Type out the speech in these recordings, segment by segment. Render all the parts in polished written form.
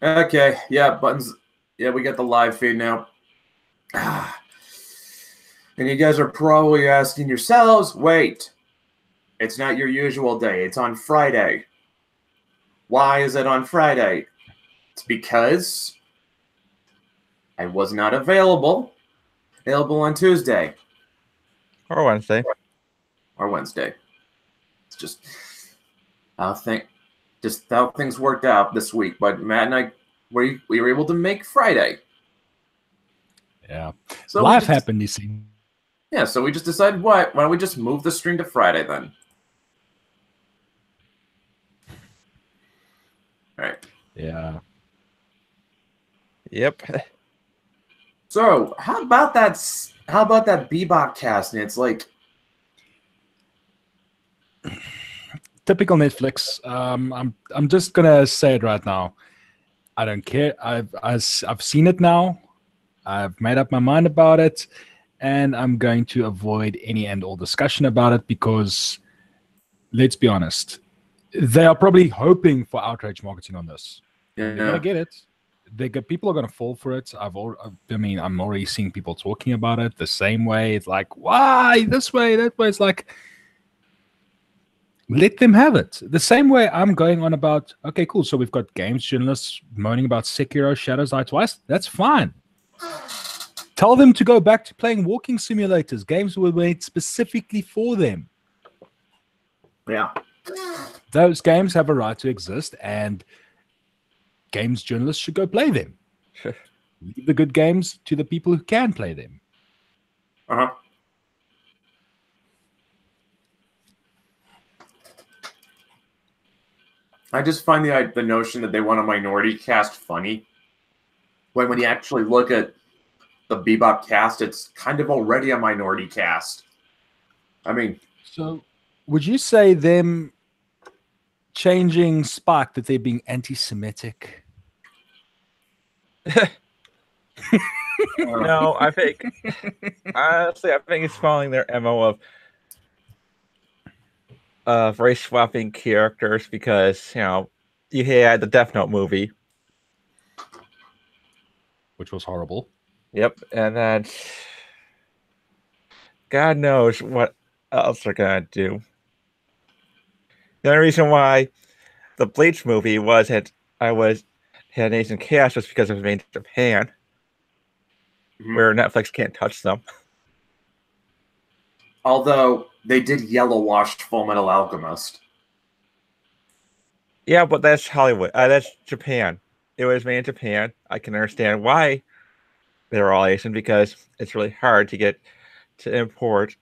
Okay, yeah, buttons. Yeah, we got the live feed now. And you guys are probably asking yourselves, wait, it's not your usual day. It's on Friday. Why is it on Friday? It's because I was not available on Tuesday. Or Wednesday. Or Wednesday. It's just how things worked out this week. But Matt and I, we were able to make Friday. Yeah. So life happened, you see. Yeah, so we just decided, why don't we just move the stream to Friday then? All right. Yeah. Yep. So how about that Bebop cast? And it's like typical Netflix. I'm just gonna say it right now. I don't care. I've seen it now. I've made up my mind about it, and I'm going to avoid any and all discussion about it because, let's be honest, they are probably hoping for outrage marketing on this. Yeah. They're gonna get it. People are gonna fall for it. I'm already seeing people talking about it the same way. It's like, why this way, that way? It's like, let them have it. The same way I'm going on about, okay, cool. So we've got games journalists moaning about Sekiro Shadows Die Twice. That's fine. Tell them to go back to playing walking simulators. Games were made specifically for them. Yeah. Those games have a right to exist, and games journalists should go play them. Leave the good games to the people who can play them. Uh-huh. I just find the notion that they want a minority cast funny. When you actually look at the Bebop cast, it's kind of already a minority cast. I mean, so would you say them changing Spike that they're being anti-Semitic? No, I think honestly, I think it's following their MO of race swapping characters because you had the Death Note movie, which was horrible. Yep, and then God knows what else they're gonna do. The only reason why the Bleach movie had an Asian cast was because it was made in Japan, where Netflix can't touch them. Although they did yellow wash Full Metal Alchemist. Yeah, but that's Hollywood. That's Japan. It was made in Japan. I can understand why they're all Asian because it's really hard to import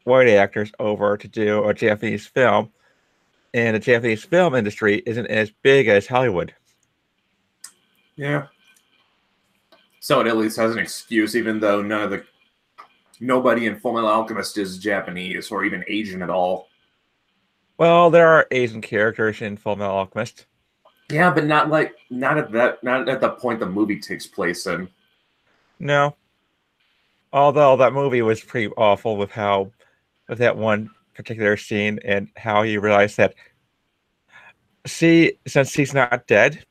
white actors over to do a Japanese film, and the Japanese film industry isn't as big as Hollywood. Yeah. So it at least has an excuse, even though nobody in Full Metal Alchemist is Japanese or even Asian at all. Well, there are Asian characters in Full Metal Alchemist. Yeah, but not at the point the movie takes place in. No. Although that movie was pretty awful with that one particular scene and how he realized that since he's not dead,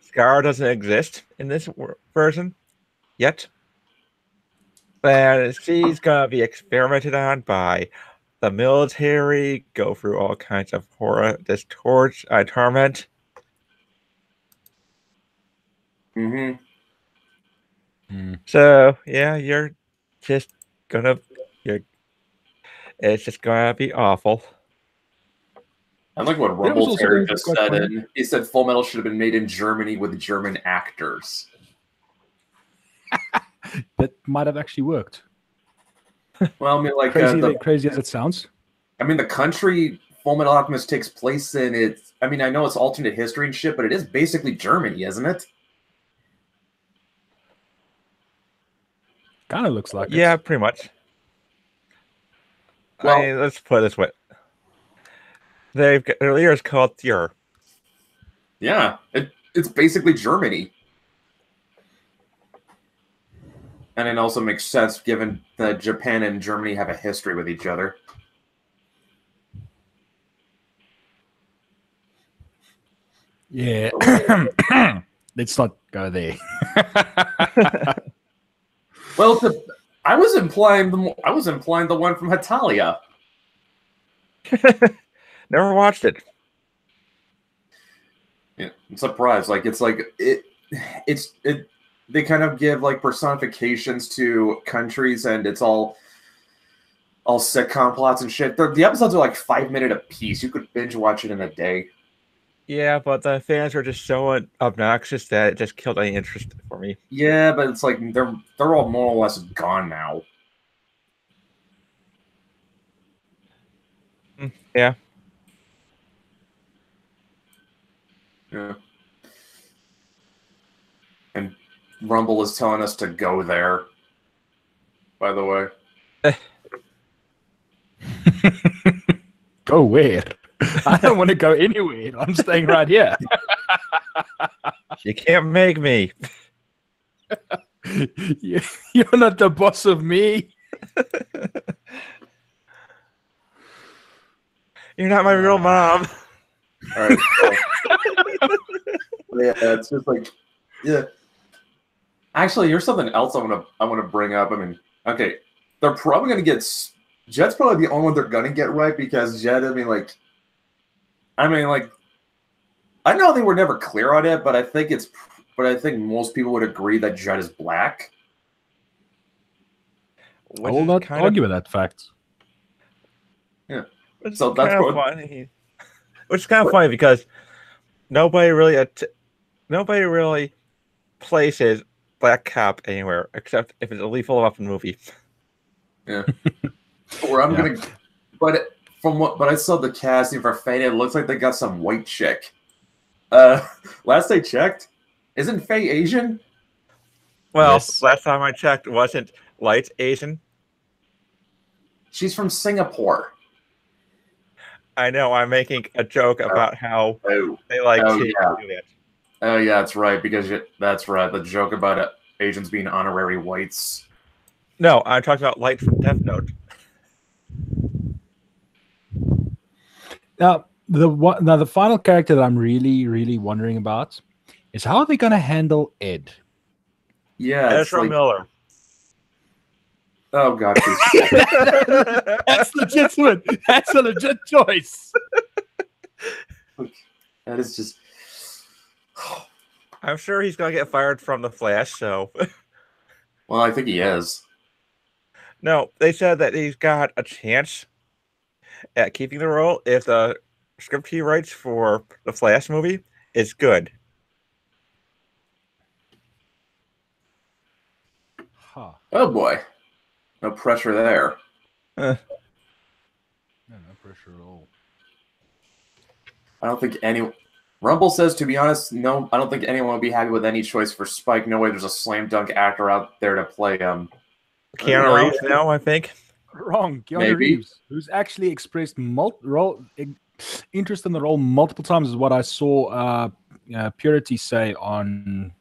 Scar doesn't exist in this version yet. And he's gonna be experimented on by the military, go through all kinds of horror, torment. Mm-hmm. So yeah, it's just gonna be awful. I like what Rumble Terry just said. He said Full Metal should have been made in Germany with German actors. That might have actually worked. Well, I mean, like crazy as it sounds. I mean, the country Full Metal Alchemist takes place in, I mean, I know it's alternate history and shit, but it is basically Germany, isn't it? Kind of looks like it. Yeah, pretty much. Well, let's put it this way. Their leader is called Fuhrer. Yeah, it's basically Germany. And it also makes sense given that Japan and Germany have a history with each other. Yeah. Let's not go there. Well, I was implying the one from Hetalia. Never watched it. Yeah, I'm surprised. Like it's they kind of give like personifications to countries, and it's all sitcom plots and shit. The episodes are like 5 minute a piece. You could binge watch it in a day. Yeah, but the fans were just so obnoxious that it just killed any interest for me. Yeah, but it's like they're all more or less gone now. Yeah. Yeah. And Rumble is telling us to go there. By the way. Go where? I don't want to go anywhere. I'm staying right here. You can't make me. You're not the boss of me. You're not my real mom. All right. Yeah, it's just like, yeah. Actually, here's something else I want to bring up. I mean, okay, they're probably gonna get Jet's probably the only one they're gonna get right because Jet. I mean, like, I know they were never clear on it, but I think most people would agree that Jet is black. I will not argue with that fact. Yeah. Which So is that's kind of funny. Which is kind of funny because nobody really places Black Cop anywhere except if it's a Lethal Weapon movie. Yeah. Or I'm gonna, but I saw the casting for Faye, it looks like they got some white chick. Last I checked, isn't Faye Asian? Well, Yes. last time I checked, wasn't Light Asian? She's from Singapore. I know. I'm making a joke about how Oh, they like Oh, to yeah. do that. oh yeah, that's right. Because that's right. The joke about Asians being honorary whites. No, I'm talking about Light from Death Note. Now, the final character that I'm really, really wondering about is how are they going to handle Ed? Yeah, it's Ezra like, Miller. oh god, please. That's legitimate. That's a legit choice. That is just. I'm sure he's gonna get fired from the Flash. So Well, I think he is. no, they said that he's got a chance at keeping the role if the script he writes for the Flash movie is good. Huh. Oh boy, no pressure there. No pressure at all. I don't think Rumble says, to be honest, no, I don't think anyone will be happy with any choice for Spike. No way there's a slam dunk actor out there to play him. Keanu No. Reeves now, I think. Wrong. Keanu Maybe. Reeves, who's actually expressed interest in the role multiple times, is what I saw Purity say on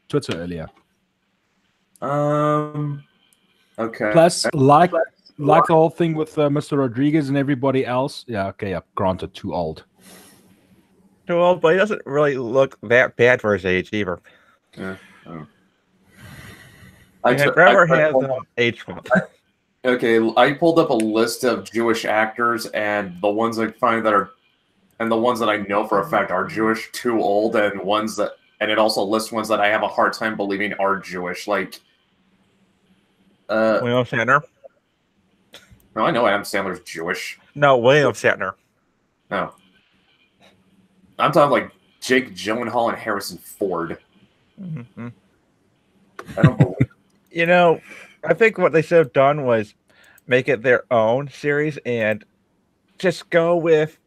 Twitter earlier. Okay. Plus, like the whole thing with Mr. Rodriguez and everybody else. Yeah, okay, yeah, granted, too old. Too old, but he doesn't really look that bad for his age either. Yeah. And Trevor has age bump. Okay, I pulled up a list of Jewish actors, and the ones I find that are, and the ones that I know for a fact are Jewish, too old, and it also lists ones that I have a hard time believing are Jewish. Like, William Shatner. no, I know Adam Sandler's Jewish. No, William Shatner. No, I'm talking like Jake Gyllenhaal and Harrison Ford. Mm-hmm. I don't believe. You know, I think what they should have done was make it their own series and just go with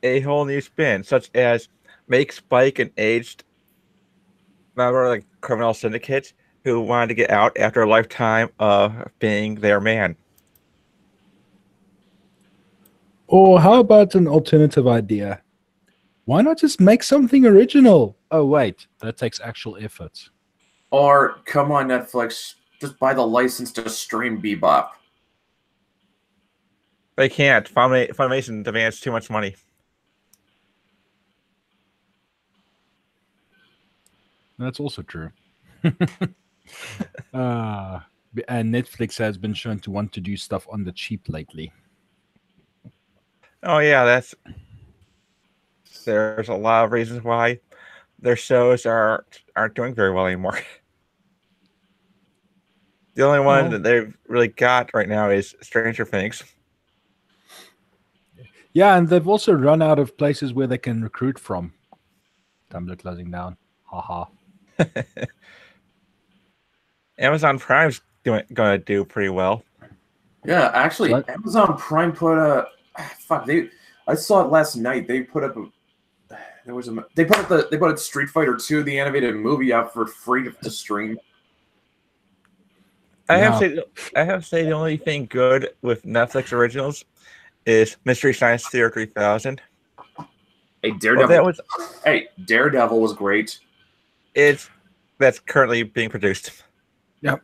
a whole new spin, such as make Spike an aged member of like criminal syndicate who wanted to get out after a lifetime of being their man. Or how about an alternative idea? Why not just make something original? Oh, wait, that takes actual effort. Or come on, Netflix, just buy the license to stream Bebop. They can't. Funimation demands too much money. That's also true. And Netflix has been shown to want to do stuff on the cheap lately. Oh yeah, there's a lot of reasons why their shows aren't doing very well anymore. The only one that they've really got right now is Stranger Things. Yeah, and they've also run out of places where they can recruit from. Tumblr closing down. Haha. Amazon Prime's going to do pretty well. Yeah, actually, What? Amazon Prime put a I saw it last night. They put up they put Street Fighter 2, the animated movie, up for free to stream. I have to say the only thing good with Netflix originals is Mystery Science Theater 3000. Hey, Daredevil. Well, Daredevil was great. That's currently being produced. Yep.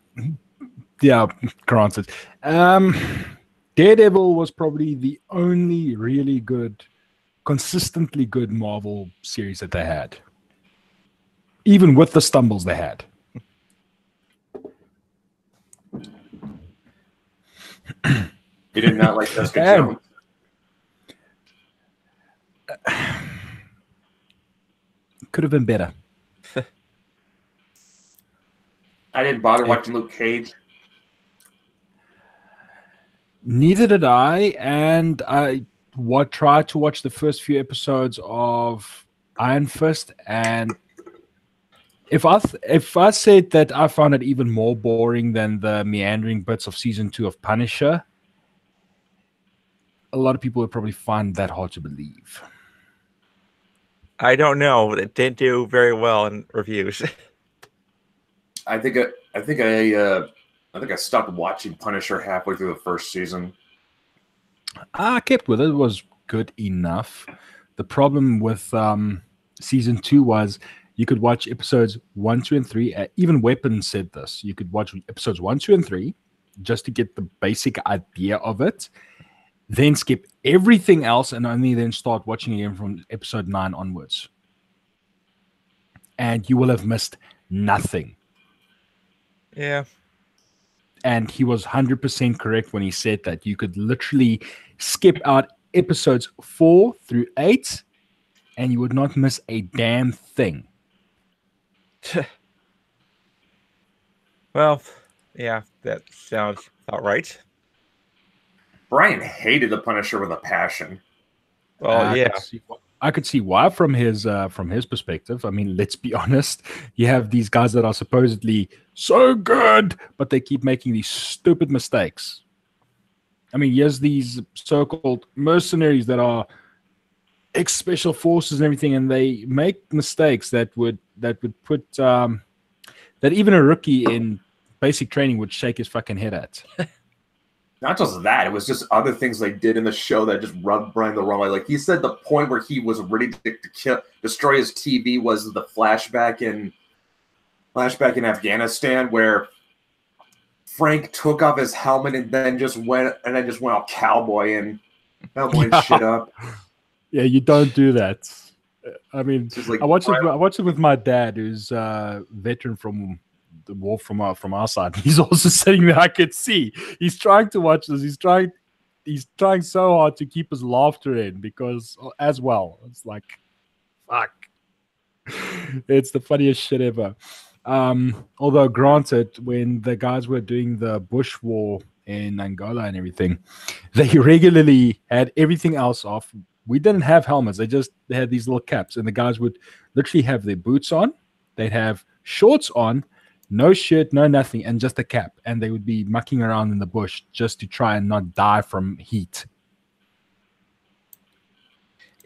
Yeah, granted. Daredevil was probably the only really good, consistently good Marvel series that they had. Even with the stumbles they had. You did not like Jessica Jones. Could have been better. I didn't bother watching Luke Cage. Neither did I, and I tried to watch the first few episodes of Iron Fist, and if I said that I found it even more boring than the meandering bits of season 2 of Punisher, a lot of people would probably find that hard to believe. I don't know. It didn't do very well in reviews. I think I stopped watching Punisher halfway through the first season. I kept with it. It was good enough. The problem with season 2 was you could watch episodes 1, 2, and 3. Even Weapon said this. You could watch episodes 1, 2, and 3 just to get the basic idea of it. Then skip everything else and only then start watching again from episode 9 onwards. And you will have missed nothing. Yeah. And he was 100% correct when he said that you could literally skip out episodes 4 through 8 and you would not miss a damn thing. Well, yeah, that sounds about right. Brian hated the Punisher with a passion. Well, yeah. I could see why from his perspective. I mean, let's be honest. You have these guys that are supposedly so good, but they keep making these stupid mistakes. I mean, yes, these so-called mercenaries that are ex-special forces and everything, and they make mistakes that would put that even a rookie in basic training would shake his fucking head at. Not just that, it was just other things they did in the show that just rubbed Brian the wrong way. Like he said, the point where he was ready to destroy his TV was the flashback in Afghanistan, where Frank took off his helmet and then just went all cowboy and shit up. Yeah, you don't do that. I mean, Like, I watched it with my dad, who's a veteran from the war from our side. He's also sitting there. I could see he's trying to watch this. He's trying so hard to keep his laughter in because as well, it's like, fuck, it's the funniest shit ever. Although granted, when the guys were doing the bush war in Angola and everything, they regularly had everything else off. We didn't have helmets. They had these little caps, and the guys would literally have their boots on. They'd have shorts on, no shirt, no nothing, and just a cap. And they would be mucking around in the bush just to try and not die from heat.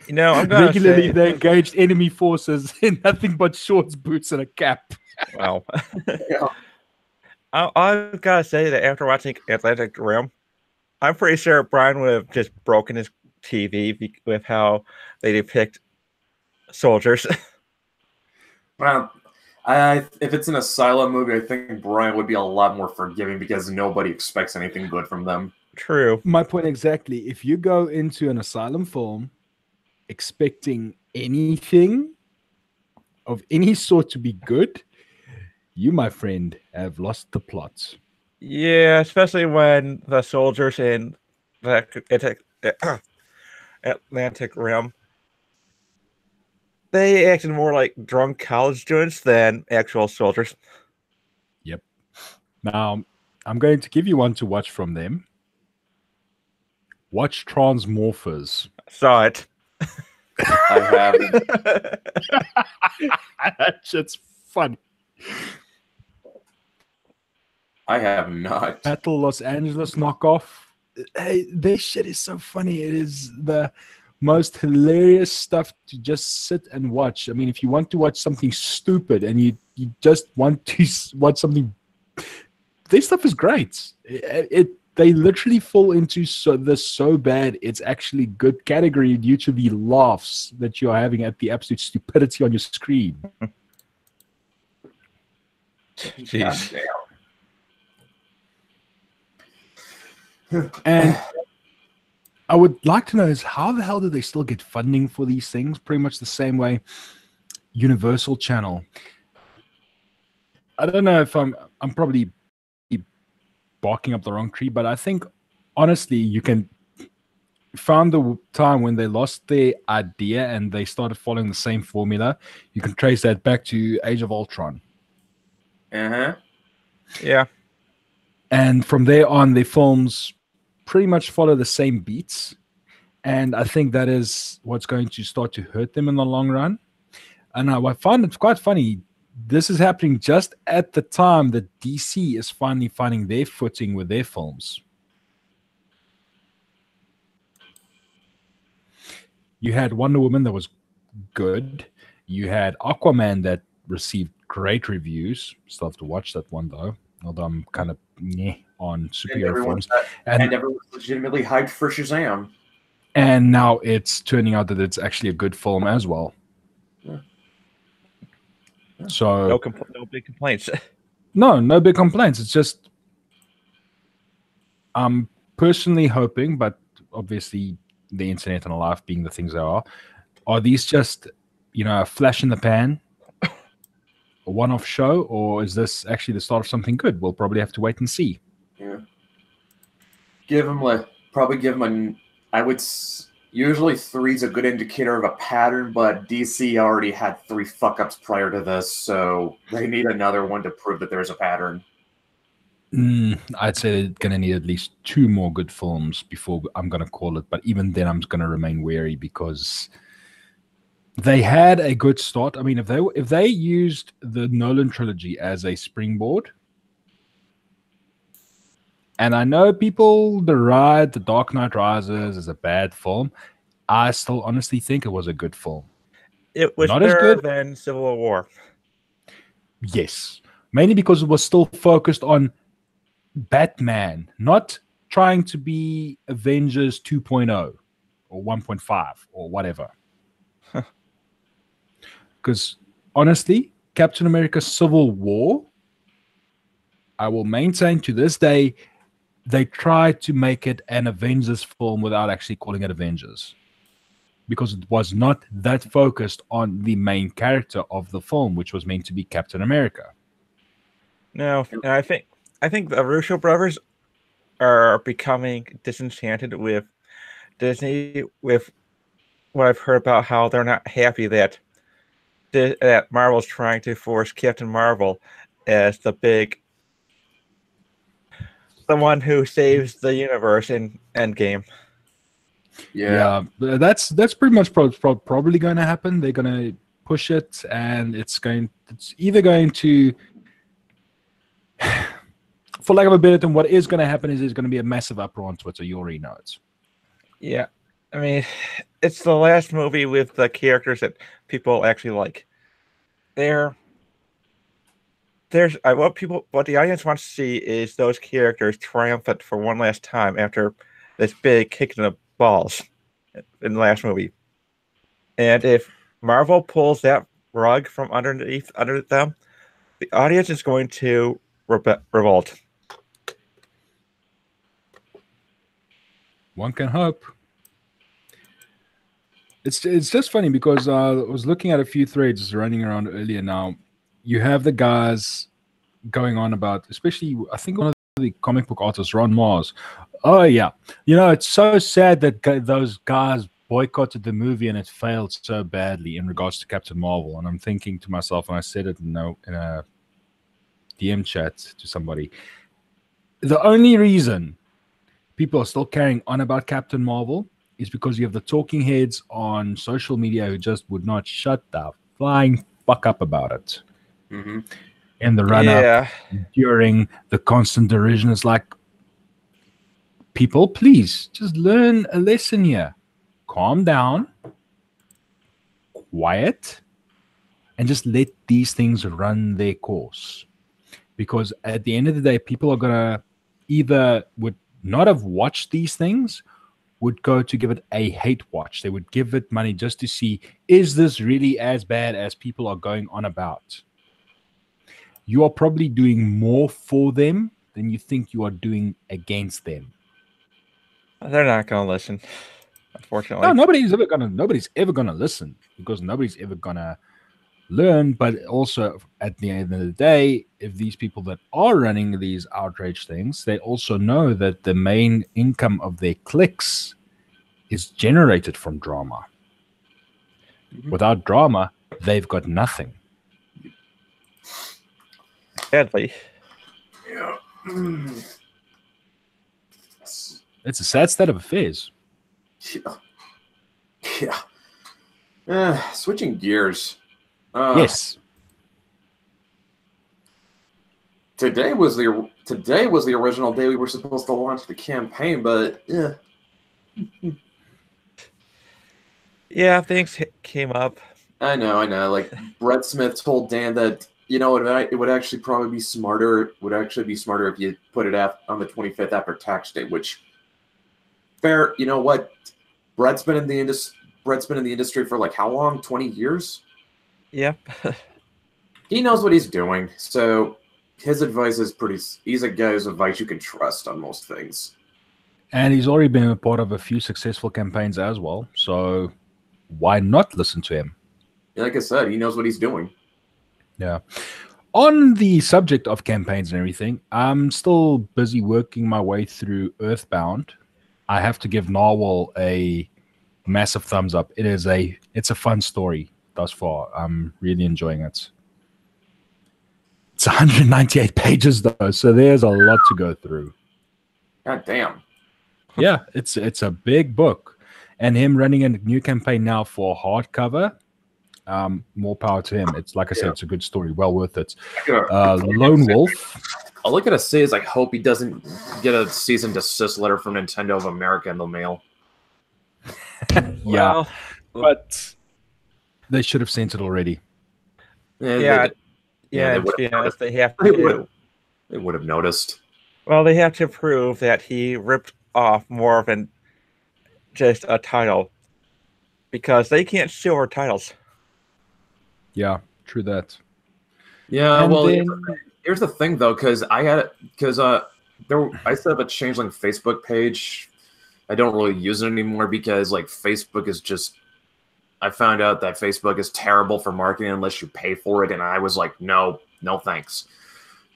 You know, I'm gonna regularly say, they engaged enemy forces in nothing but shorts, boots, and a cap. wow. Yeah. I've got to say that after watching Atlantic Rim, I'm pretty sure Brian would have just broken his TV with how they depict soldiers. Well, if it's an Asylum movie, I think Brian would be a lot more forgiving because nobody expects anything good from them. True. My point exactly. If you go into an Asylum film expecting anything, of any sort to be good, you, my friend, have lost the plot. Yeah, especially when the soldiers in the Atlantic Rim, they acted more like drunk college students than actual soldiers. Yep. Now, I'm going to give you one to watch from them. Watch Transmorphers. Saw it. I haven't. That shit's fun. I have not. Battle Los Angeles knockoff. Hey, this shit is so funny. It is the most hilarious stuff to just sit and watch. I mean, if you want to watch something stupid and you just want to watch something, this stuff is great. They literally fall into so bad it's actually good category due to the laughs that you're having at the absolute stupidity on your screen. Jeez. And I would like to know is how the hell do they still get funding for these things? Pretty much the same way Universal Channel. I don't know if I'm probably barking up the wrong tree, but I think honestly you can found the time when they lost their idea and they started following the same formula. You can trace that back to Age of Ultron. Uh-huh. Yeah. And from there on, their films pretty much follow the same beats. And I think that is what's going to start to hurt them in the long run. And I find it quite funny. This is happening just at the time that DC is finally finding their footing with their films. You had Wonder Woman that was good. You had Aquaman that received great reviews. Still have to watch that one though. Although I'm kind of on superhero films. And everyone's legitimately hyped for Shazam. And now it's turning out that it's actually a good film as well. Yeah. So No big complaints. no big complaints. It's just I'm personally hoping, but obviously the internet and life being the things they are these just a flash in the pan, a one-off show, or is this actually the start of something good? We'll probably have to wait and see. Yeah. Probably give them usually 3 is a good indicator of a pattern, but DC already had 3 fuck-ups prior to this, so they need another one to prove that there's a pattern. I'd say they're going to need at least 2 more good films before I'm going to call it, but even then I'm going to remain wary because they had a good start. I mean, if they used the Nolan trilogy as a springboard, and I know people deride The Dark Knight Rises as a bad film, I still honestly think it was a good film. It was not better as good than Civil War. Yes, mainly because it was still focused on Batman, not trying to be Avengers 2.0 or 1.5 or whatever. Because honestly, Captain America Civil War, I will maintain to this day, they tried to make it an Avengers film without actually calling it Avengers. Because it was not that focused on the main character of the film, which was meant to be Captain America. No, and I think the Russo brothers are becoming disenchanted with Disney, with what I've heard about how they're not happy that Marvel's trying to force Captain Marvel as the one who saves the universe in Endgame. Yeah, that's pretty much probably going to happen. They're going to push it, and it's either going to, for lack of a better term, what is going to happen is there's going to be a massive uproar on Twitter. You already know it. Yeah, I mean, it's the last movie with the characters that people actually like. What the audience wants to see is those characters triumphant for one last time after this big kick in the balls in the last movie. And if Marvel pulls that rug from under them, the audience is going to revolt. One can hope. It's just funny because I was looking at a few threads running around earlier now. You have the guys going on about, especially I think one of the comic book artists, Ron Mars. Oh yeah, it's so sad that those guys boycotted the movie and it failed so badly in regards to Captain Marvel. And I'm thinking to myself, and I said it in a DM chat to somebody, the only reason people are still carrying on about Captain Marvel is because you have the talking heads on social media who just would not shut the flying fuck up about it. Mm-hmm. In the run-up, during the constant derision, it's like, people, please just learn a lesson here. Calm down, quiet, and just let these things run their course. Because at the end of the day, people are going to either would not have watched these things, would go to give it a hate watch. They would give it money just to see, is this really as bad as people are going on about? You are probably doing more for them than you think you are doing against them. They're not going to listen, unfortunately. No, nobody's ever gonna listen because nobody's ever gonna learn. But also, at the end of the day, if these people that are running these outrage things, they also know that the main income of their clicks is generated from drama. Mm-hmm. Without drama, they've got nothing. Sadly. Yeah. It's a sad state of affairs. Yeah. Switching gears. Yes. Today was the original day we were supposed to launch the campaign, but yeah. Yeah, things came up. I know. Like Brett Smith told Dan that it would actually probably be smarter. Would actually be smarter if you put it on the 25th after tax day. Which, fair. You know what? Brett's been in the industry for like how long? 20 years. Yep. He knows what he's doing. So his advice is he's a guy whose advice you can trust on most things. And he's already been a part of a few successful campaigns as well. So why not listen to him? Like I said, he knows what he's doing. Yeah. On the subject of campaigns and everything, I'm still busy working my way through Earthbound. I have to give Narwhal a massive thumbs up. It's a fun story thus far. I'm really enjoying it. It's 198 pages though, so there's a lot to go through. God damn. Yeah, it's a big book. And him running a new campaign now for hardcover, more power to him. It's like I said, it's a good story, well worth it. Lone Wolf. Yeah, but they should have sent it already. Yeah. To be honest, they have to. They would have noticed. Well, they have to prove that he ripped off more than just a title, because they can't steal our titles. Yeah, true that. Yeah, and well, here's the thing though, because I set up a Changeling Facebook page. I don't really use it anymore because like Facebook is just. I found out that Facebook is terrible for marketing unless you pay for it, and I was like, no thanks.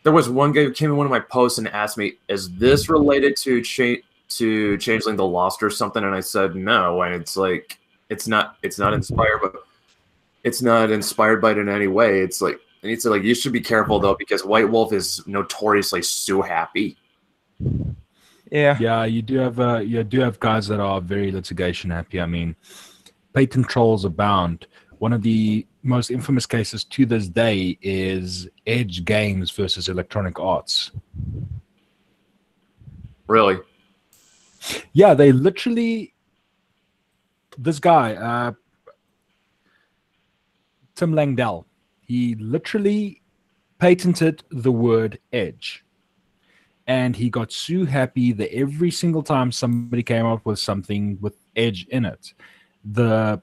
There was one guy who came in one of my posts and asked me, "Is this related to Changeling the Lost or something?" And I said no, and it's like it's not inspired, but it's not inspired by it in any way. It's like I need to like you should be careful though because White Wolf is notoriously sue happy. Yeah, you do have guys that are very litigation happy. I mean, patent trolls abound. One of the most infamous cases to this day is Edge Games versus Electronic Arts. Really? Yeah, they literally. This guy, Tim Langdell, he literally patented the word edge. And he got so happy that every single time somebody came up with something with edge in it, the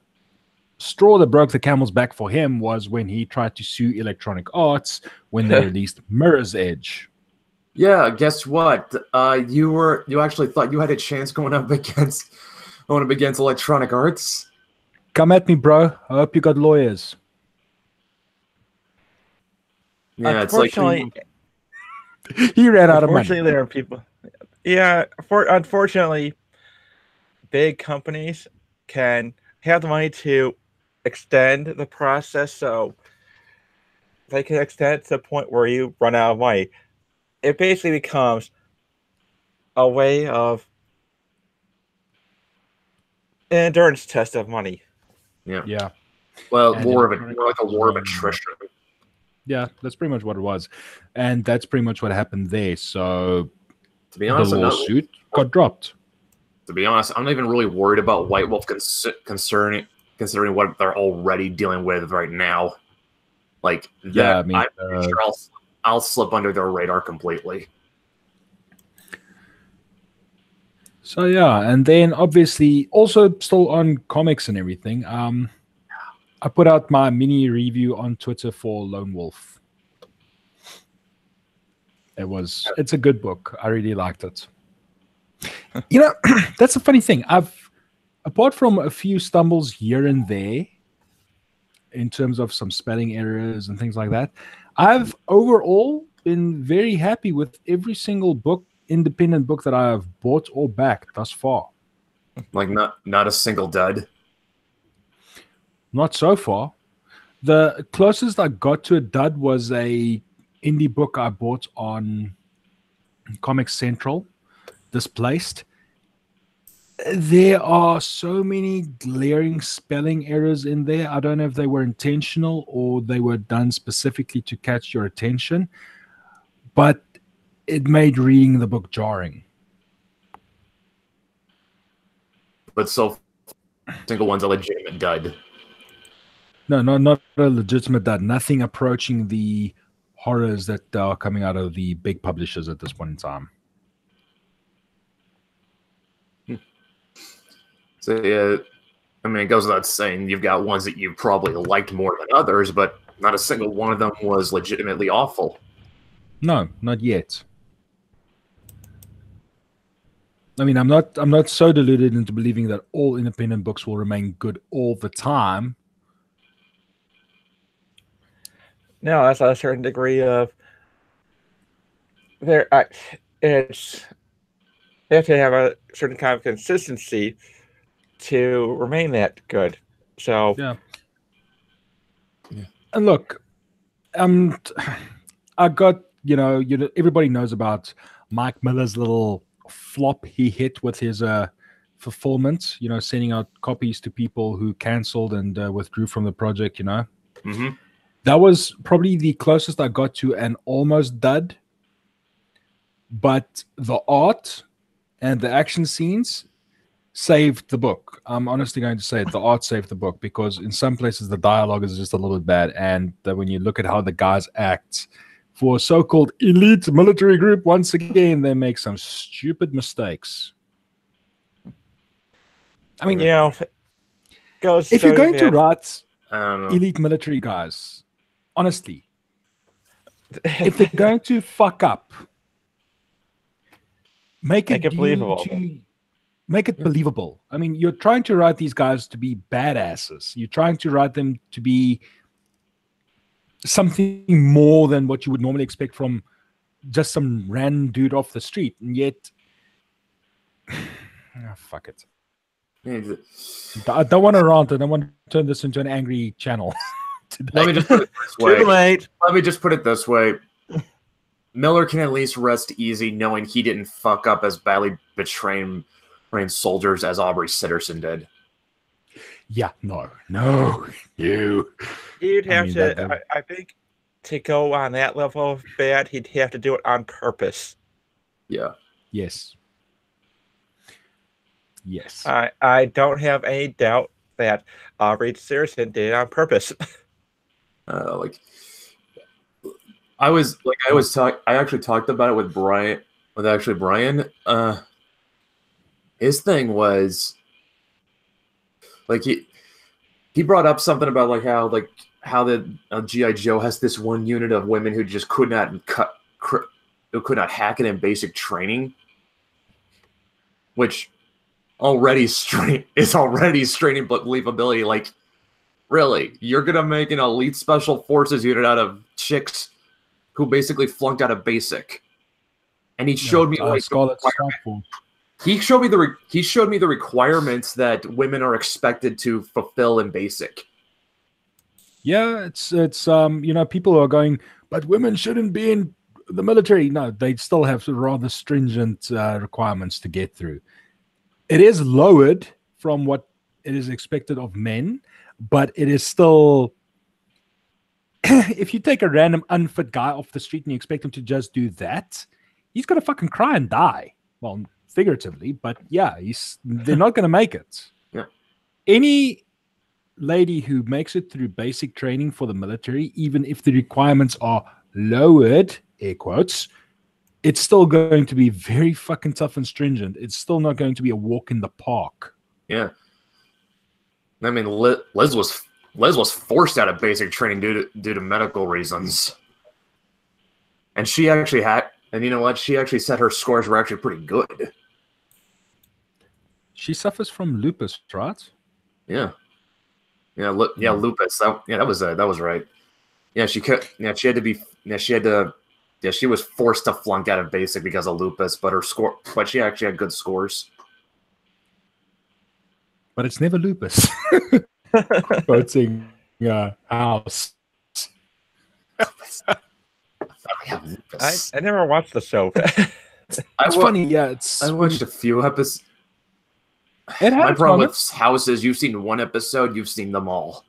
straw that broke the camel's back for him was when he tried to sue Electronic Arts when they released Mirror's Edge. Yeah, guess what? You actually thought you had a chance going up against Electronic Arts? Come at me, bro. I hope you got lawyers. Yeah, it's like Unfortunately, He ran out of money. unfortunately, there are people. Yeah, unfortunately, big companies can have the money to extend the process, so they can extend it to the point where you run out of money. It basically becomes a way of an endurance test of money. Yeah. Well, And more like a electronic war of as well. attrition. Yeah, that's pretty much what it was. And that's pretty much what happened there. So To be the honest, lawsuit got dropped. I'm not even really worried about White Wolf concerning what they're already dealing with right now. Like that, Yeah, I mean, I'm pretty sure I'll slip under their radar completely. so yeah, and then obviously also still on comics and everything. I put out my mini review on Twitter for Lone Wolf. It's a good book. I really liked it. You know, that's a funny thing. Apart from a few stumbles here and there in terms of some spelling errors and things like that, I've overall been very happy with every single independent book that I have bought or backed thus far. Like not a single dud. Not so far. The closest I got to a dud was a indie book I bought on Comic Central, Displaced. There are so many glaring spelling errors in there. I don't know if they were intentional or they were done specifically to catch your attention, but it made reading the book jarring. But so single one's a legitimate dud. No, not a legitimate dud. Nothing approaching the horrors that are coming out of the big publishers at this point in time. So yeah, I mean, it goes without saying you've got ones that you probably liked more than others, but not a single one of them was legitimately awful. No, not yet. I mean, I'm not so deluded into believing that all independent books will remain good all the time. No, that's a certain degree of there. It's they have to have a certain kind of consistency to remain that good. So Yeah. And look, I got everybody knows about Mike Miller's little flop he hit with his fulfillment. Sending out copies to people who cancelled and withdrew from the project. Mm-hmm. That was probably the closest I got to an almost dud. But the art and the action scenes saved the book. I'm honestly going to say it, the art saved the book, because in some places the dialogue is just a little bit bad, and when you look at how the guys act for a so-called elite military group, once again they make some stupid mistakes. I mean, if you're going to write elite military guys, honestly, if they're going to fuck up, make it believable. Make it believable. I mean, you're trying to write these guys to be badasses. You're trying to write them to be something more than what you would normally expect from just some random dude off the street. And yet, fuck it. I don't want to rant. I don't want to turn this into an angry channel. Let me just put it this way. Too late. Let me just put it this way. Miller can at least rest easy knowing he didn't fuck up as badly betraying soldiers as Aubrey Sitterson did. Yeah, no. You'd have to, I think, to go on that level of bad, he'd have to do it on purpose. Yeah. Yes. I don't have any doubt that Aubrey Sitterson did it on purpose. I actually talked about it with Brian. His thing was like he brought up something about like how the G.I. Joe has this one unit of women who just could not hack it in basic training, which already straining believability. Like, really, you're gonna make an elite special forces unit out of chicks who basically flunked out of basic, and he showed me like Scarlet Strike. he showed me the requirements that women are expected to fulfill in basic. Yeah, it's people are going, but women shouldn't be in the military. No, they still have rather stringent requirements to get through. It is lowered from what it is expected of men, but it is still. If you take a random unfit guy off the street and you expect him to just do that, he's gonna fucking cry and die. Well, figuratively, but yeah, they're not gonna make it. Yeah. Any lady who makes it through basic training for the military, even if the requirements are lowered, air quotes, it's still going to be very fucking tough and stringent. It's still not going to be a walk in the park. Yeah. I mean, Liz was forced out of basic training due to medical reasons. And she actually had, and you know what? She actually said her scores were actually pretty good. She suffers from lupus, right? Yeah. Yeah, lupus. That was right. Yeah, she was forced to flunk out of basic because of lupus, but she actually had good scores. But it's never lupus. Quoting House. I never watched the show. It's funny, yeah. I watched a few episodes. My problem with House is you've seen one episode, you've seen them all.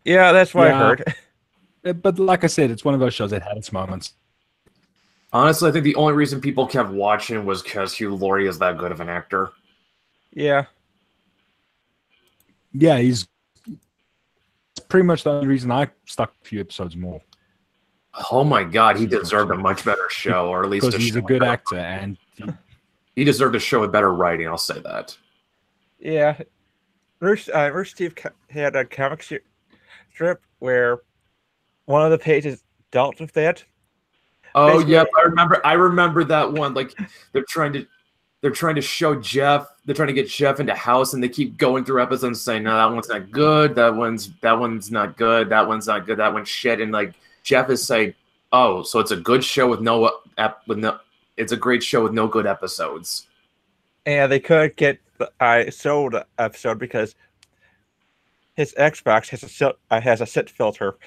Yeah, that's what I heard. But like I said, it's one of those shows that had its moments. Honestly, I think the only reason people kept watching was because Hugh Laurie is that good of an actor. Yeah. Yeah, he's pretty much the only reason I stuck a few episodes more. Oh my god, he deserved a much better show, or at least because he's a good actor, and he deserved a show with better writing. I'll say that. Yeah, Rooster Teeth had a comic strip where one of the pages dealt with that. Oh basically, yeah, I remember that one. Like they're trying to show Jeff. They're trying to get Jeff into House, and they keep going through episodes saying, "No, that one's not good. That one's not good. That one's not good. That one's shit." And like Jeff is saying, "Oh, so it's a good show with no it's a great show with no good episodes." And they couldn't get the sold episode because his Xbox has a sit filter.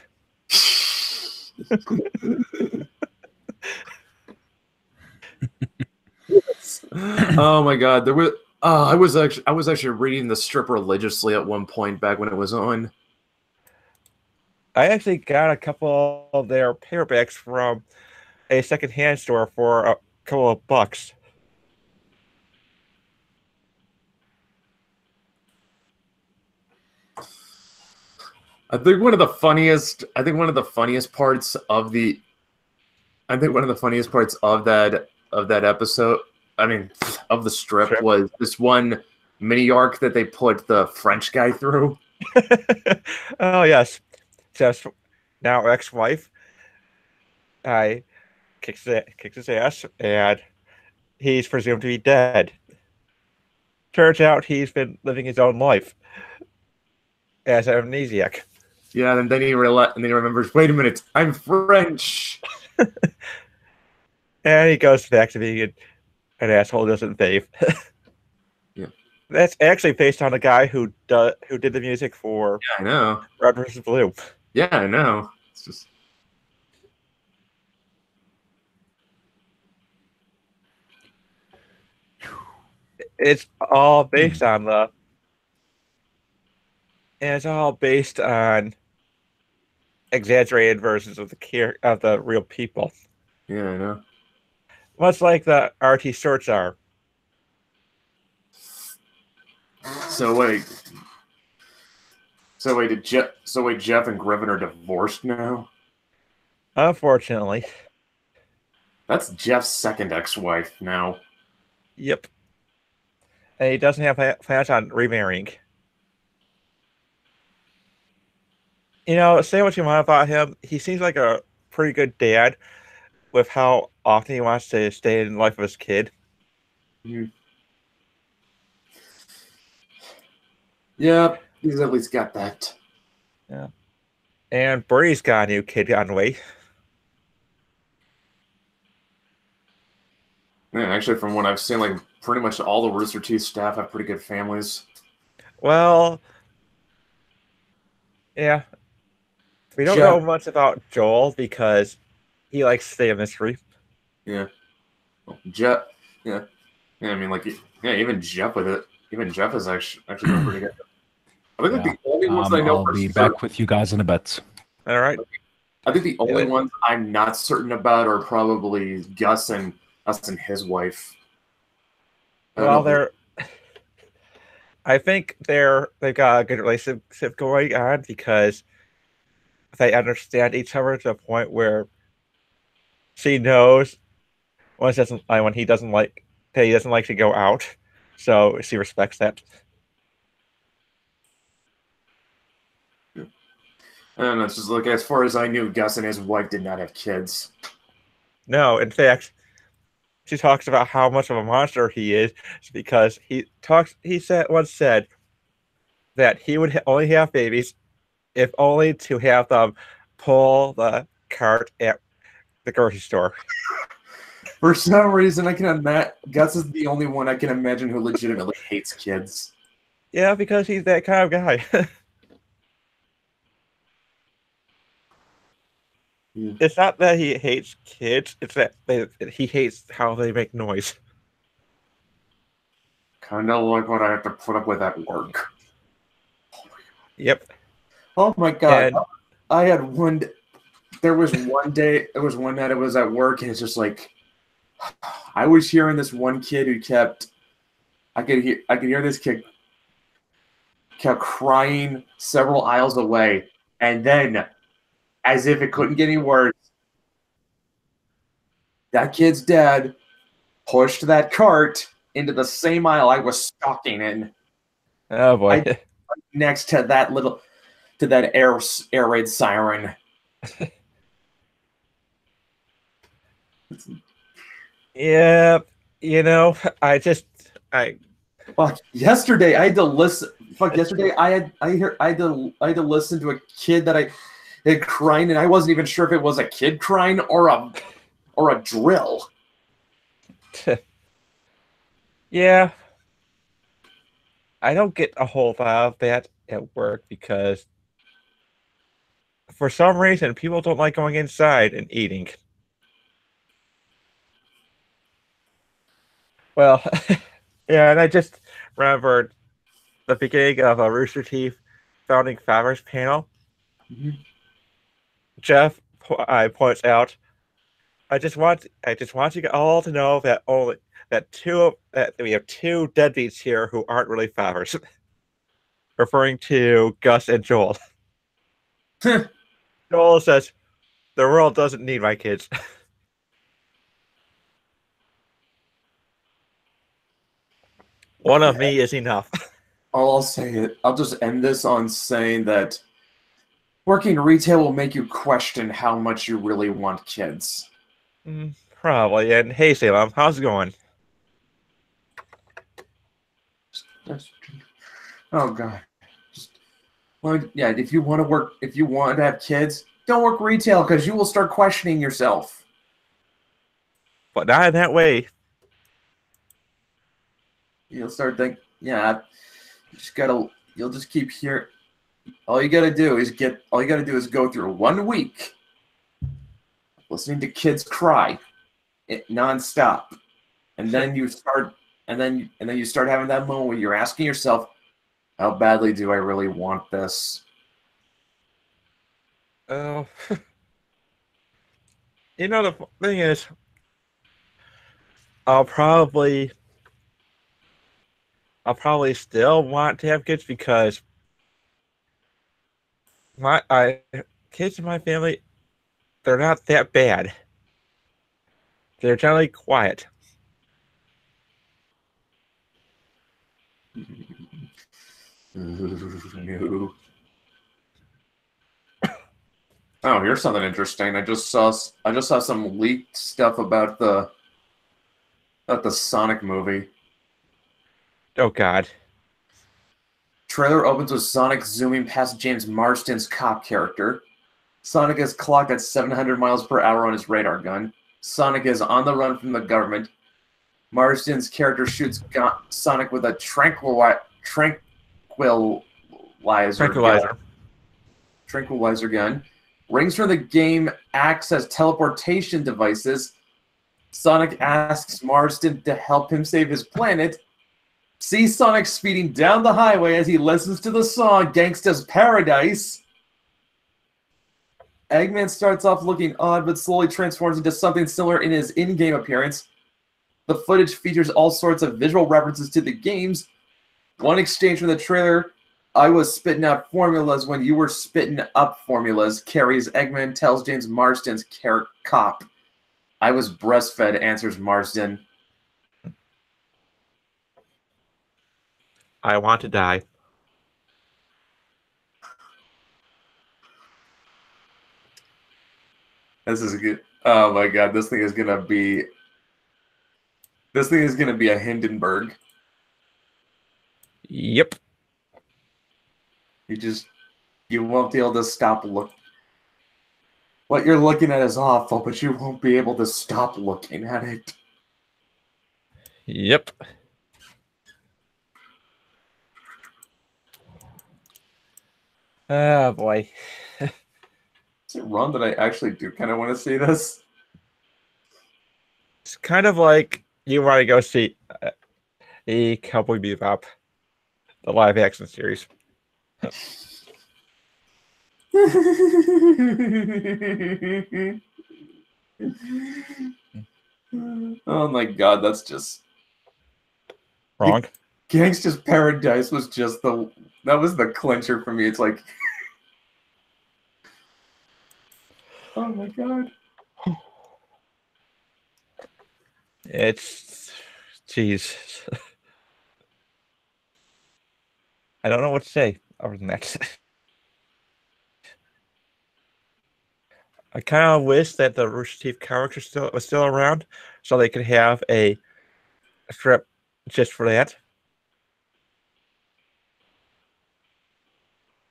Oh my god, there was I was actually reading the strip religiously at one point back when it was on. I actually got a couple of their paperbacks from a secondhand store for a couple of bucks. I think one of the funniest parts of that episode, I mean, of the strip was this one mini arc that they put the French guy through. Oh yes, Jeff's now ex-wife. Kicks his ass, and he's presumed to be dead. Turns out he's been living his own life as an amnesiac. Yeah, and then he remembers, wait a minute, I'm French. And he goes back to being an asshole who doesn't bathe. Yeah. That's actually based on a guy who did the music for I know. Red vs. Blue. Yeah, I know. It's just it's all based on exaggerated versions of the real people. Yeah, I know. Much like the RT shorts are. So wait, Jeff and Griffin are divorced now? Unfortunately. That's Jeff's second ex-wife now. Yep. And he doesn't have plans on remarrying. You know, say what you want about him, he seems like a pretty good dad with how often he wants to stay in the life of his kid. Mm-hmm. Yeah, he's at least got that. Yeah. And Birdie's got a new kid on the way. Yeah, actually, from what I've seen, like pretty much all the Rooster Teeth staff have pretty good families. Well, yeah. We don't Jeff, know much about Joel because he likes to stay a mystery. yeah, Jeff, yeah, yeah. I mean, like, yeah, even Jeff with it. Even Jeff is actually doing pretty good. I think like Yeah. the only ones that I know I'll for be certain, back with you guys in a bit. All right. I think the only Yeah. ones I'm not certain about are probably Gus and his wife. I don't Well, know if I think they've got a good relationship going on because they understand each other to a point where she knows when he doesn't like that he doesn't like to go out, so she respects that. and it's just like as far as I knew, Gus and his wife did not have kids. No, in fact, she talks about how much of a monster he is because once said that he would only have babies if only to have them pull the cart at the grocery store. For some reason, I can imagine Gus is the only one I can imagine who legitimately hates kids. Yeah, because he's that kind of guy. Yeah. It's not that he hates kids; it's that he hates how they make noise. Kind of like what I have to put up with at work. Yep. Oh my god! And I had one. There was one day. There was one night I was at work, and it's just like I was hearing this one kid who kept. I could hear this kid kept crying several aisles away, and then, as if it couldn't get any worse, that kid's dad pushed that cart into the same aisle I was stalking in, oh boy, next to that air raid siren. yeah. I Fuck! Yesterday I had to listen. Fuck! Yesterday I had to listen to a kid that I had crying, and I wasn't even sure if it was a kid crying or a drill. yeah. I don't get a whole lot of that at work because for some reason people don't like going inside and eating. Well, yeah, and I just remembered the beginning of a Rooster Teeth founding fathers panel. Mhm. Jeff points out, I just want you all to know that we have two deadbeats here who aren't really fathers, referring to Gus and Joel. Joel says, "The world doesn't need my kids." One of me is enough. I'll say it. I'll just end this on saying that working retail will make you question how much you really want kids. Probably. And hey, Salem, how's it going? Oh god. Well, yeah, if you want to have kids, don't work retail because you will start questioning yourself. But not in that way. You'll start thinking, yeah, you'll just keep hearing. All you gotta do is go through 1 week listening to kids cry nonstop, and then you start having that moment where you're asking yourself, how badly do I really want this? Oh, the thing is, I'll probably still want to have kids because kids in my family, they're not that bad. They're generally quiet. No. Oh, here's something interesting. I just saw some leaked stuff about the Sonic movie. Oh God. Trailer opens with Sonic zooming past James Marsden's cop character. Sonic is clocked at 700 miles per hour on his radar gun. Sonic is on the run from the government. Marsden's character shoots Sonic with a tranquilizer gun. Rings from the game acts as teleportation devices. Sonic asks Marsden to help him save his planet. See Sonic speeding down the highway as he listens to the song Gangsta's Paradise. Eggman starts off looking odd, but slowly transforms into something similar in his in-game appearance. The footage features all sorts of visual references to the games. One exchange from the trailer, "I was spitting out formulas when you were spitting up formulas," carries Eggman tells James Marsden's cop. "I was breastfed," answers Marsden. I want to die. This is good. Oh my god, this thing is gonna be a Hindenburg. Yep. You won't be able to stop look. What you're looking at is awful, but you won't be able to stop looking at it. Yep. Oh boy. Is it wrong that I actually do kind of want to see this? It's kind of like you want to go see a Cowboy Bebop, the live action series. Oh my god, that's just Wrong. Gangsta's Paradise was just that was the clincher for me. It's like oh my god. It's jeez. I don't know what to say other than that. I kind of wish that the Rooster Teeth character was still around, so they could have a strip just for that.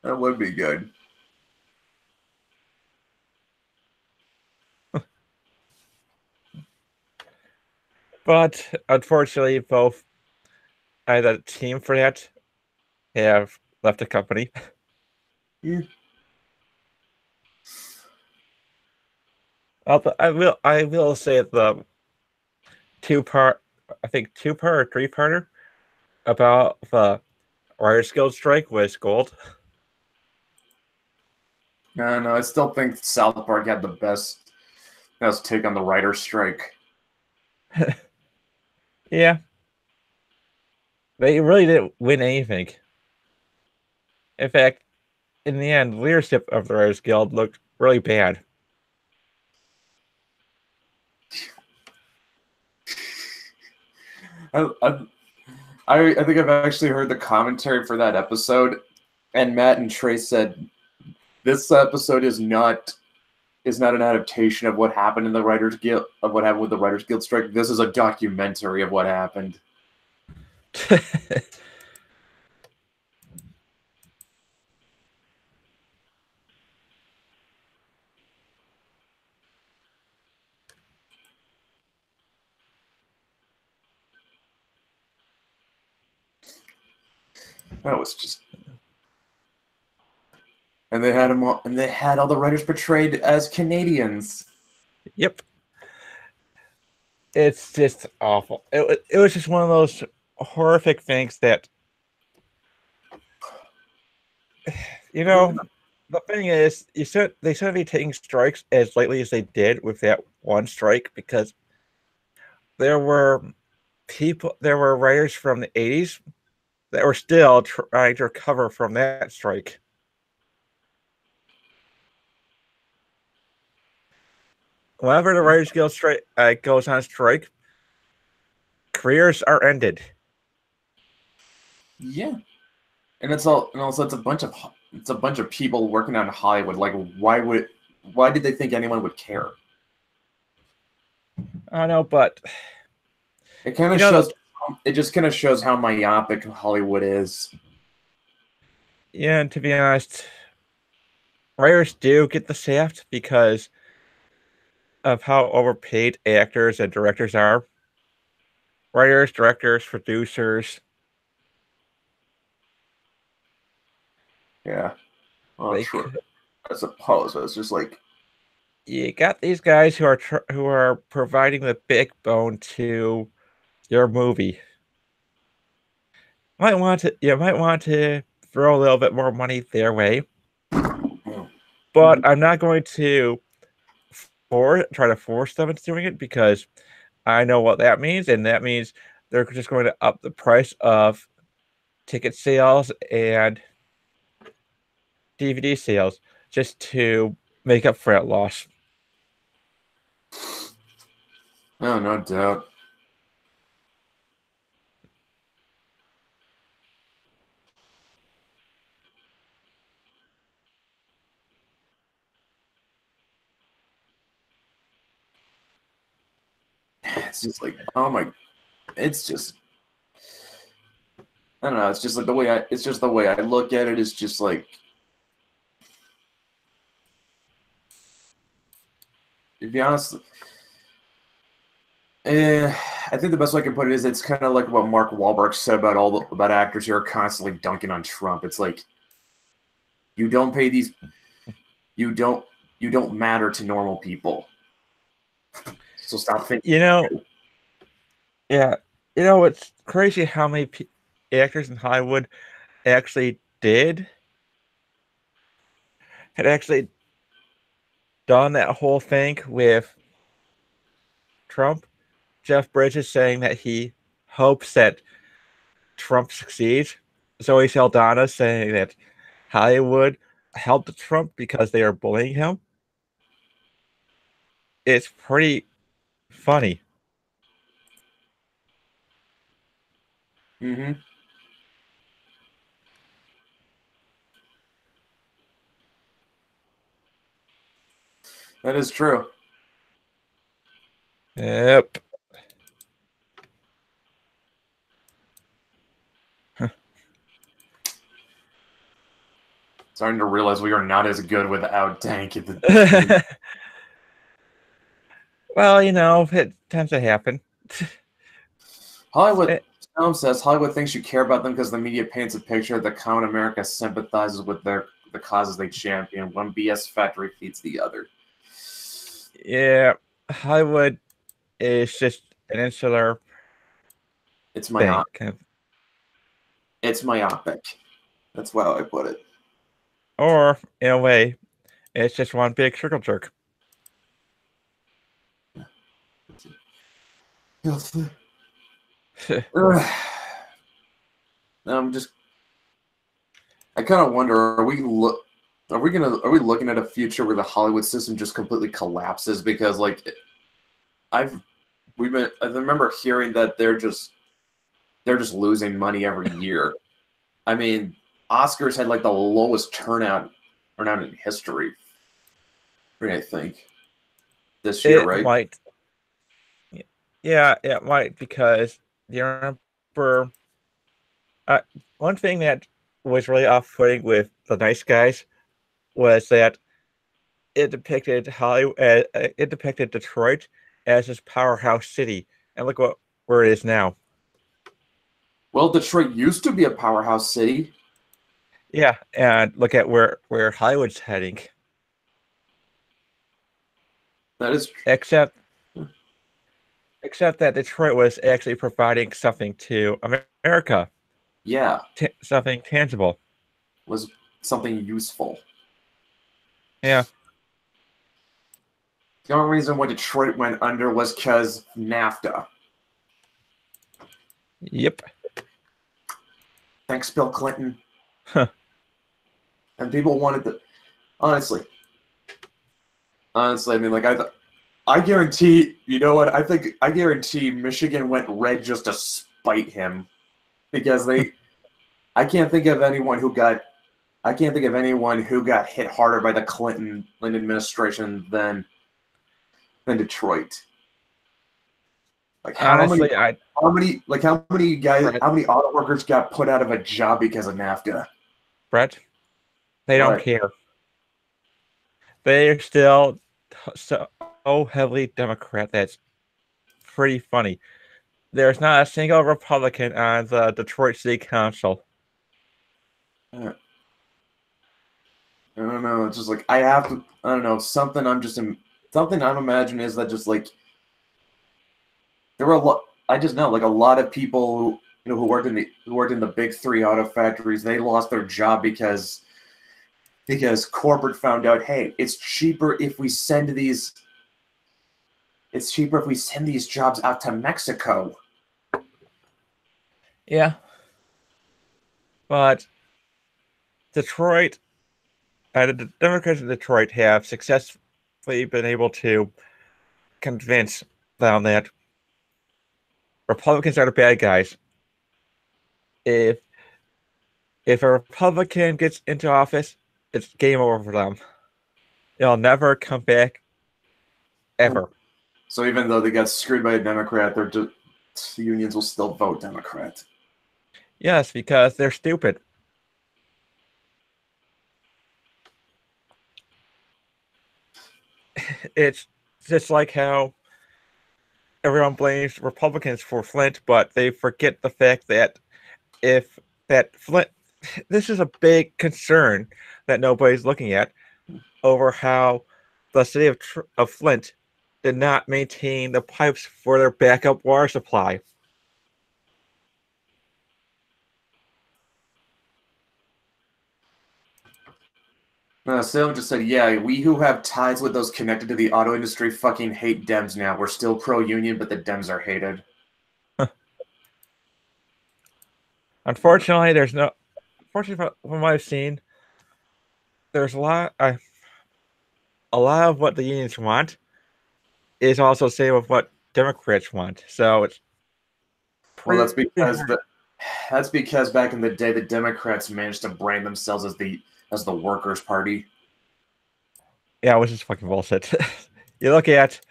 That would be good. But unfortunately, both the team for that have left the company. Yeah. Although I will say the two-part or three-parter about the Writers Guild strike was gold. No, I still think South Park had the best take on the writer's strike. Yeah. They really didn't win anything. In fact, in the end, leadership of the Writers Guild looked really bad. I think I've actually heard the commentary for that episode, and Matt and Trey said this episode is not an adaptation of what happened in the Writers Guild with the Writers Guild strike. This is a documentary of what happened. That was just, and they had all the writers portrayed as Canadians. Yep. It's just awful. It was just one of those horrific things that, you know, the thing is, they shouldn't be taking strikes as lightly as they did with that one strike, because there were writers from the 80s that were still trying to recover from that strike. Whenever the Writers Guild strike goes on strike, careers are ended. Yeah, and it's also it's a bunch of people working on Hollywood. Like, why did they think anyone would care? I know, but it kind of shows. It just kind of shows how myopic Hollywood is. Yeah, and to be honest, writers do get the shaft because of how overpaid actors and directors are. Writers, directors, producers, Yeah. Well, they true. I suppose it's just like, you got these guys who are providing the backbone to your movie. Might want to throw a little bit more money their way, but I'm not going to try to force them into doing it because I know what that means, and that means they're just going to up the price of ticket sales and DVD sales just to make up for that loss. no, no doubt. It's just like, oh my, it's just, I don't know. It's just like it's just the way I look at it is just like, to be honest, I think the best way I can put it is it's kind of like what Mark Wahlberg said about about actors who are constantly dunking on Trump. It's like, you don't pay these, you don't matter to normal people. So stop thinking. Yeah, it's crazy how many actors in Hollywood actually had actually done that whole thing with Trump. Jeff Bridges saying that he hopes that Trump succeeds. Zoe Saldana saying that Hollywood helped Trump because they are bullying him. It's pretty funny. Mm-hmm. That is true. Yep. Starting to realize we are not as good without Tank at the. Well, it tends to happen. Hollywood. Tom says Hollywood thinks you care about them because the media paints a picture that common America sympathizes with the causes they champion. One BS factory feeds the other. Yeah, Hollywood is just an insular. It's myopic. It's myopic. That's how I put it. Or, in a way, it's just one big circle jerk. I kind of wonder, are we looking at a future where the Hollywood system just completely collapses? Because like I remember hearing that they're just losing money every year. I mean, Oscars had like the lowest turnout in history, I think, this year, right? Might. Yeah, it might, because you remember one thing that was really off-putting with The Nice Guys was that it depicted it depicted Detroit as this powerhouse city, and look where it is now. Well, Detroit used to be a powerhouse city. Yeah, and look at where Hollywood's heading. That is true. Except that Detroit was actually providing something to America. Yeah. Something tangible. Was something useful. Yeah. The only reason why Detroit went under was because NAFTA. Yep. Thanks, Bill Clinton. Huh. And people wanted to. Honestly, I mean, like, I guarantee, you know what? I guarantee Michigan went red just to spite him, because I can't think of anyone who got hit harder by the Clinton administration than Detroit. Like, how many auto workers got put out of a job because of NAFTA? Brett. They don't Right. care. They're still so heavily Democrat that's pretty funny. There's not a single Republican on the Detroit City Council. I don't know. It's just like I have to. I don't know. Something I'm imagining is that just like there were a lot. I just know like a lot of people who worked in the big three auto factories. They lost their job because corporate found out, hey, it's cheaper if we send these jobs out to Mexico. Yeah. But Detroit, the Democrats in Detroit have successfully been able to convince them that Republicans are the bad guys. If a Republican gets into office, it's game over for them. They'll never come back, ever. So even though they got screwed by a Democrat, the unions will still vote Democrat. Yes, because they're stupid. It's just like how everyone blames Republicans for Flint, but they forget the fact that Flint, this is a big concern that nobody's looking at over how the city of Flint did not maintain the pipes for their backup water supply. Salem just said, yeah, we who have ties with those connected to the auto industry fucking hate Dems now. We're still pro-union, but the Dems are hated. Unfortunately, from what I've seen, there's a lot of what the unions want is also the same with what Democrats want. So it's well, that's because back in the day, the Democrats managed to brand themselves as the Workers' Party. Yeah, which is fucking bullshit. You look at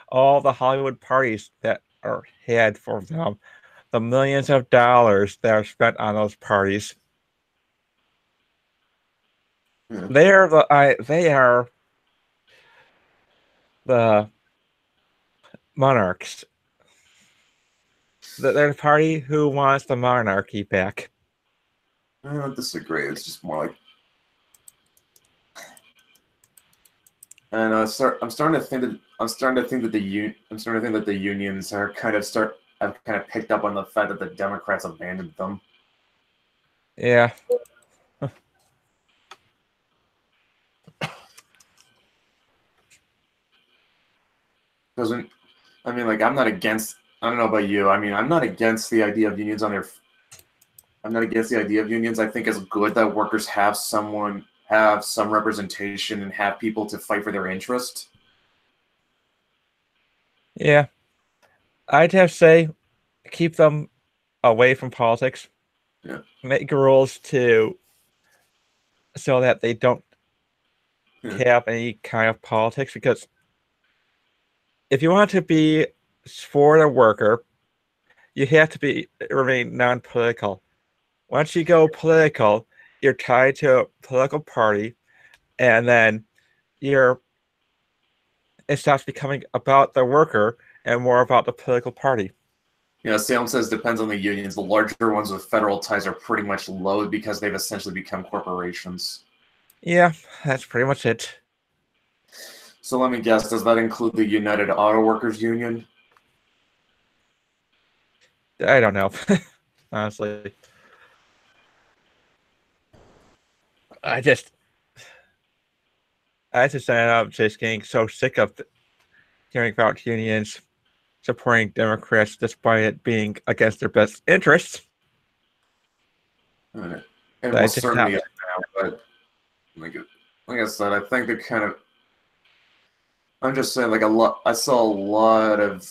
all the Hollywood parties that are had for them, the millions of dollars that are spent on those parties. Yeah. They are the monarchs. They're the party who wants the monarchy back. I don't disagree. It's just more like, and I'm starting to think that the unions have kind of picked up on the fact that the Democrats abandoned them. Yeah. Because I mean, like, I'm not against. I don't know about you. I mean, I'm not against the idea of unions I'm not against the idea of unions. I think it's good that workers have some representation and have people to fight for their interest. Yeah. I'd have to say keep them away from politics. Yeah. Make rules so that they don't have any kind of politics, because if you want to be for the worker, you have to remain non-political. Once you go political, you're tied to a political party, and then it stops becoming about the worker and more about the political party. Yeah, Salem says depends on the unions. The larger ones with federal ties are pretty much loathed because they've essentially become corporations. Yeah, that's pretty much it. So let me guess, does that include the United Auto Workers Union? I don't know, honestly. I'm just getting so sick of hearing about unions supporting Democrats despite it being against their best interests. And will certainly is now, but like I said, I think they're kind of. I'm just saying, like I saw a lot of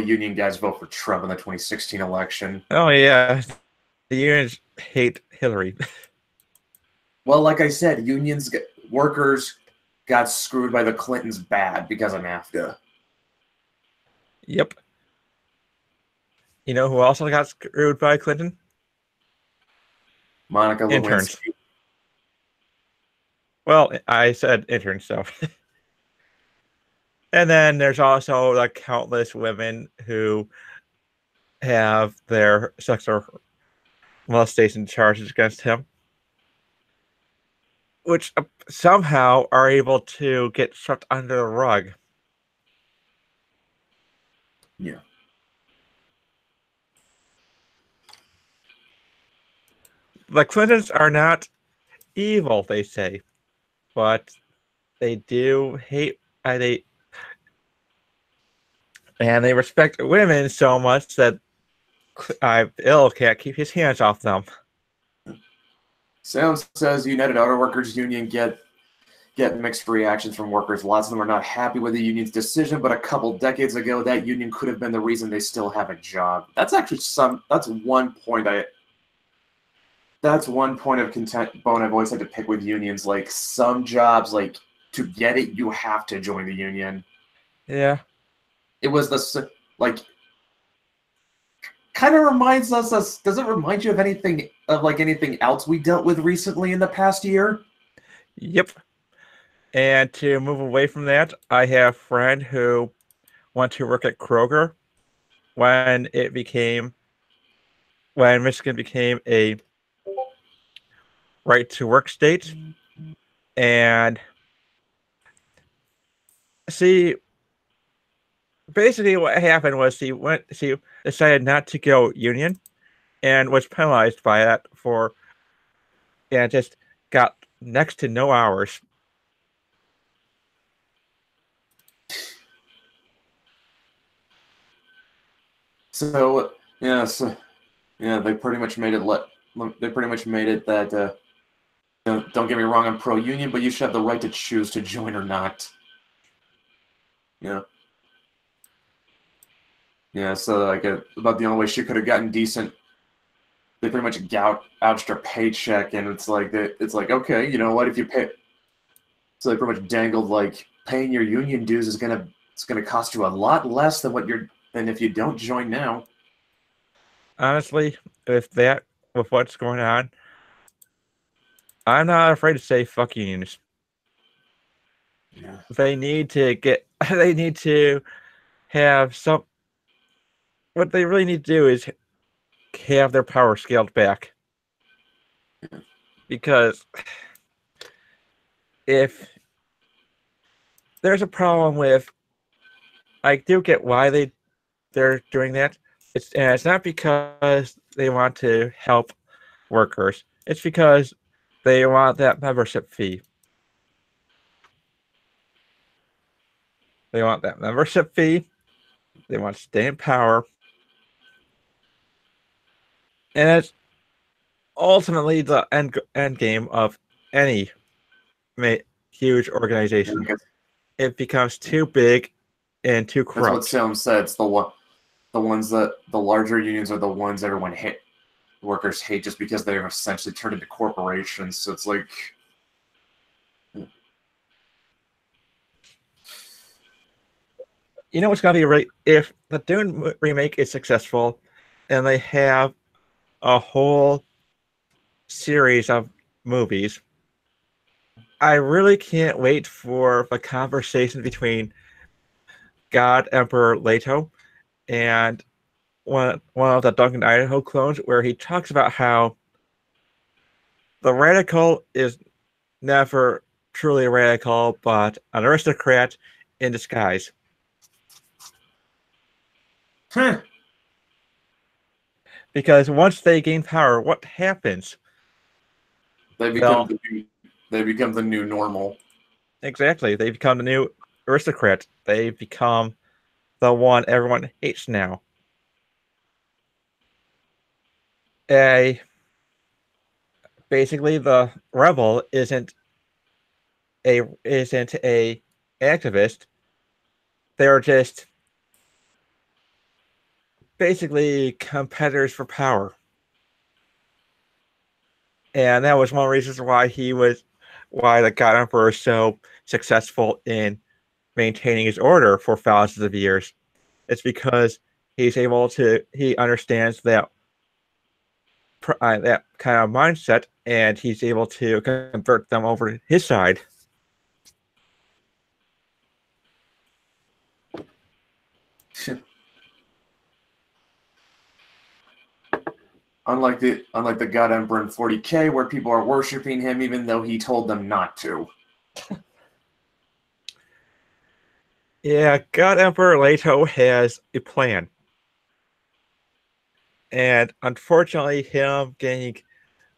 union guys vote for Trump in the 2016 election. Oh yeah, the unions hate Hillary. Well, like I said, workers got screwed by the Clintons bad because of NAFTA. Yep. You know who also got screwed by Clinton? Monica Interns. Lewinsky. Well, I said interns, so. And then there's also the countless women who have their sexual molestation charges against him, which somehow are able to get swept under the rug. Yeah. The Clintons are not evil, they say, but they do hate they respect women so much that Bill can't keep his hands off them. Sam says United Auto Workers Union get mixed reactions from workers. Lots of them are not happy with the union's decision, but a couple decades ago, that union could have been the reason they still have a job. That's actually that's one point of content bone I've always had to pick with unions. Like, some jobs, like, to get it, you have to join the union. Yeah. It was like, kind of reminds us, does it remind you of anything else we dealt with recently in the past year? Yep. And to move away from that, I have a friend who went to work at Kroger when Michigan became a right to work state. And see, basically what happened was she decided not to go union and was penalized by that and just got next to no hours. So they pretty much made it that don't get me wrong, I'm pro union, but you should have the right to choose to join or not. Yeah, so like about the only way she could have gotten decent, they pretty much gouged her paycheck, and it's like okay, you know what, if you pay, so they pretty much dangled like paying your union dues is gonna cost you a lot less than if you don't join now. Honestly, with what's going on, I'm not afraid to say fuck unions. Yeah. They need to have some. What they really need to do is have their power scaled back. Because if there's a problem with, I do get why they're doing that. It's not because they want to help workers. It's because they want that membership fee. They want that membership fee. They want to stay in power. And it's ultimately the end game of any huge organization. It becomes too big and too corrupt. That's what Salem said. It's the larger unions are the ones workers hate just because they're essentially turned into corporations. So it's like, you know what's gonna be right if the Dune remake is successful, and they have a whole series of movies. I really can't wait for the conversation between God Emperor Leto and one of the Duncan Idaho clones, where he talks about how the radical is never truly a radical, but an aristocrat in disguise. Because once they gain power, what happens? They become the new normal. Exactly. They become the new aristocrat. They become the one everyone hates now. Basically, the rebel isn't a activist. They're just basically competitors for power. And that was one of the reasons why the God Emperor is so successful in maintaining his order for thousands of years. It's because he understands that that kind of mindset, and he's able to convert them over to his side. Unlike the God Emperor in 40K, where people are worshiping him even though he told them not to. Yeah, God Emperor Leto has a plan. And unfortunately, him getting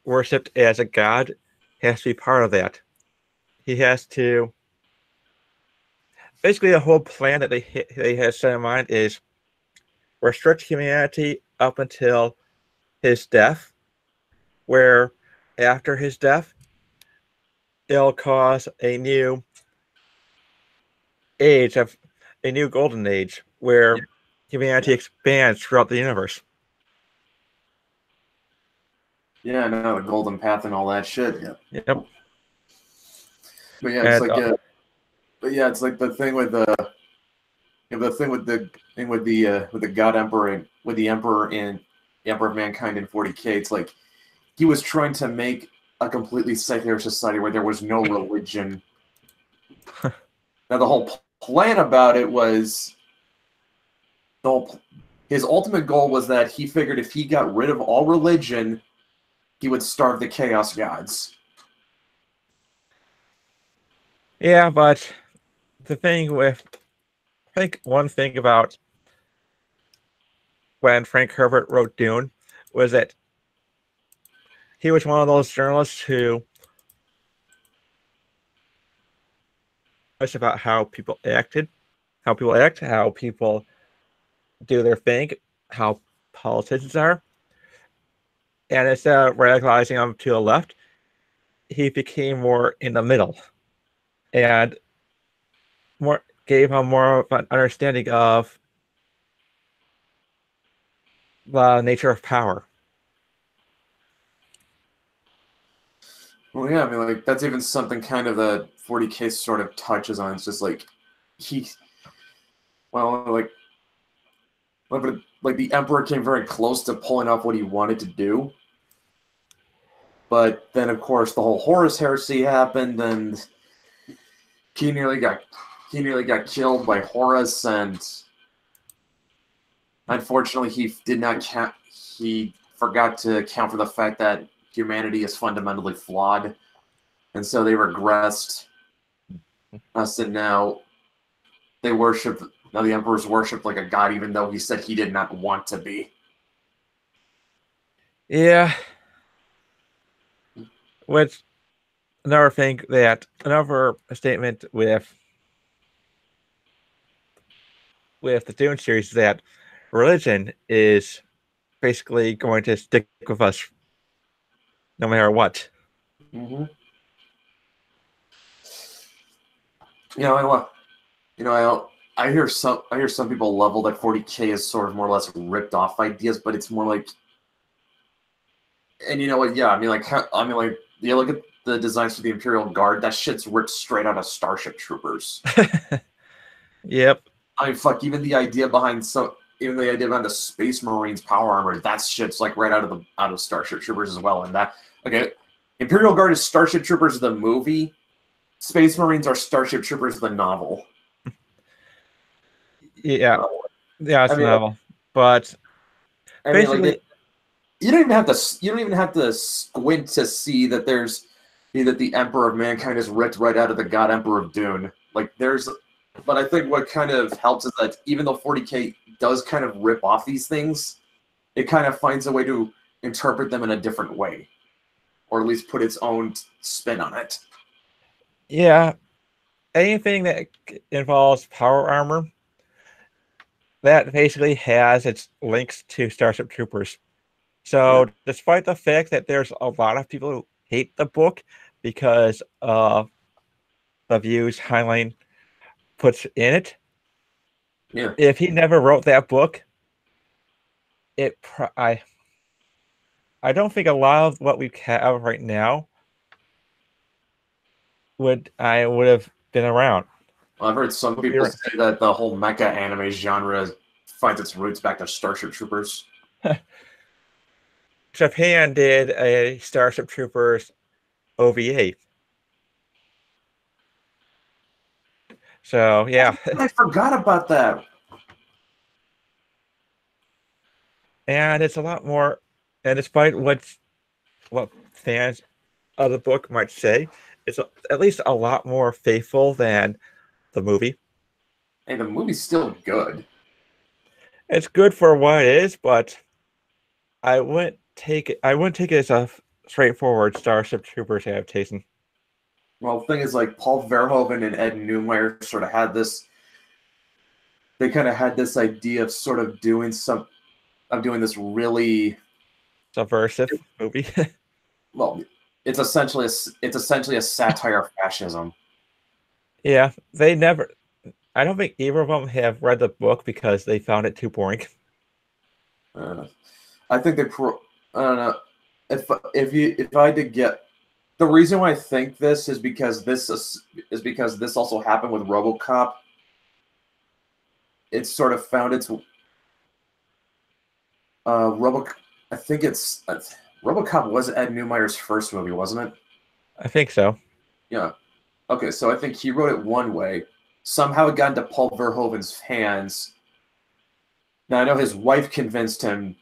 worshipped as a god has to be part of that. He has to... Basically, the whole plan that they have set in mind is restrict humanity up until his death, where after his death, it'll cause a new golden age, where humanity expands throughout the universe. Yeah, no, the golden path and all that shit. Yep. But yeah, it's it's like the thing with the God Emperor and with the Emperor in the Emperor of Mankind in 40K. It's like he was trying to make a completely secular society where there was no religion. Now the whole plan about it was his ultimate goal was that he figured if he got rid of all religion, he would starve the Chaos Gods. Yeah, but the thing with... I think one thing about when Frank Herbert wrote Dune was that he was one of those journalists who was about how people act, how people do their thing, how politicians are. And instead of radicalizing them to the left, he became more in the middle and gave him more of an understanding of the nature of power. Well, yeah, I mean, like, that's even something kind of that 40K sort of touches on. It's just like, like the Emperor came very close to pulling off what he wanted to do. But then, of course, the whole Horus heresy happened, and he nearly got killed by Horus, and unfortunately, he forgot to account for the fact that humanity is fundamentally flawed, and so they regressed us, and now the Emperor's worshipped like a god, even though he said he did not want to be. Yeah. Which, another statement with the Dune series is that religion is basically going to stick with us no matter what. Mm-hmm. I hear some people level that 40K is sort of more or less ripped off ideas, but it's more like, and you know what? Yeah, you look at the designs for the Imperial Guard. That shit's ripped straight out of Starship Troopers. Yep. I mean, fuck. Even the idea behind the Space Marines power armor, that shit's like right out of Starship Troopers as well. And Imperial Guard is Starship Troopers the movie. Space Marines are Starship Troopers the novel. Yeah, it's a novel, but basically, you don't even have to squint to see that the Emperor of Mankind is ripped right out of the God Emperor of Dune. But I think what kind of helps is that even though 40K does kind of rip off these things, it kind of finds a way to interpret them in a different way, or at least put its own spin on it. Yeah, anything that involves power armor, that basically has its links to Starship Troopers. So, despite the fact that there's a lot of people who hate the book because of the views Heinlein puts in it, if he never wrote that book, I don't think a lot of what we have right now would have been around. Well, I've heard some people say that the whole mecha anime genre finds its roots back to Starship Troopers. Japan did a Starship Troopers OVA. So yeah, I forgot about that. and it's a lot more. And despite what fans of the book might say, it's at least a lot more faithful than the movie. Hey, the movie's still good. It's good for what it is, but I wouldn't take it as a straightforward Starship Troopers adaptation. Well, the thing is, like, Paul Verhoeven and Ed Neumeyer sort of had this. They kind of had this idea of sort of doing this really Subversive movie. well. It's essentially a satire of fascism. Yeah, they never. I don't think either of them have read the book because they found it too boring. I think they. I don't know. If I did get the reason why I think this is because this also happened with RoboCop. It's sort of found its I think it's RoboCop was Ed Neumeyer's first movie, wasn't it? I think so. Yeah. Okay, so I think he wrote it one way. Somehow it got into Paul Verhoeven's hands. Now I know his wife convinced him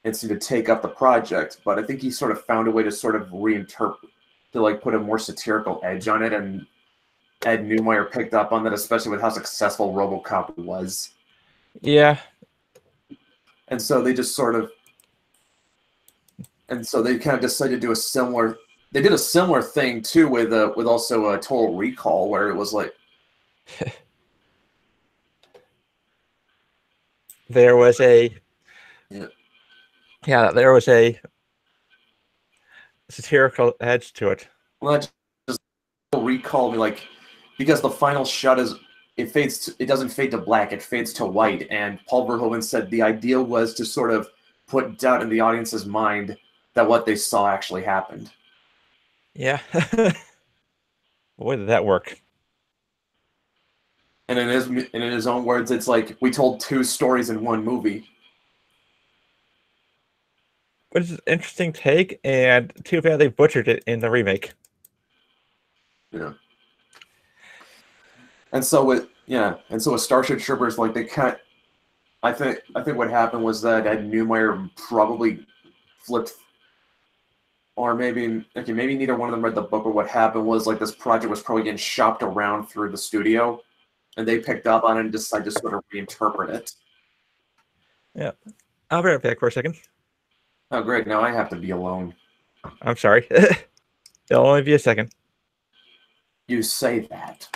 to take up the project, but I think he sort of found a way to sort of reinterpret, to like put a more satirical edge on it, and Ed Neumeyer picked up on that, especially with how successful RoboCop was. Yeah. And so they just sort of, and so they kind of decided to do a similar. They did a similar thing too with also a Total Recall, where it was like there was a there was a satirical edge to it. well, that just recall me like because the final shot is it doesn't fade to black, it fades to white, and Paul Verhoeven said the idea was to sort of put doubt in the audience's mind that what they saw actually happened. Yeah. Boy, did that work. And in his own words, it's like we told two stories in one movie. Which is an interesting take, and too bad they butchered it in the remake. Yeah. And so with Starship Troopers, like they cut. I think what happened was that Ed Neumeyer probably flipped, or maybe neither one of them read the book. Or what happened was like this project was probably getting shopped around through the studio, and they picked up on it and decided to sort of reinterpret it. Yeah, I'll be right back for a second. Oh, great! Now I have to be alone. I'm sorry. It'll only be a second. You say that.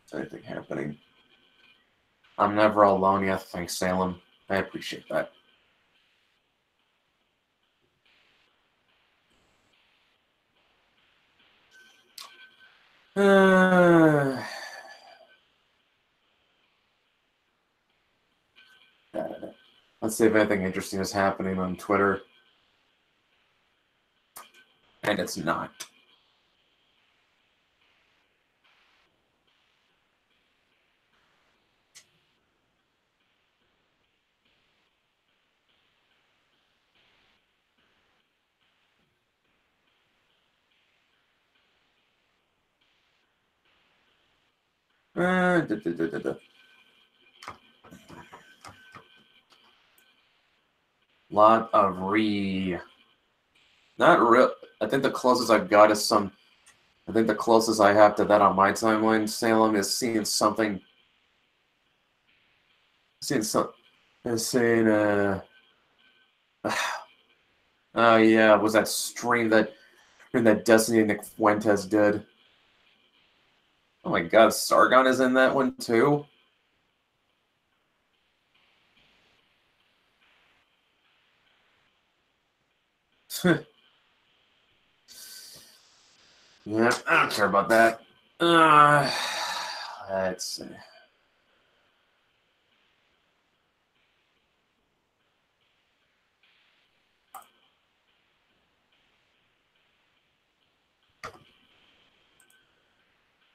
Is anything happening? I'm never alone yet, thanks, Salem. I appreciate that. Let's see if anything interesting is happening on Twitter. And it's not. Lot of not real. I think the closest I've got is some. I think the closest I have to that on my timeline, Salem, is seeing something. Seeing oh yeah, was that stream that Destiny Nick Fuentes did? Oh my God, Sargon is in that one too. Yeah, I don't care about that. Let's see.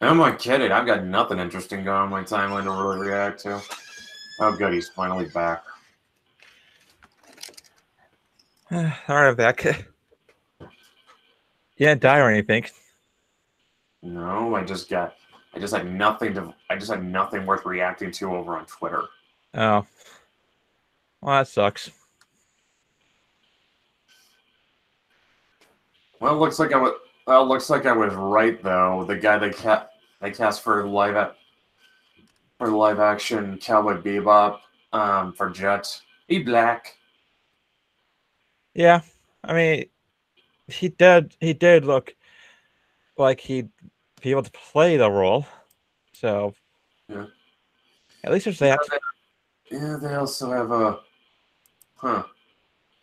Am I kidding? I've got nothing interesting going on my timeline to really react to. Oh, good, he's finally back. All right, I'm back. You didn't die or anything. No, I just had nothing worth reacting to over on Twitter. Oh. Well, that sucks. Well, it looks like I was right though. The guy they cast for live action Cowboy Bebop for Jet. He black. Yeah. I mean, he did look like he'd be able to play the role. So Yeah. at least there's that. Yeah, they also have a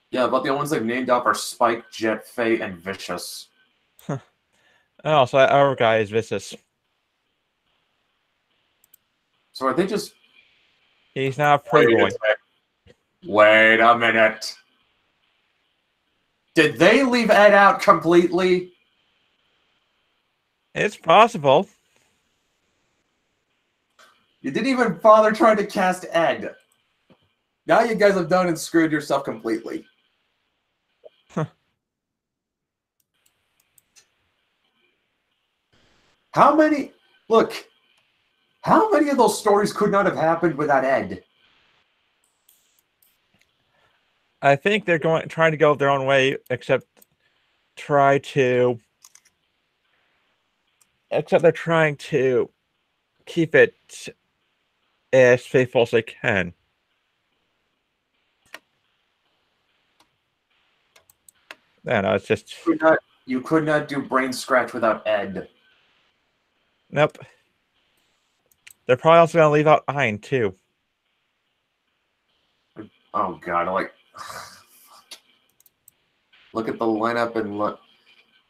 Yeah, but the ones they've named up are Spike, Jet, Faye, and Vicious. Oh, so that other guy is vicious. So are they just He's not a pretty boy. Wait a minute. Did they leave Ed out completely? It's possible. You didn't even bother trying to cast Ed. Now you guys have done and screwed yourself completely. How many of those stories could not have happened without Ed? I think they're trying to go their own way, except they're trying to keep it as faithful as they can. I know, it's just You could not do Brain Scratch without Ed. nope. They're probably also gonna leave out Ein too. Oh god, look at the lineup and look.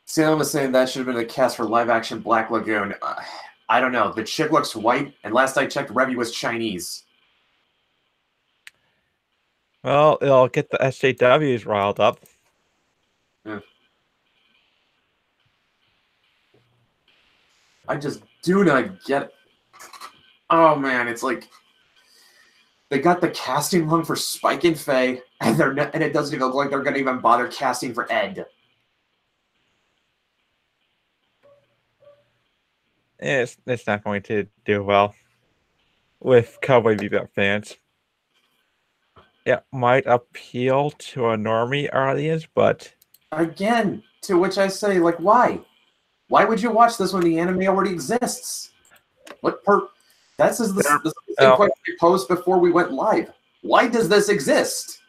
Salem was saying that should have been a cast for live action Black Lagoon. I don't know. The chick looks white, and last I checked, Revy was Chinese. Well, it'll get the SJWs riled up. Yeah. I just do not get it. Oh man, it's like they got the casting wrong for Spike and Faye, and it doesn't even look like they're gonna even bother casting for Ed. It's not going to do well with Cowboy Bebop fans. It might appeal to a normie audience, but Again, to which I say, like, why? Why would you watch this when the anime already exists? This is the same question we posed before we went live. Why does this exist?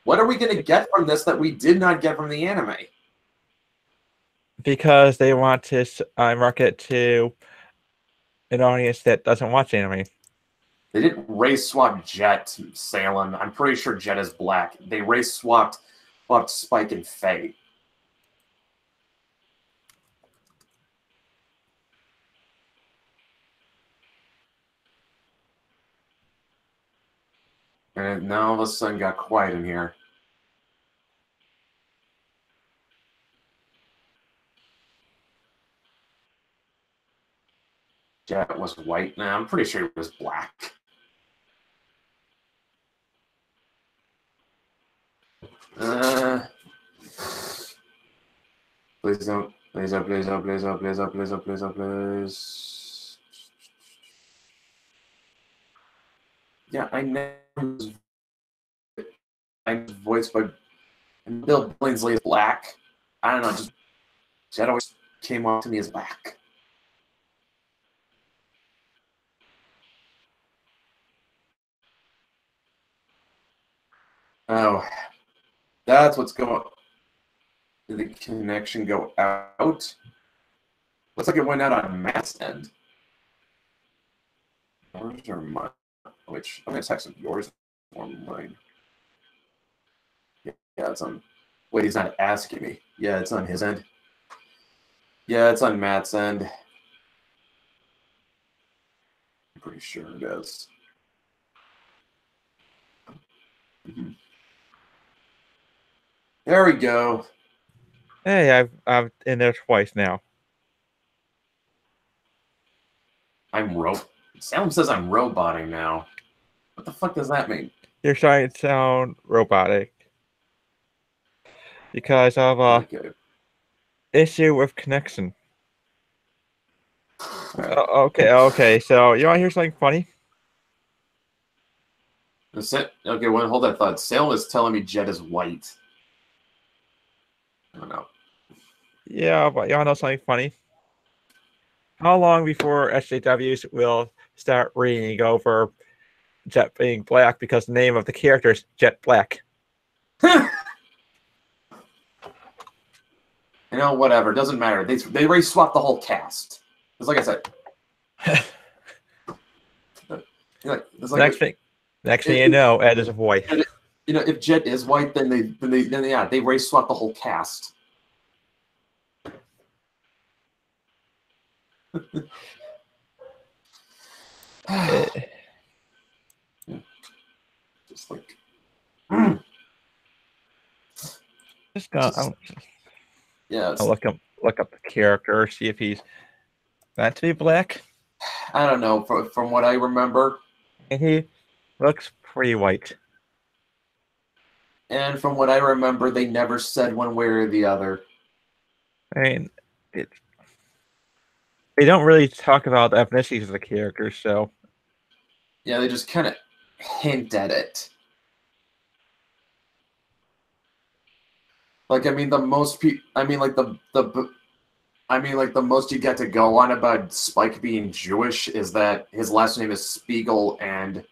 What are we going to get from this that we did not get from the anime? because they want to market to an audience that doesn't watch anime. They didn't race swap Jet, Salem. I'm pretty sure Jet is black. They race swapped Spike and Faye. And now all of a sudden got quiet in here. Jet was white. Nah, I'm pretty sure he was black. Please don't. Please up, please up, please up, please up, please up, please up, please. Yeah, I know I'm voiced by Bill Billingsley is black. I don't know, just Jet always came off to me as black. Oh, that's what's going on. Did the connection go out? Looks like it went out on Matt's end. Yours or mine? Which I'm gonna text him yours or mine. Yeah, it's on. Wait, he's not asking me. Yeah, it's on his end. Yeah, it's on Matt's end. I'm pretty sure it is. Mm-hmm. There we go. Hey, I've in there twice now. Salem says I'm roboting now. What the fuck does that mean? You're starting to sound robotic because of Okay. issue with connection. Okay. So you want to hear something funny? Okay, well, hold that thought. Salem is telling me Jet is white. I don't know. Yeah, but you want to know something funny? How long before SJWs will start reading over Jet being black because the name of the character is Jet Black? Whatever. Doesn't matter. They already swapped the whole cast. It's like I said. Next thing you know, Ed is a boy. If Jet is white, then they already swapped the whole cast. Just like. Just go. Yeah. I'll look up the character, see if he's meant to be black. I don't know. From what I remember, And he looks pretty white. And from what I remember, they never said one way or the other. I mean, they don't really talk about the ethnicities of the characters, so yeah, they just kind of hint at it. Like, I mean, the most the most you get to go on about Spike being Jewish is that his last name is Spiegel and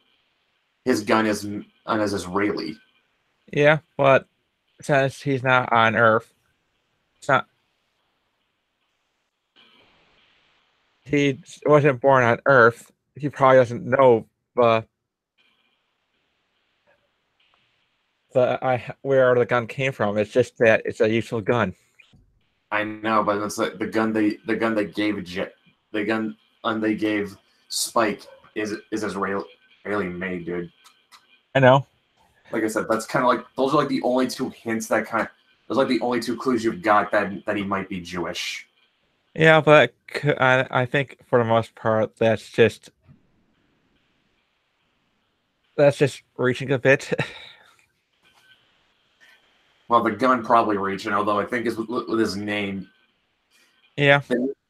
his gun is Israeli. Yeah, but since he's not on Earth, he wasn't born on Earth. He probably doesn't know where the gun came from. It's just that it's a useful gun. I know, but it's like the gun they gave Spike is Israeli made, dude. I know. Like I said, that's kind of like those are like the only two hints those are like the only two clues you've got that he might be Jewish. Yeah, but I think for the most part that's just reaching a bit. Well, the gun probably reaching, although I think with his name. Yeah.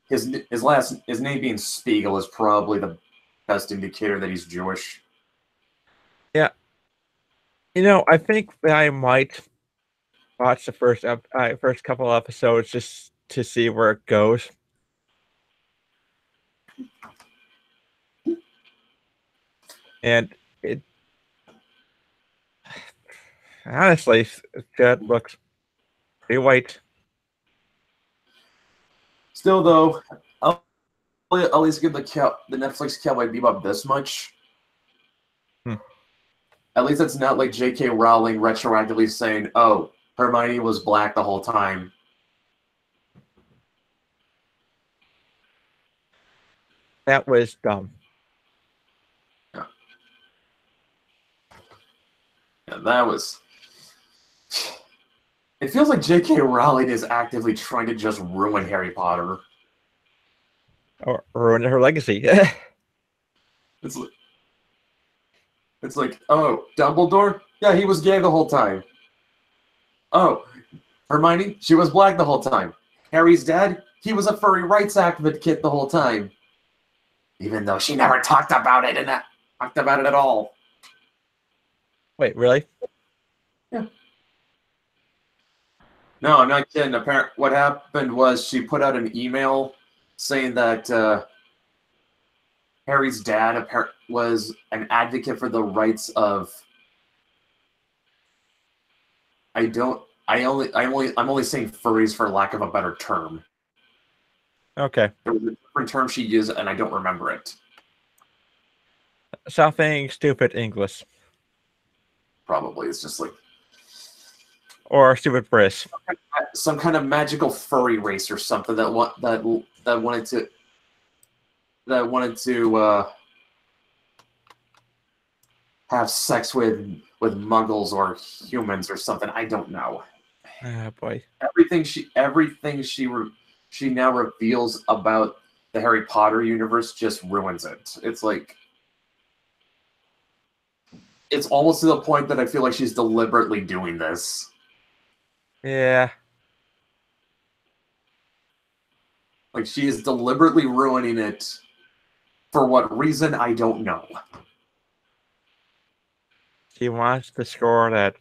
His name being Spiegel is probably the best indicator that he's Jewish. Yeah. I think that I might watch the first couple episodes just to see where it goes. And it honestly, Jet looks pretty white. Still, though, I'll at least give the Netflix Cowboy Bebop this much. At least it's not like J.K. Rowling retroactively saying, "Oh, Hermione was black the whole time." That was dumb. Yeah, that was. It feels like J.K. Rowling is actively trying to just ruin Harry Potter. Or ruin her legacy. It's like, oh, Dumbledore? Yeah, he was gay the whole time. Oh, Hermione? She was black the whole time. Harry's dad? He was a furry rights advocate the whole time. Even though she never talked about it at all. Wait, really? Yeah. No, I'm not kidding. Apparently, what happened was she put out an email saying that Harry's dad was an advocate for the rights of. I'm only saying furries for lack of a better term. Okay. There was a different term she used, and I don't remember it. Something stupid English. Probably it's just like. Or stupid British. Some kind of magical furry race or something that wanted to have sex with muggles or humans or something. I don't know. Ah, boy. Everything she now reveals about the Harry Potter universe just ruins it. It's like it's almost to the point that I feel like she's deliberately doing this. Yeah. Like she is deliberately ruining it. For what reason, I don't know. She wants to score that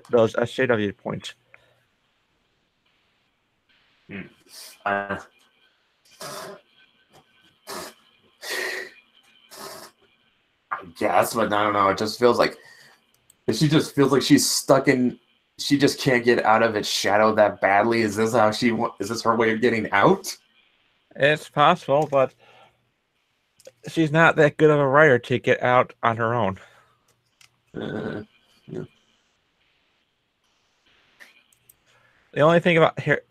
those SJW points. I guess, but I don't know. It just feels like she just feels like she's stuck in. She just can't get out of its shadow that badly. Is this how she? Is this her way of getting out? It's possible, but she's not that good of a writer to get out on her own. Yeah. The only thing about here,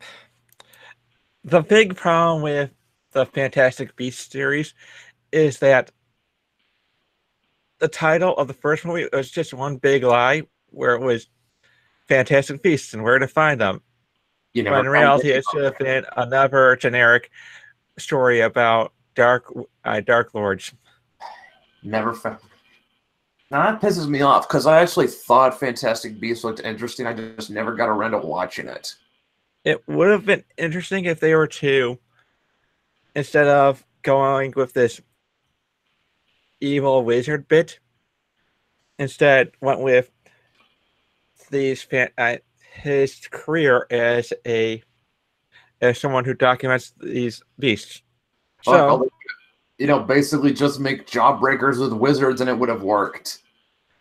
the big problem with the Fantastic Beasts series is that the title of the first movie was just one big lie, where it was Fantastic Beasts and where to find them. But in reality, it should have been another generic story about dark lords. Never found. Now that pisses me off because I actually thought Fantastic Beasts looked interesting. I just never got around to watching it. It would have been interesting if they were to, instead of going with this evil wizard bit, instead went with these his career as someone who documents these beasts. So, basically just make Jawbreakers with wizards and it would have worked.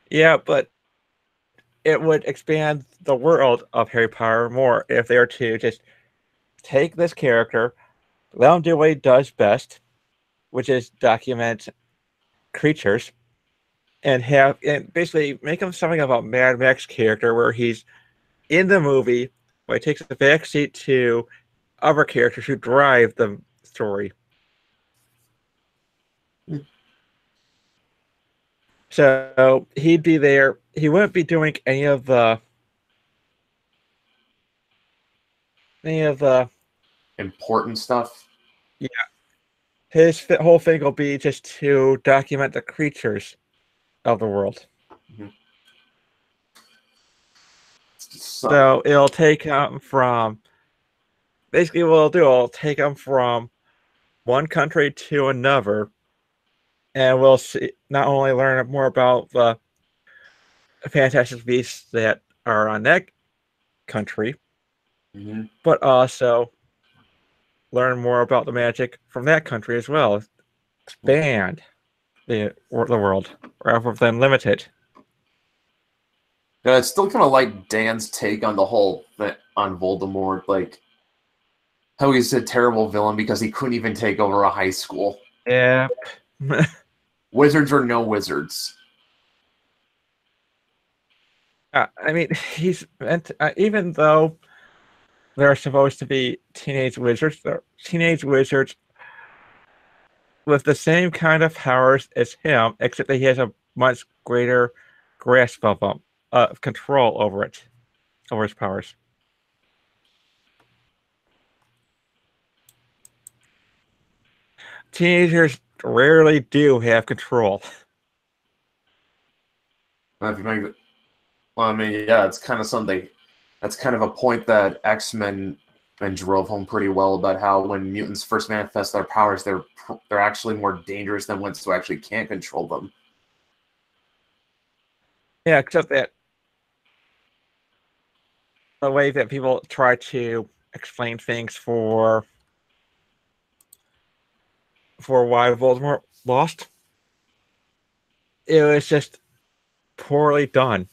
Yeah, but it would expand the world of Harry Potter more if they were to just take this character, let him do what he does best, which is document creatures, and basically make him something of a Mad Max character where he's in the movie, but he takes a backseat to other characters who drive the story. So he'd be there. He wouldn't be doing any of the important stuff. Yeah. His whole thing will be just to document the creatures of the world. Mm-hmm. So it'll take him from, basically what it'll take him from one country to another, and we'll see, not only learn more about the Fantastic Beasts that are on that country, mm-hmm. but also learn more about the magic from that country as well. Expand the world rather than limit it. Yeah, it's still kind of like Dan's take on the whole thing on Voldemort, like how he's a terrible villain because he couldn't even take over a high school. Yeah. Wizards or no wizards. I mean, he's meant even though they're supposed to be teenage wizards, they're teenage wizards with the same kind of powers as him, except that he has a much greater grasp of them, control over his powers. Teenagers rarely do have control. If you make it, well, I mean, yeah, it's kind of something. That's kind of a point that X-Men drove home pretty well about how when mutants first manifest their powers, they're actually more dangerous than ones who actually can't control them. Yeah, except that the way that people try to explain things for why Voldemort lost, it was just poorly done.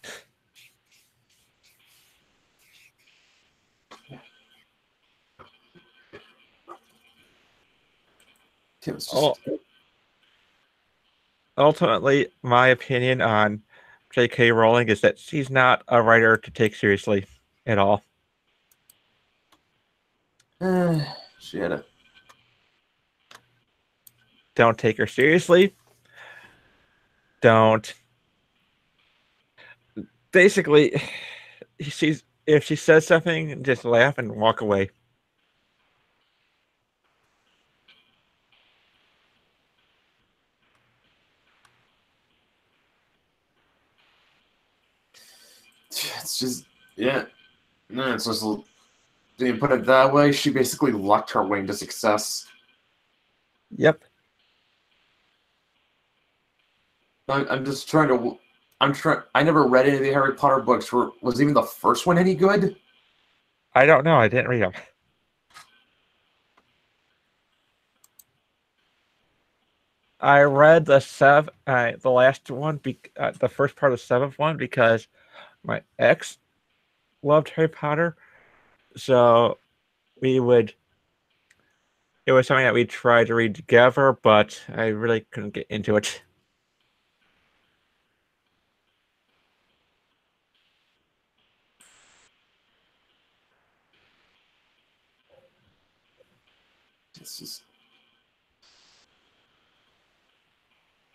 Ultimately, my opinion on J.K. Rowling is that she's not a writer to take seriously at all. She had it. Don't take her seriously. Don't. Basically, if she says something, just laugh and walk away. It's just, yeah. No, it's just, you put it that way, she basically lucked her way into success. Yep. I'm just trying to, I never read any of the Harry Potter books. Was even the first one any good? I don't know. I didn't read them. I read the last one, the first part of the seventh one, because my ex loved Harry Potter, so it was something that we tried to read together, but I really couldn't get into it. It's just,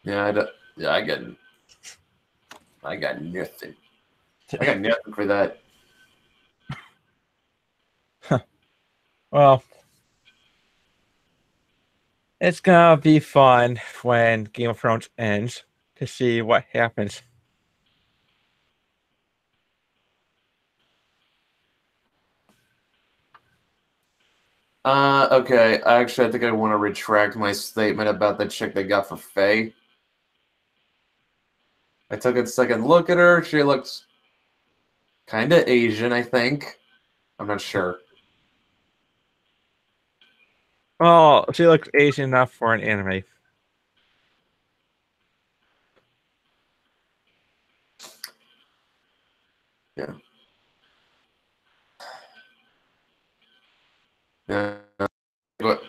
yeah, I got nothing. I got nothing for that. Well, it's gonna be fun when Game of Thrones ends to see what happens. Okay. Actually, I think I want to retract my statement about the chick they got for Faye. I took a second look at her. She looks kind of Asian, I think. I'm not sure. Oh, she looks Asian enough for an anime. Yeah. Yeah. But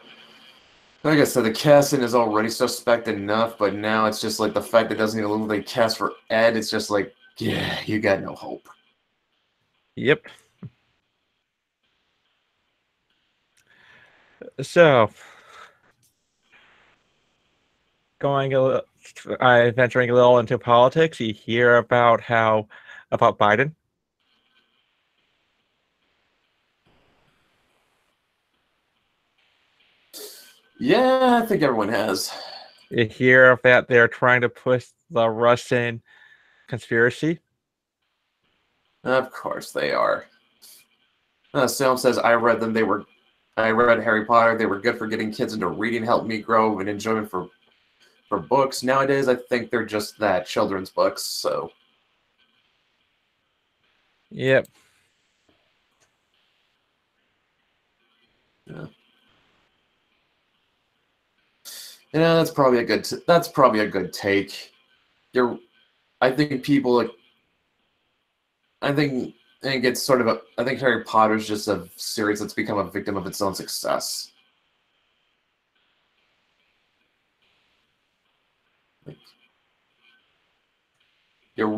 like I said, the casting is already suspect enough, but now it's just like the fact that it doesn't even look like they cast for Ed. It's just like, yeah, you got no hope. Yep. So, venturing a little into politics, you hear about Biden. Yeah, I think everyone has. You hear that they're trying to push the Russian conspiracy. Of course they are. Salem says, I read them. I read Harry Potter. They were good for getting kids into reading, helped me grow an enjoyment for books. Nowadays, I think they're just that, children's books, so. Yep. Yeah. Yeah, that's probably a good take. I think people, I think it's sort of I think Harry Potter's just a series that's become a victim of its own success. Like, your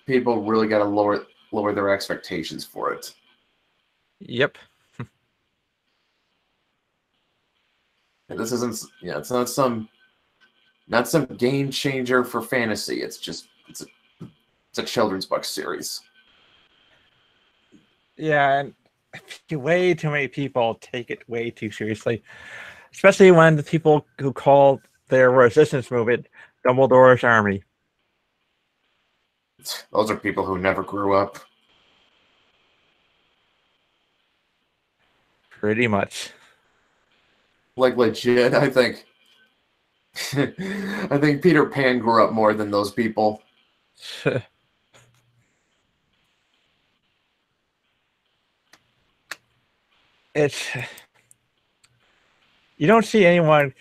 people really gotta lower their expectations for it. Yep. And this isn't, yeah, it's not some game changer for fantasy. It's a children's book series. Yeah, and way too many people take it way too seriously, especially when the people who call their resistance movement Dumbledore's Army. Those are people who never grew up. Pretty much. Like legit, I think. I think Peter Pan grew up more than those people. You don't see anyone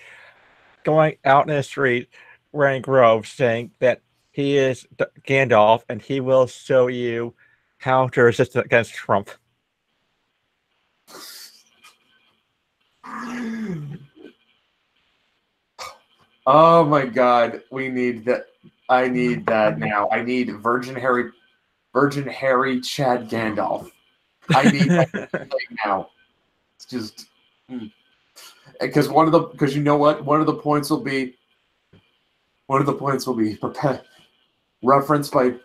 going out in the street wearing robes saying that he is Gandalf and he will show you how to resist against Trump. Oh my God, we need that. I need that now. I need Virgin Harry Chad Gandalf. I need that right now. It's just because you know what? One of the points will be referenced by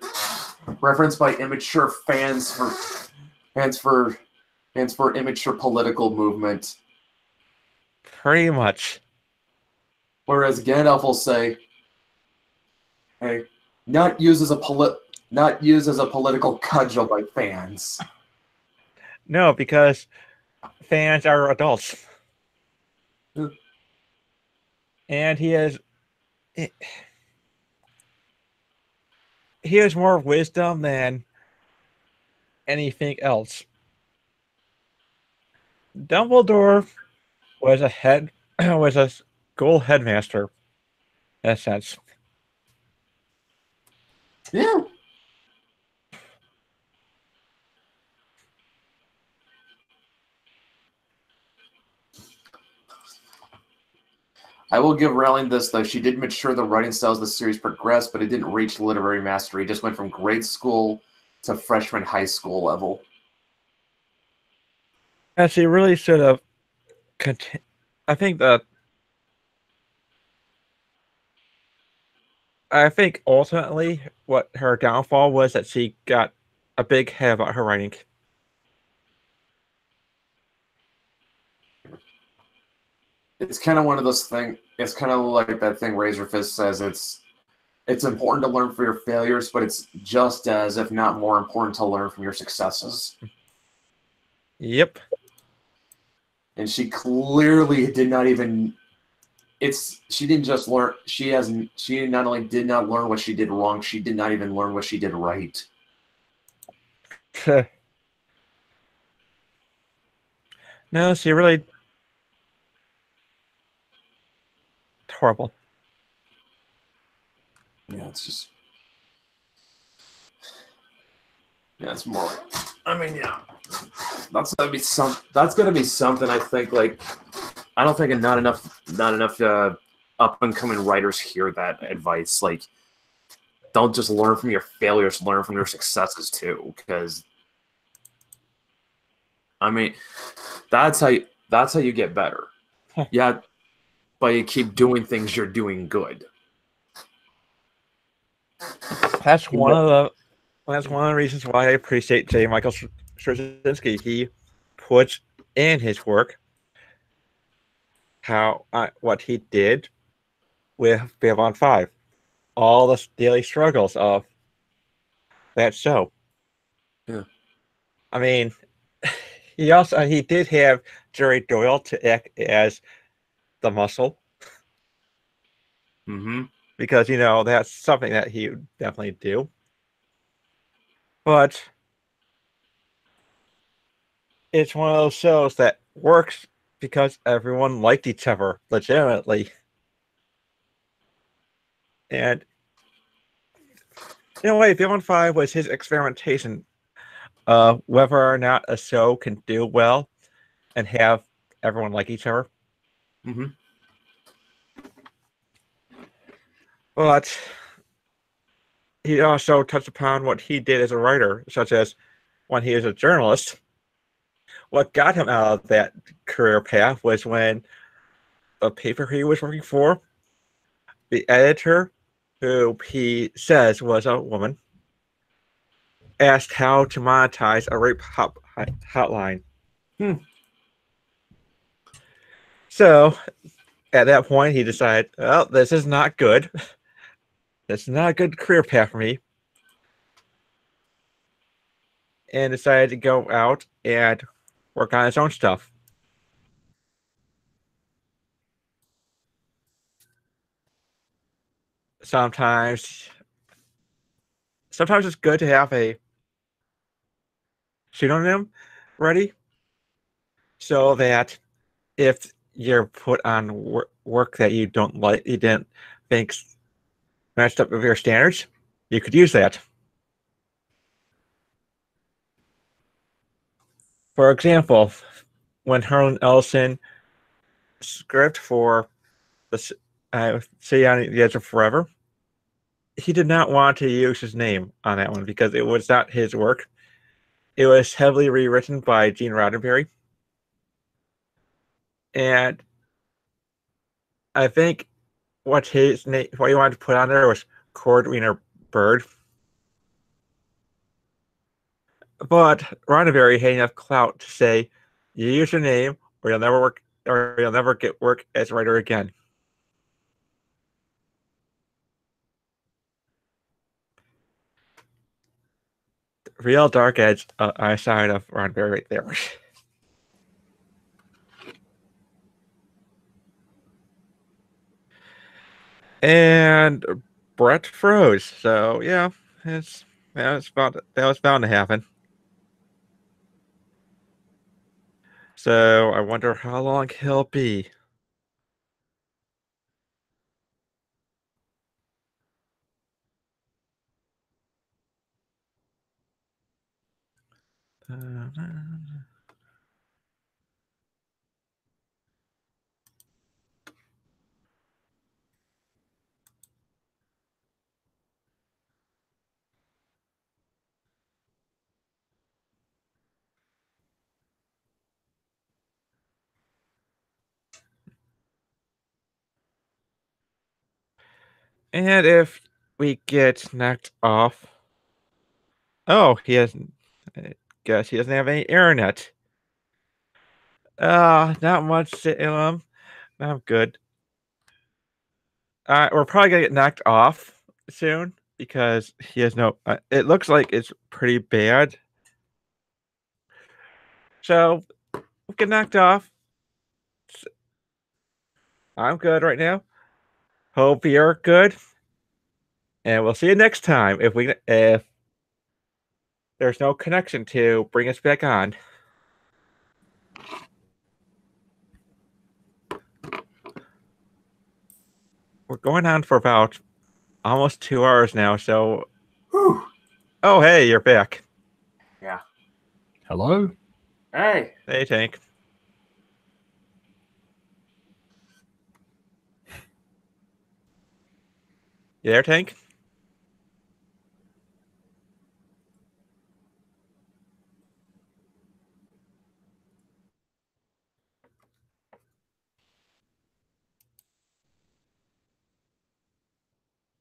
immature fans for immature political movement. Pretty much. Whereas Gandalf will say, "Hey, not used as a not used as a political cudgel by fans. No, because fans are adults. And he has more wisdom than anything else. Dumbledore was a school headmaster, in a sense. Yeah. I will give Rowling this, though. She did mature the writing styles as the series progressed, but it didn't reach literary mastery. It just went from grade school to freshman high school level. And she really should have. I think ultimately what her downfall was that she got a big head about her writing. It's kind of one of those things. It's kind of like that thing Razor Fist says. It's important to learn from your failures, but it's just as, if not more important, to learn from your successes. Yep. And she clearly did not even. She didn't just learn. She not only did not learn what she did wrong, she did not even learn what she did right. No, she really horrible. Yeah, it's just. Yeah, it's more. I mean, yeah, that's gonna be something. I think. Like, I don't think not enough up and coming writers hear that advice. Like, don't just learn from your failures, learn from your successes too. Because, I mean, that's how you get better. Yeah, but you keep doing things you're doing good. That's one of the reasons why I appreciate J. Michael Straczynski. He puts in his work what he did with Babylon 5, all the daily struggles of that show. Yeah. I mean, he did have Jerry Doyle to act as the muscle. Mm-hmm. Because, that's something that he would definitely do. But it's one of those shows that works because everyone liked each other legitimately. And in a way, Babylon 5 was his experimentation of whether or not a show can do well and have everyone like each other. Mm-hmm. But he also touched upon what he did as a writer, such as when he was a journalist. What got him out of that career path was when the paper he was working for, the editor, who he says was a woman, asked how to monetize a rape hotline. So, at that point, he decided, well, this is not good. This is not a good career path for me. And decided to go out and work on his own stuff. Sometimes it's good to have a pseudonym ready so that if you're put on work that you don't like, you didn't think matched up with your standards, you could use that. For example, when Harlan Ellison script for the City on the Edge of Forever, he did not want to use his name on that one because it was not his work. It was heavily rewritten by Gene Roddenberry. And I think what he wanted to put on there was Cordwainer Bird. But Roddenberry had enough clout to say, you use your name or you'll never get work as a writer again. real Dark Edge side of Ron Barry right there. And Brett froze. So yeah, that was bound to happen. So I wonder how long he'll be. And if we get knocked off, oh, I guess he doesn't have any internet. Not much, Salem. Not good. We're probably gonna get knocked off soon because he has no. It looks like it's pretty bad. So we'll get knocked off. I'm good right now. Hope you're good. And we'll see you next time if there's no connection to bring us back on. We're going on for about almost 2 hours now, so... Whew. Oh, hey, you're back. Yeah. Hello? Hey. Hey, Tank. You there, Tank?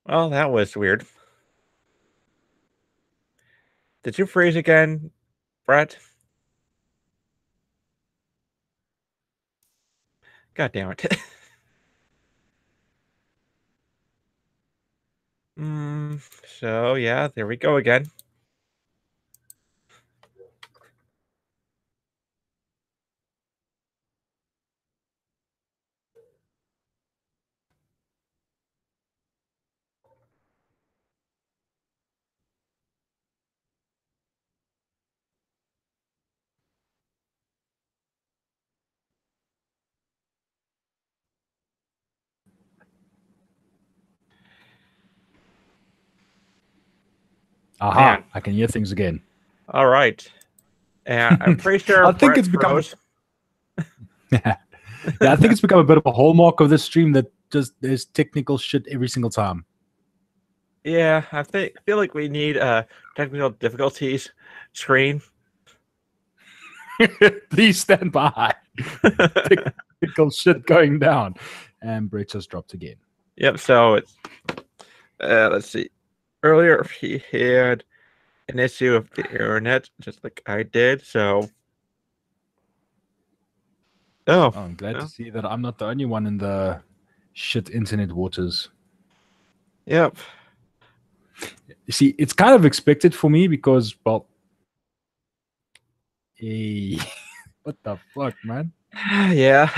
Well, that was weird. Did you freeze again, Brett? God damn it. So, yeah, there we go again. Aha, Man. I can hear things again. All right. And I'm pretty sure I think Brett it's become froze. yeah, I think it's become a bit of a hallmark of this stream that just there's technical shit every single time. Yeah, I feel like we need a technical difficulties screen. Please stand by. Technical shit going down. And Brett just dropped again. Yep, so it's let's see. Earlier he had an issue with the internet, just like I did, so I'm glad to see that I'm not the only one in the shit internet waters. Yep. You see, it's kind of expected for me because, well, hey, what the fuck, man? Yeah.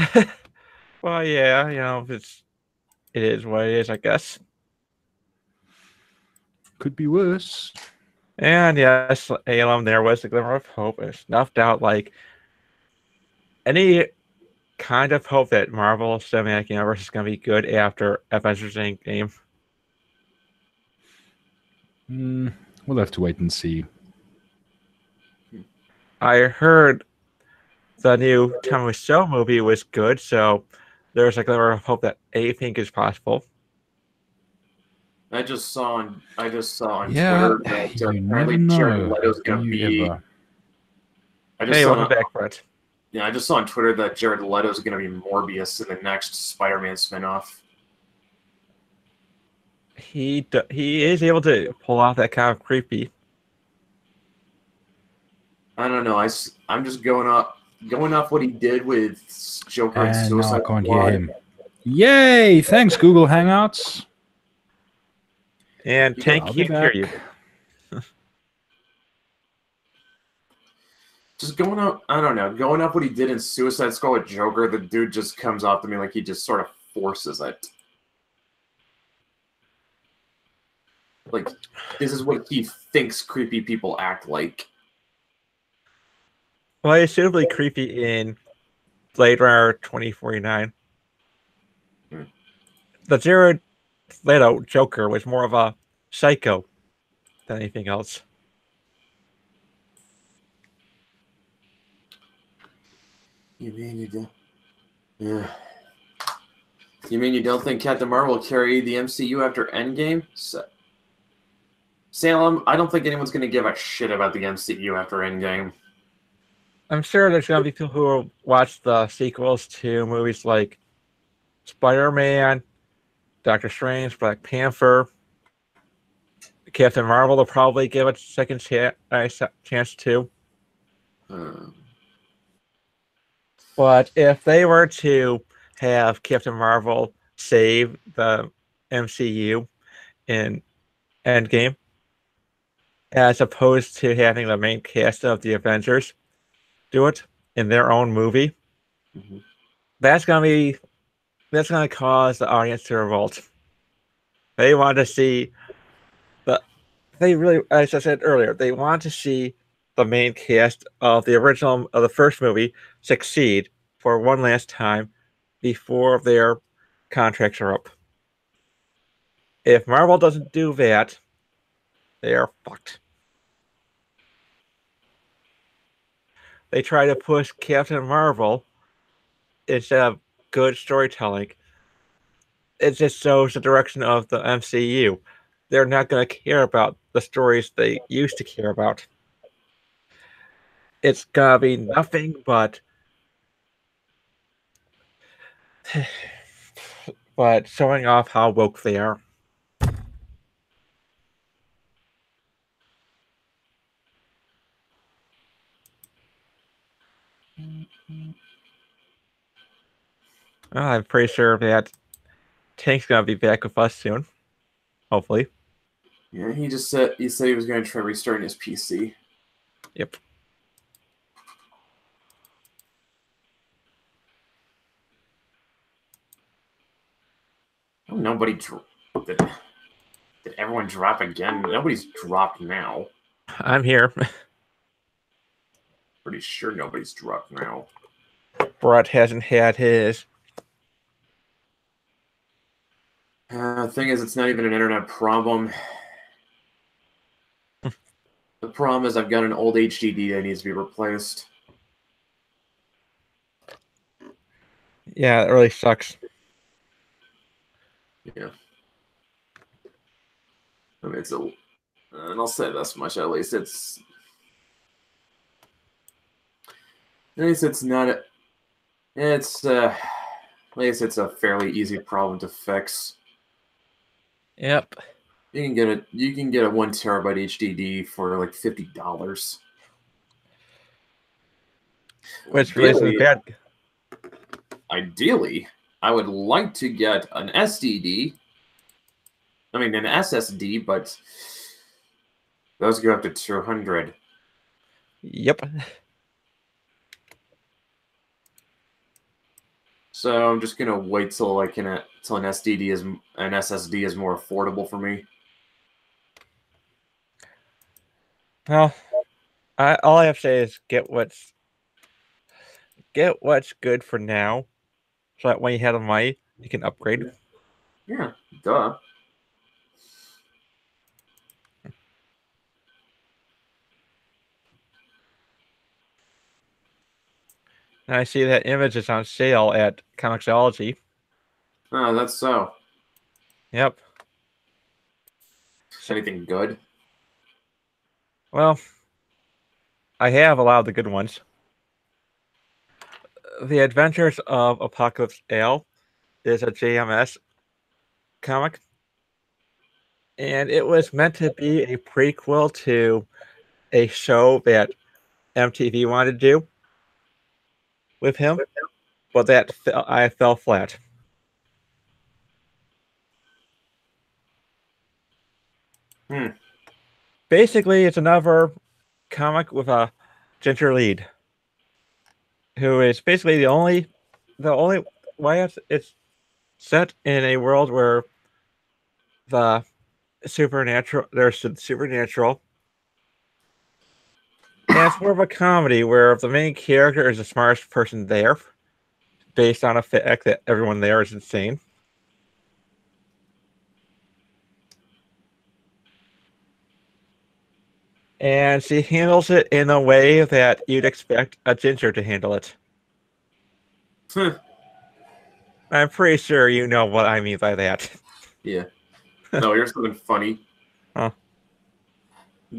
Well, yeah, it is what it is, I guess. Could be worse. And yes, ALM, there was a glimmer of hope. It snuffed out like any kind of hope that Marvel Cinematic Universe is going to be good after Avengers Endgame. We'll have to wait and see. I heard the new Tom Wiseau movie was good, so there's a glimmer of hope that anything is possible. I just saw on Yeah, Twitter that you apparently never Jared know. Leto's gonna Do you be. ever? Hey, welcome back, Brett. Yeah, I just saw on Twitter that Jared Leto's gonna be Morbius in the next Spider-Man spinoff. He is able to pull off that kind of creepy. I don't know. I'm just going off what he did with Joker and And now Suicide I can't Squad. hear him. Yay! Thanks, Google Hangouts. And Tank I'll be can't hear back. you. just going up. I don't know, going up what he did in Suicide Squad with Joker. The dude just comes off to me like he just sort of forces it. Like, this is what he thinks creepy people act like. Well, it's suitably creepy in Blade Runner 2049. The Jared Leto Joker was more of a psycho than anything else. You mean you don't? Yeah. You mean you don't think Captain Marvel will carry the MCU after Endgame? Salem, I don't think anyone's going to give a shit about the MCU after Endgame. I'm sure there's going to be people who will watch the sequels to movies like Spider-Man, Doctor Strange, Black Panther, Captain Marvel. They'll probably give it a second chance too. But if they were to have Captain Marvel save the MCU in Endgame, as opposed to having the main cast of the Avengers do it in their own movie, that's gonna cause the audience to revolt. They want to see as I said earlier, they want to see the main cast of the first movie succeed for one last time before their contracts are up. If Marvel doesn't do that, they are fucked. They try to push Captain Marvel instead of good storytelling. It just shows the direction of the MCU. They're not going to care about the stories they used to care about. It's going to be nothing but showing off how woke they are. Well, I'm pretty sure that Tank's going to be back with us soon. Hopefully. Yeah, he said he was going to try restarting his PC. Yep. Oh, nobody did everyone drop again? Nobody's dropped now. I'm here. Pretty sure nobody's dropped now. Brett hasn't had his. The thing is, it's not even an internet problem. The problem is I've got an old HDD that needs to be replaced. Yeah, it really sucks. Yeah. I mean, and I'll say this much at least, not, at least it's a fairly easy problem to fix. Yep. You can get a 1 terabyte HDD for like $50. Which really isn't bad. Ideally, I would like to get an SSD, but those go up to $200. Yep. So I'm just gonna wait till an SSD is more affordable for me. Well, all I have to say is get what's good for now, so that when you have the money, you can upgrade. Yeah, duh. And I see that Image is on sale at Comixology. Oh, that's so. Yep. Is anything good? Well, I have a lot of the good ones. The Adventures of Apocalypse Ale is a JMS comic. And it was meant to be a prequel to a show that MTV wanted to do with him, but I fell flat. Basically, it's another comic with a Ginger Lead, who is basically the only why it's set in a world where the there's supernatural. And it's more of a comedy where the main character is the smartest person there, based on a fact that everyone there is insane. And she handles it in a way that you'd expect a ginger to handle it. I'm pretty sure you know what I mean by that. Yeah. No, here's something funny. Huh.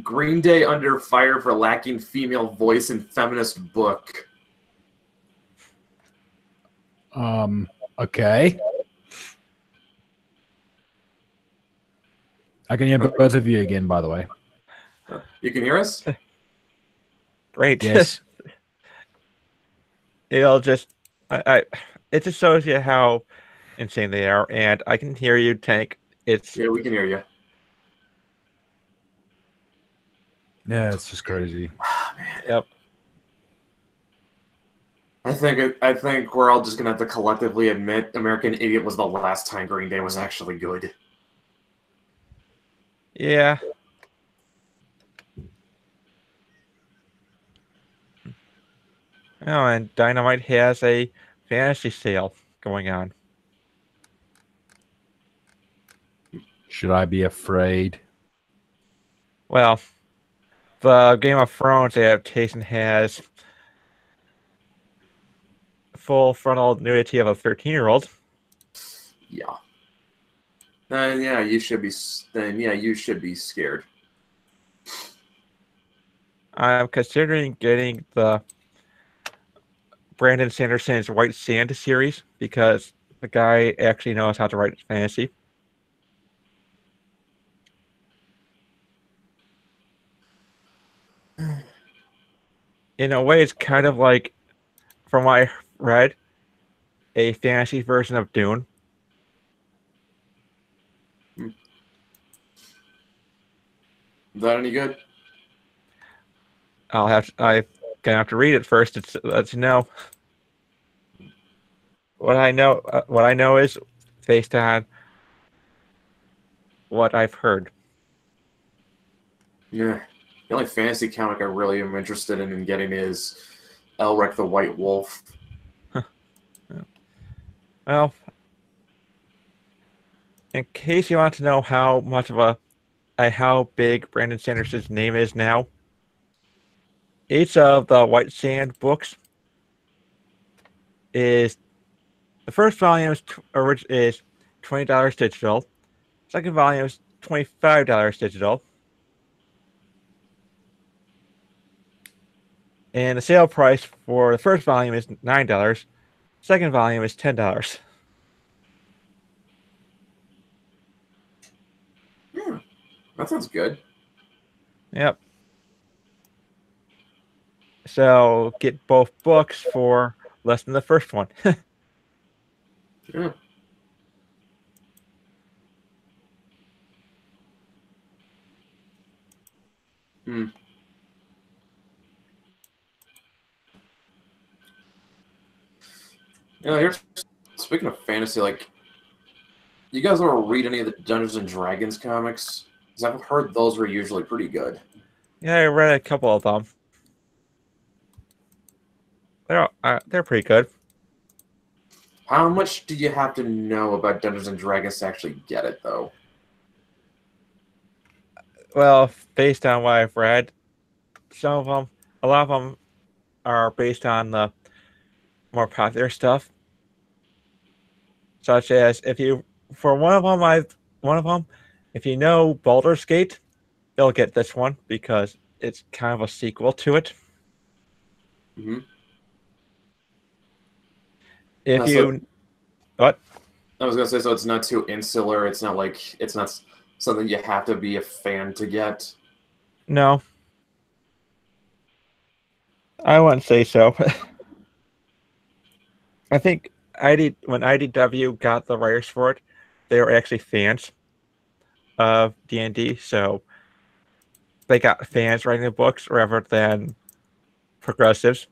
Green Day under fire for lacking female voice in feminist book. Okay. I can hear both of you again, by the way. You can hear us? Great. Yes. It'll just, it just shows you how insane they are, and I can hear you, Tank. Yeah, we can hear you. Yeah, it's just crazy. Yep. I think we're all just gonna have to collectively admit American Idiot was the last time Green Day was actually good. Yeah. Oh, and Dynamite has a fantasy sale going on. Should I be afraid? Well, the Game of Thrones adaptation has full frontal nudity of a 13-year-old. Yeah. Then yeah, you should be. Then yeah, you should be scared. I'm considering getting the Brandon Sanderson's White Sand series because the guy actually knows how to write fantasy. In a way, it's kind of like, from what I read, a fantasy version of Dune. Is that any good? I'm gonna have to read it first to let you know. What I know is based on what I've heard. Yeah. The only fantasy comic I really am interested in getting is Elric the White Wolf. Well, in case you want to know how much of how big Brandon Sanderson's name is now, each of the White Sand books is the first volume is $20 digital. Second volume is $25 digital. And the sale price for the first volume is $9. Second volume is $10. Yeah, that sounds good. Yep. So get both books for less than the first one. Yeah. Hmm. Yeah, here's speaking of fantasy, like, you guys ever read any of the Dungeons and Dragons comics? Because I've heard those were usually pretty good. Yeah, I read a couple of them. They're pretty good. How much do you have to know about Dungeons and Dragons to actually get it, though? Well, based on what I've read, some of them, a lot of them are based on the more popular stuff. Such as if you know Baldur's Gate, you'll get this one because it's kind of a sequel to it. Mm-hmm. What? I was gonna say, so it's not too insular. It's not something you have to be a fan to get. No, I wouldn't say so. I think when IDW got the writers for it, they were actually fans of D&D, so they got fans writing the books rather than progressives.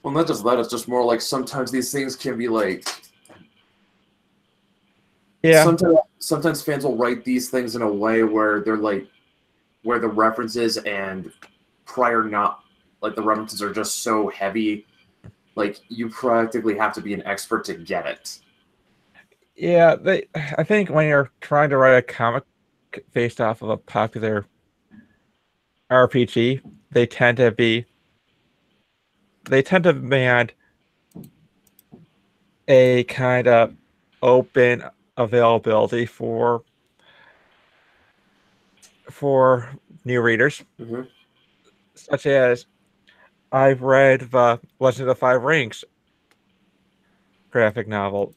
Well, not just that, it's just more like sometimes these things can be like Yeah, sometimes fans will write these things in a way where they're like where the references and prior not like the references are just so heavy, like you practically have to be an expert to get it. yeah. I think when you're trying to write a comic based off of a popular RPG, they tend to demand a kind of open availability for new readers, Mm-hmm. such as I've read the Legend of the Five Rings graphic novel,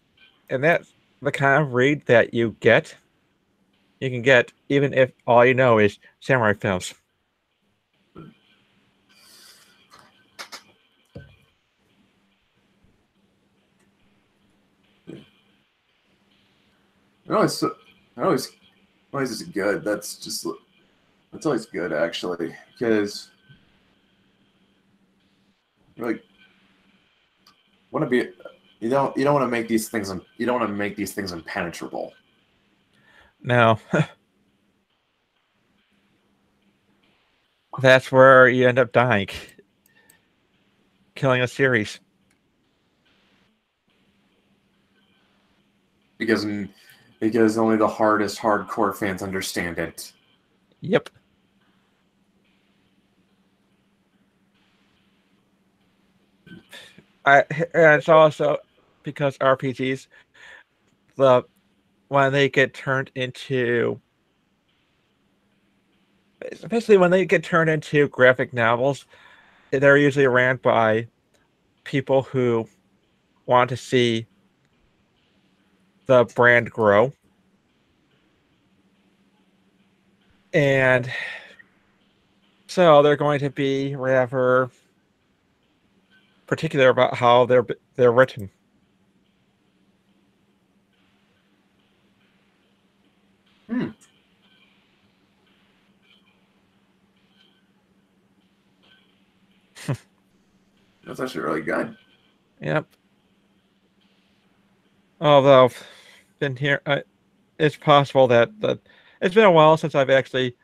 and that's the kind of read that you can get even if all you know is samurai films. No, it's always always is good. That's always good actually because like want to be you don't want to make these things you don't want to make these things impenetrable. Now, that's where you end up dying, killing a series. because because only the hardest hardcore fans understand it. Yep. And it's also because RPGs, the when they get turned into, especially when they get turned into graphic novels, they're usually ran by people who want to see the brand grow. And so they're going to be rather particular about how they're written. Hmm. That's actually really good. Yep. Although, been here, it's possible that it's been a while since I've actually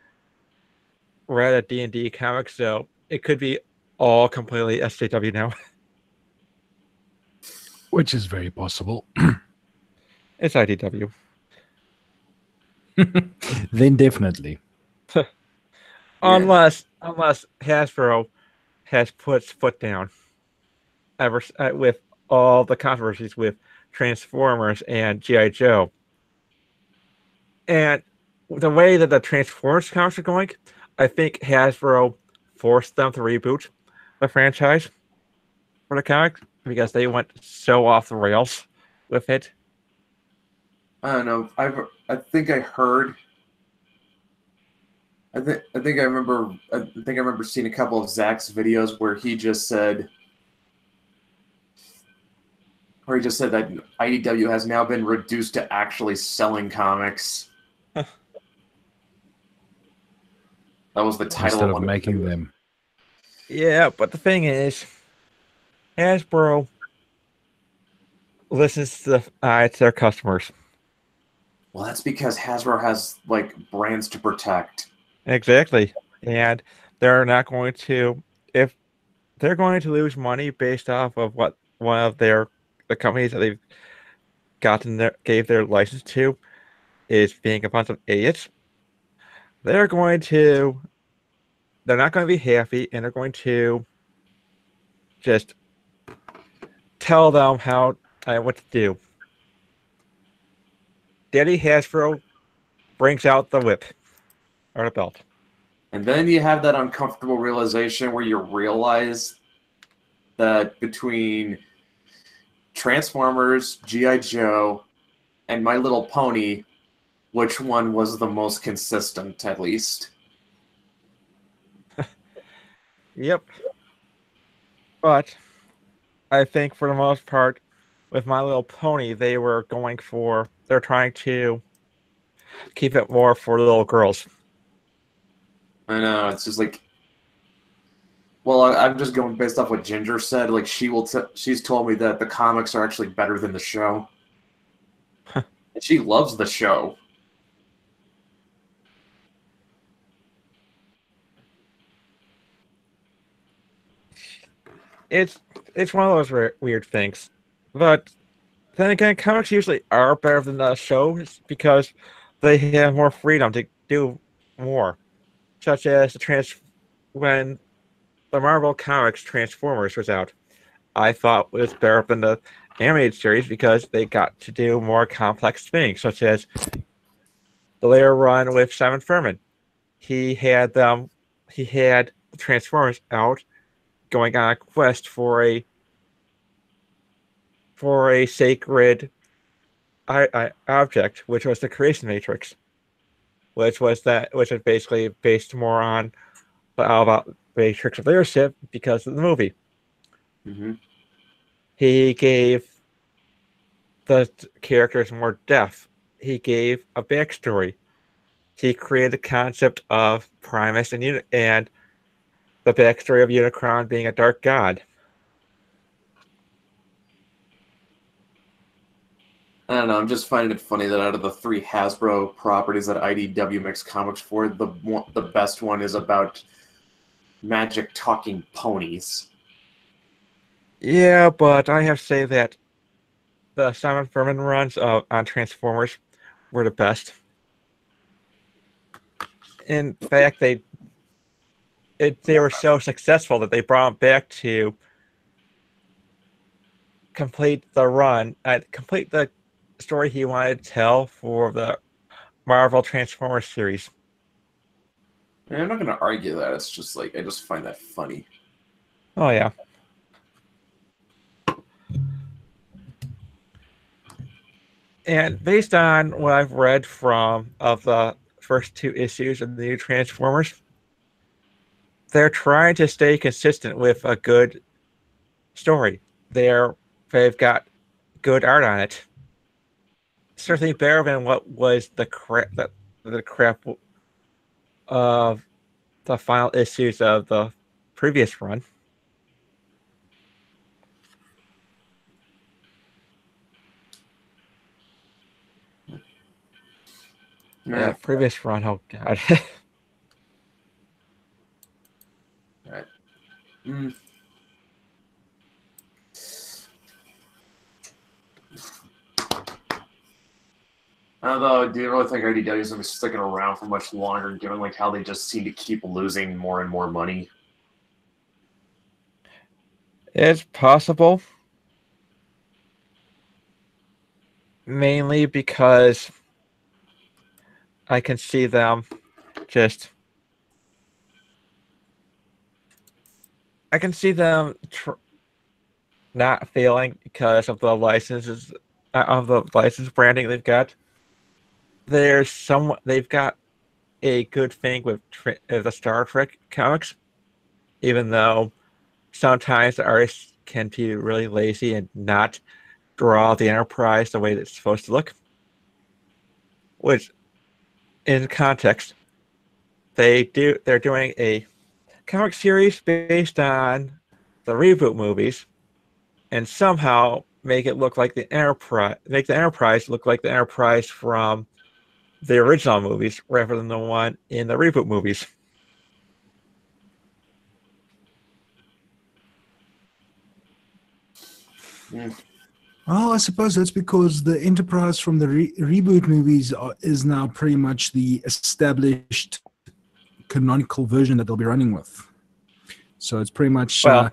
read a D&D comic, so it could be all completely SJW now. Which is very possible. It's IDW. Then definitely. Unless Hasbro has put its foot down ever with all the controversies with Transformers and GI Joe, and the way that the Transformers comics are going, I think Hasbro forced them to reboot the franchise for the comics because they went so off the rails with it. I don't know. I think I heard. I think I remember. I think I remember seeing a couple of Zach's videos where he just said, that IDW has now been reduced to actually selling comics. That was the title Instead of of one making them. Yeah, but the thing is, Hasbro listens to their customers. Well, that's because Hasbro has like brands to protect. Exactly. And they're not going to, if they're going to lose money based off of what one of the companies that they've gave their license to is being a bunch of idiots, they're going to, they're not going to be happy, and they're going to just tell them what to do. Daddy Hasbro brings out the whip or the belt. And then you have that uncomfortable realization where you realize that between Transformers, G.I. Joe, and My Little Pony, which one was the most consistent, at least? Yep. But I think for the most part, with My Little Pony, they're trying to keep it more for little girls. I know, it's just like Well, I'm just going based off what Ginger said. Like she's told me that the comics are actually better than the show. And she loves the show. It's one of those weird things, but then again, comics usually are better than the shows because they have more freedom to do more, such as when the Marvel Comics Transformers was out. I thought it was better than the animated series because they got to do more complex things, such as the later run with Simon Furman. He had the Transformers out going on a quest for a sacred object, which was the Creation Matrix, which was basically based more on about Matrix of leadership because of the movie. Mm-hmm. He gave the characters more depth. He gave a backstory. He created the concept of Primus and the backstory of Unicron being a dark god. I don't know. I'm just finding it funny that out of the 3 Hasbro properties that IDW makes comics for, the best one is about magic talking ponies. Yeah, but I have to say that the Simon Furman runs on Transformers were the best. In fact, they were so successful that they brought them back to complete the story he wanted to tell for the Marvel Transformers series. And I'm not going to argue that. It's just like, I just find that funny. Oh, yeah. And based on what I've read of the first 2 issues of the new Transformers, they're trying to stay consistent with a good story. They've got good art on it. Certainly better than what was the crap of the final issues of the previous run. Yeah, previous run. Oh god. Right. Although, do you really think IDW is going to be sticking around for much longer, given like how they just seem to keep losing more and more money? It's possible. Mainly because I can see them not failing because of the licenses of the license branding they've got. They've got a good thing with the Star Trek comics, even though sometimes the artists can be really lazy and not draw the Enterprise the way that it's supposed to look. Which, in context, they're doing a comic series based on the reboot movies, and somehow make the Enterprise look like the Enterprise from the original movies rather than the one in the reboot movies. Well, I suppose that's because the Enterprise from the reboot movies is now pretty much the established canonical version that they'll be running with. So it's pretty much, it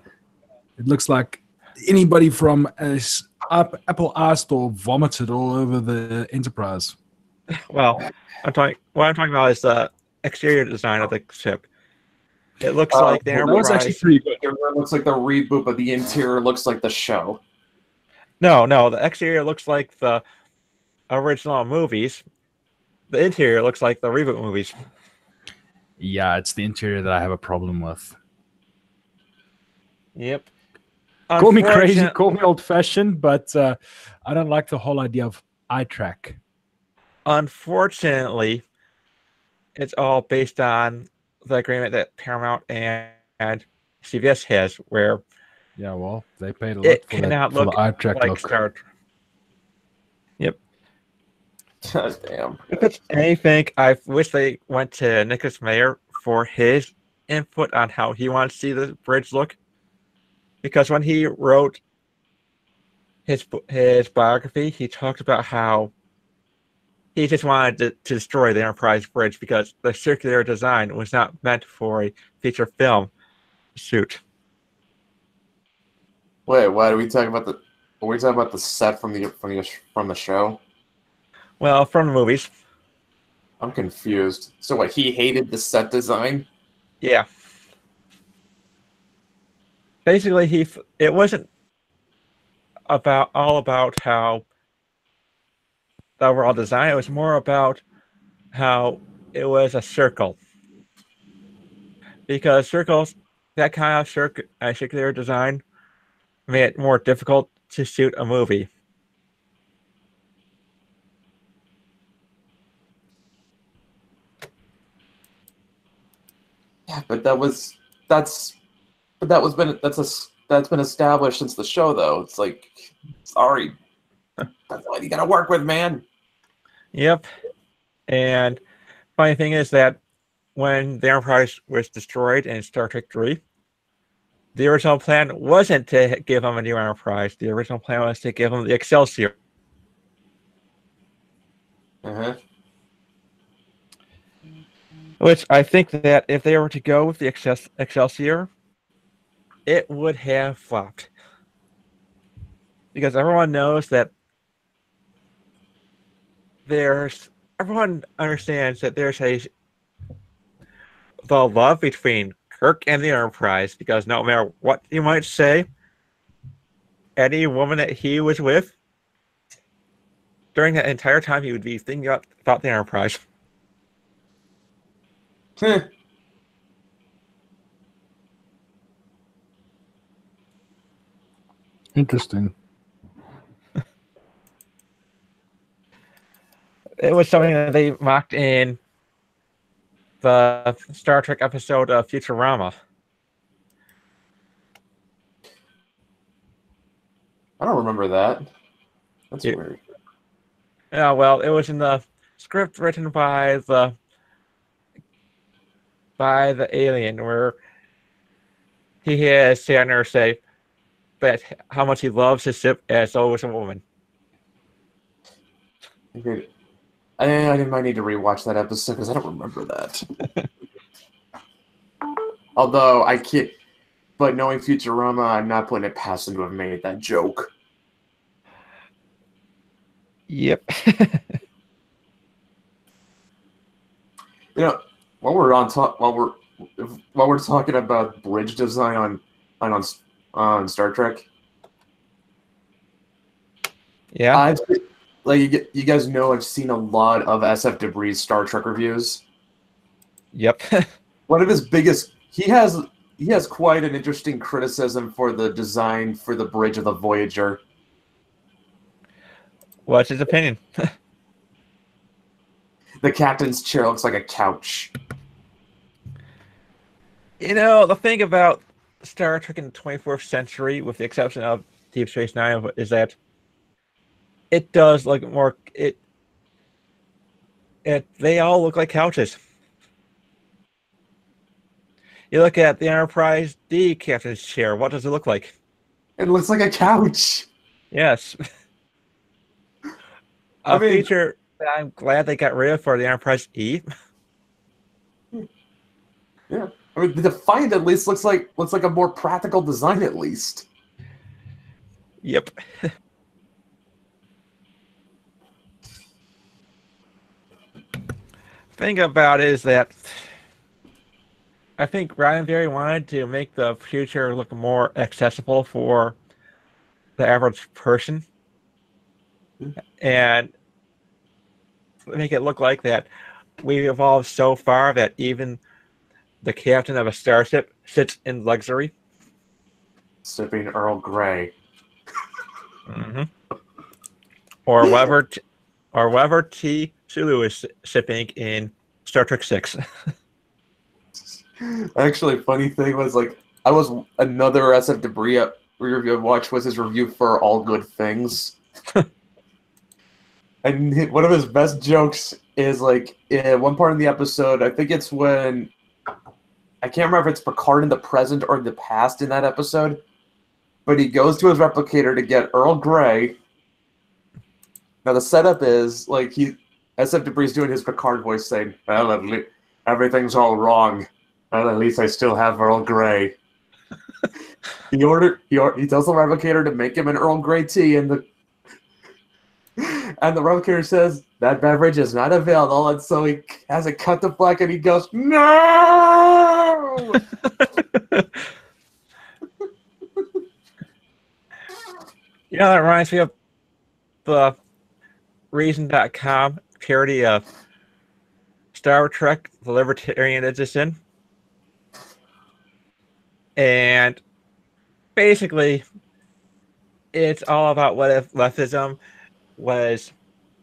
looks like anybody from Apple App Store vomited all over the Enterprise. Well, what I'm talking about is the exterior design of the ship. It looks like the Enterprise. That was actually pretty good. It looks like the reboot, but the interior looks like the show. No, the exterior looks like the original movies. The interior looks like the reboot movies. Yeah, it's the interior that I have a problem with. Yep. Call me crazy, call me old-fashioned, but I don't like the whole idea of eye track. Unfortunately, it's all based on the agreement that Paramount and CBS has, where Yeah, well, they paid a lot it for cannot that for look the eye track like look. Star Trek. Yep. God damn. If it's anything, I wish they went to Nicholas Meyer for his input on how he wants to see the bridge look. Because when he wrote his biography, he talked about how he just wanted to destroy the Enterprise bridge because the circular design was not meant for a feature film shoot. Wait, what are we talking about? Are we talking about the set from the show? Well, from the movies, I'm confused. So what? He hated the set design. yeah. Basically, it wasn't all about how the overall design. It was more about how it was a circle. Because circles, that kind of circular design, made it more difficult to shoot a movie. Yeah, but that's been established since the show though. It's like, sorry, that's what you gotta work with, man. Yep. And funny thing is that when the Enterprise was destroyed in Star Trek 3, the original plan wasn't to give them a new Enterprise. The original plan was to give them the Excelsior. Uh-huh. Which I think that if they were to go with the Excelsior, it would have flopped. Because everyone knows that everyone understands that there's the love between Kirk and the Enterprise, because no matter what you might say, any woman that he was with, during that entire time, he would be thinking about the Enterprise. Interesting. It was something that they mocked in the Star Trek episode of Futurama. I don't remember that. That's weird. Yeah, well, it was in the script written by the alien, where he has Shatner say that how much he loves his ship as always a woman. Okay. I might need to rewatch that episode because I don't remember that. Although I can't, but knowing Futurama, I'm not putting it past them to have made that joke. Yep. You know, while we're talking about bridge design on Star Trek, Yeah. you guys know I've seen a lot of SF Debris Star Trek reviews. Yep. One of his biggest, he has quite an interesting criticism for the design for the bridge of the Voyager. What's his opinion? The captain's chair looks like a couch. You know, the thing about Star Trek in the 24th century, with the exception of Deep Space Nine, is that it does look more. They all look like couches. You look at the Enterprise D captain's chair. What does it look like? It looks like a couch. Yes. A feature that I'm glad they got rid of for the Enterprise E. Yeah, I mean, the Defiant at least looks like a more practical design at least. Yep. Thing about it is that I think Roddenberry wanted to make the future look more accessible for the average person, and make it look like that we evolved so far that even the captain of a starship sits in luxury. Sipping Earl Grey. Mm-hmm. Or whatever tea Sulu is sipping in Star Trek 6. Actually, funny thing was, like, I was another SF Debris review I watched was his review for All Good Things. And one of his best jokes is like in one part of the episode, I think it's when I can't remember if it's Picard in the present or the past in that episode, but he goes to his replicator to get Earl Grey. Now the setup is like SF Debris is doing his Picard voice saying, "Well, everything's all wrong. Well, at least I still have Earl Grey." He tells the replicator to make him an Earl Grey tea, and the replicator says that beverage is not available, and so he has it cut to black, and he goes, "No!" That reminds me of the Reason.com parody of Star Trek, The Libertarian Edition. And basically, it's all about what if leftism was,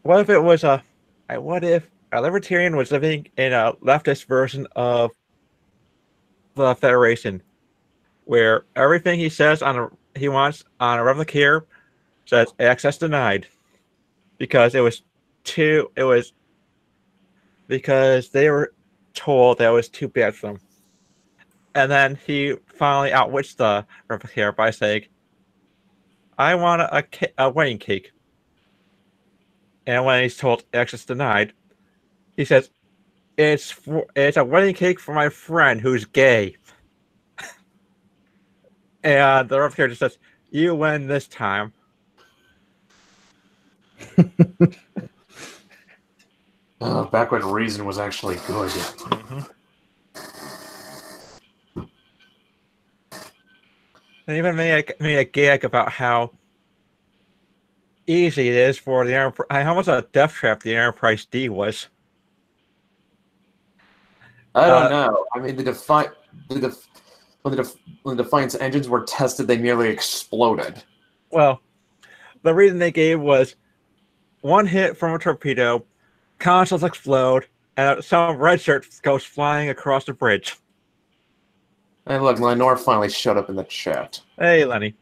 what if a libertarian was living in a leftist version of the Federation, where everything he says he wants on a replicator says access denied, because because they were told that it was too bad for them. And then he finally outwits the replicator by saying, "I want a wedding cake." And when he's told access denied, he says, it's a wedding cake for my friend who's gay." And the replicator just says, "You win this time." Back when Reason was actually good. Mm-hmm. And even made a gag about how easy it is for the Enterprise. How much a death trap the Enterprise D was. I don't know. I mean, when the Defiance engines were tested, they nearly exploded. Well, the reason they gave was one hit from a torpedo, consoles explode, and some red shirt goes flying across the bridge. Hey, look, Lenore finally showed up in the chat. Hey, Lenny.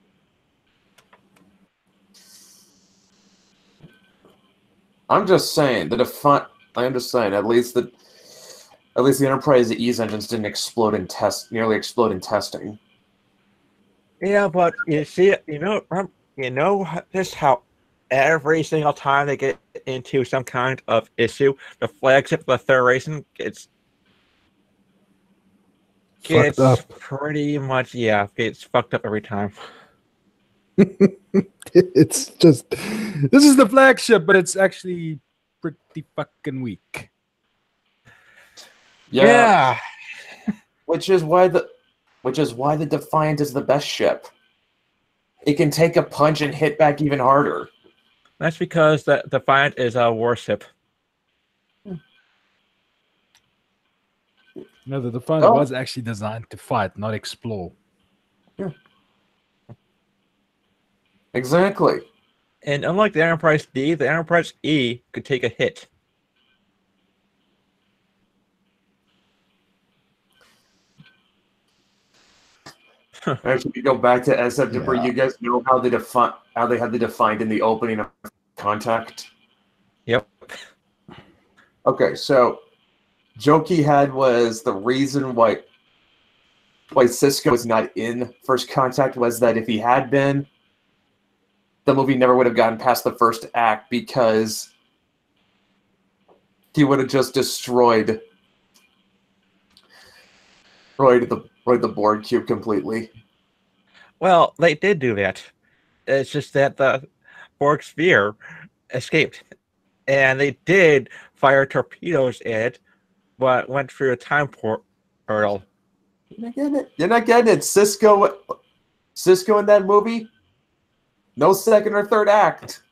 I'm just saying at least the Enterprise E's engines didn't nearly explode in testing. Yeah, but you see, just how every single time they get into some kind of issue, the flagship of the Federation gets Fucked up. pretty much, gets fucked up every time. It's just, this is the flagship, but it's actually pretty fucking weak. Yeah. Which is why the Defiant is the best ship. It can take a punch and hit back even harder. That's because the Defiant is a warship. No, the Defiant was actually designed to fight, not explore. Yeah. Exactly. And unlike the Enterprise D, the Enterprise E could take a hit. Actually, you go back to SF Debris. You guys know how they had the Defiant in the opening of Contact? Yep. Okay, so joke he had was the reason why Sisko was not in First Contact was that if he had been, the movie never would have gotten past the first act because he would have just destroyed the Borg cube completely. Well, they did do that. It's just that the Borg sphere escaped. And they did fire torpedoes at it, but went through a time portal. You're not getting it. Sisko in that movie, no second or third act.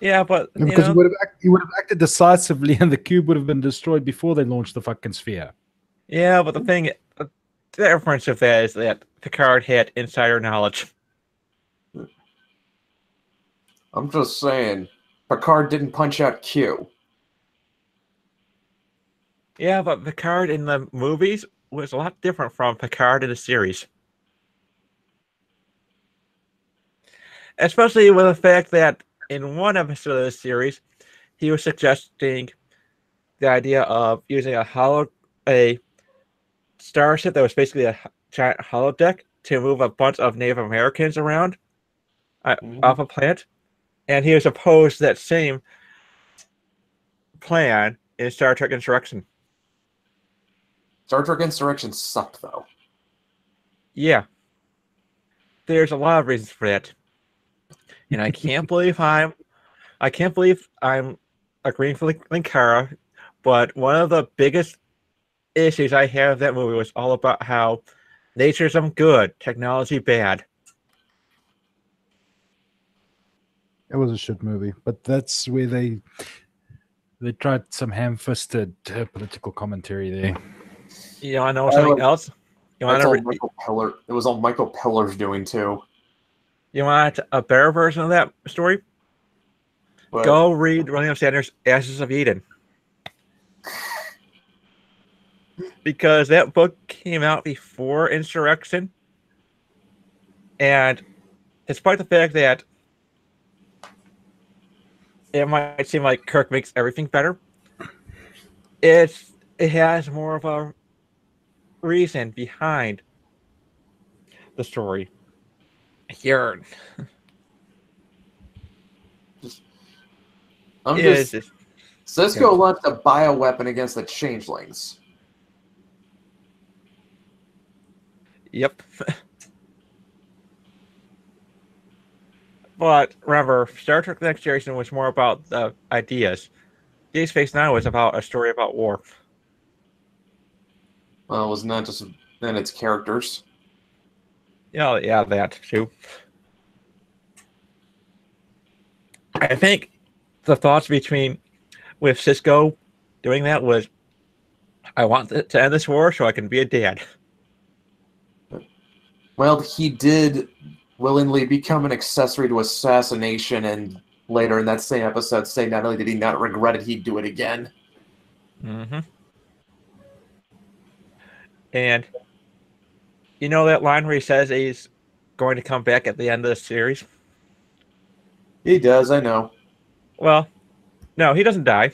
Yeah, but because he would have acted decisively, and the cube would have been destroyed before they launched the fucking sphere. Yeah, but the difference of that is that Picard had insider knowledge. I'm just saying, Picard didn't punch out Q. Yeah, but Picard in the movies was a lot different from Picard in the series. Especially with the fact that in one episode of the series, he was suggesting the idea of using a starship that was basically a giant holodeck to move a bunch of Native Americans around off a planet, and he was opposed to that same plan in Star Trek Insurrection. Star Trek Insurrection sucked, though. Yeah, there's a lot of reasons for that, and I can't believe I'm agreeing for Linkara, but one of the biggest issues I have with that movie was all about how naturism good, technology bad. It was a shit movie, but that's where they tried some ham-fisted political commentary there. You want to know something else? You want Michael Piller. It was all Michael Piller's doing too. You want a better version of that story? But Go read William Sanders' Ashes of Eden. Because that book came out before Insurrection. And despite the fact that it might seem like Kirk makes everything better, it has more of a reason behind the story. Here. Cisco launched a bioweapon against the changelings. Yep. But remember, Star Trek: The Next Generation was more about the ideas. Deep Space Nine was about a story about war. Well, it was not just then its characters. Yeah, that too. I think the thoughts with Cisco doing that was, I want to end this war so I can be a dad. Well, he did willingly become an accessory to assassination, and later in that same episode say not only did he not regret it, he'd do it again. Mm-hmm. And you know that line where he says he's going to come back at the end of the series? He does, I know. Well, no, he doesn't die.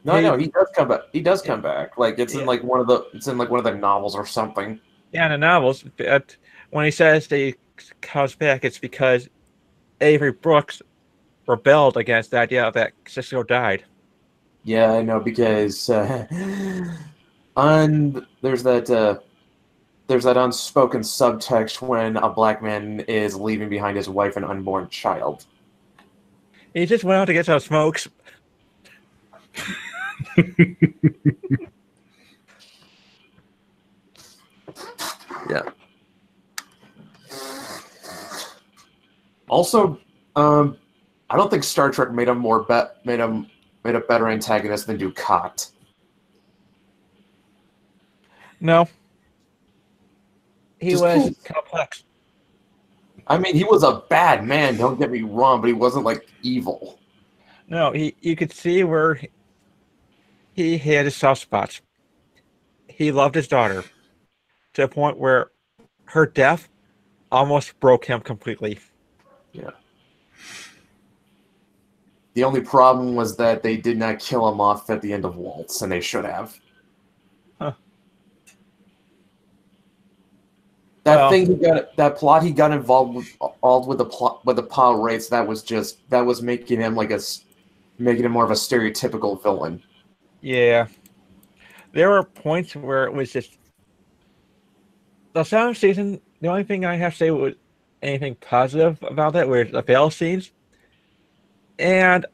No, he does come back. He does come back. Like it's in one of the novels or something. Yeah, in the novels. But when he says that he comes back, it's because Avery Brooks rebelled against the idea that Cisco died. Yeah, I know, because there's that unspoken subtext when a black man is leaving behind his wife and unborn child. He just went out to get some smokes. Yeah. Also, I don't think Star Trek made a better antagonist than Dukat. No. He Just was cool. complex. I mean, he was a bad man, don't get me wrong, but he wasn't, like, evil. No, you could see where he had his soft spots. He loved his daughter to a point where her death almost broke him completely. Yeah. The only problem was that they did not kill him off at the end of Waltz, and they should have. Huh. That plot he got involved with the Power Race, that was making him more of a stereotypical villain. Yeah. There were points where it was just the seventh season. The only thing I have to say was anything positive about that were the battle scenes, and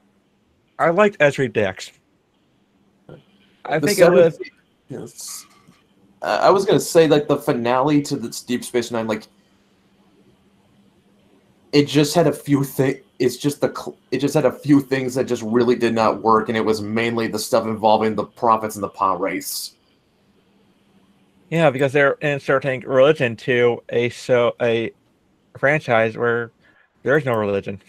I liked Ezri Dex. I think it was. Yes. I was gonna say, like, the finale to the Deep Space Nine, like, it just had a few things. It just had a few things that just really did not work, and it was mainly the stuff involving the prophets and the Power Race. Yeah, because they're inserting religion to a franchise where there is no religion.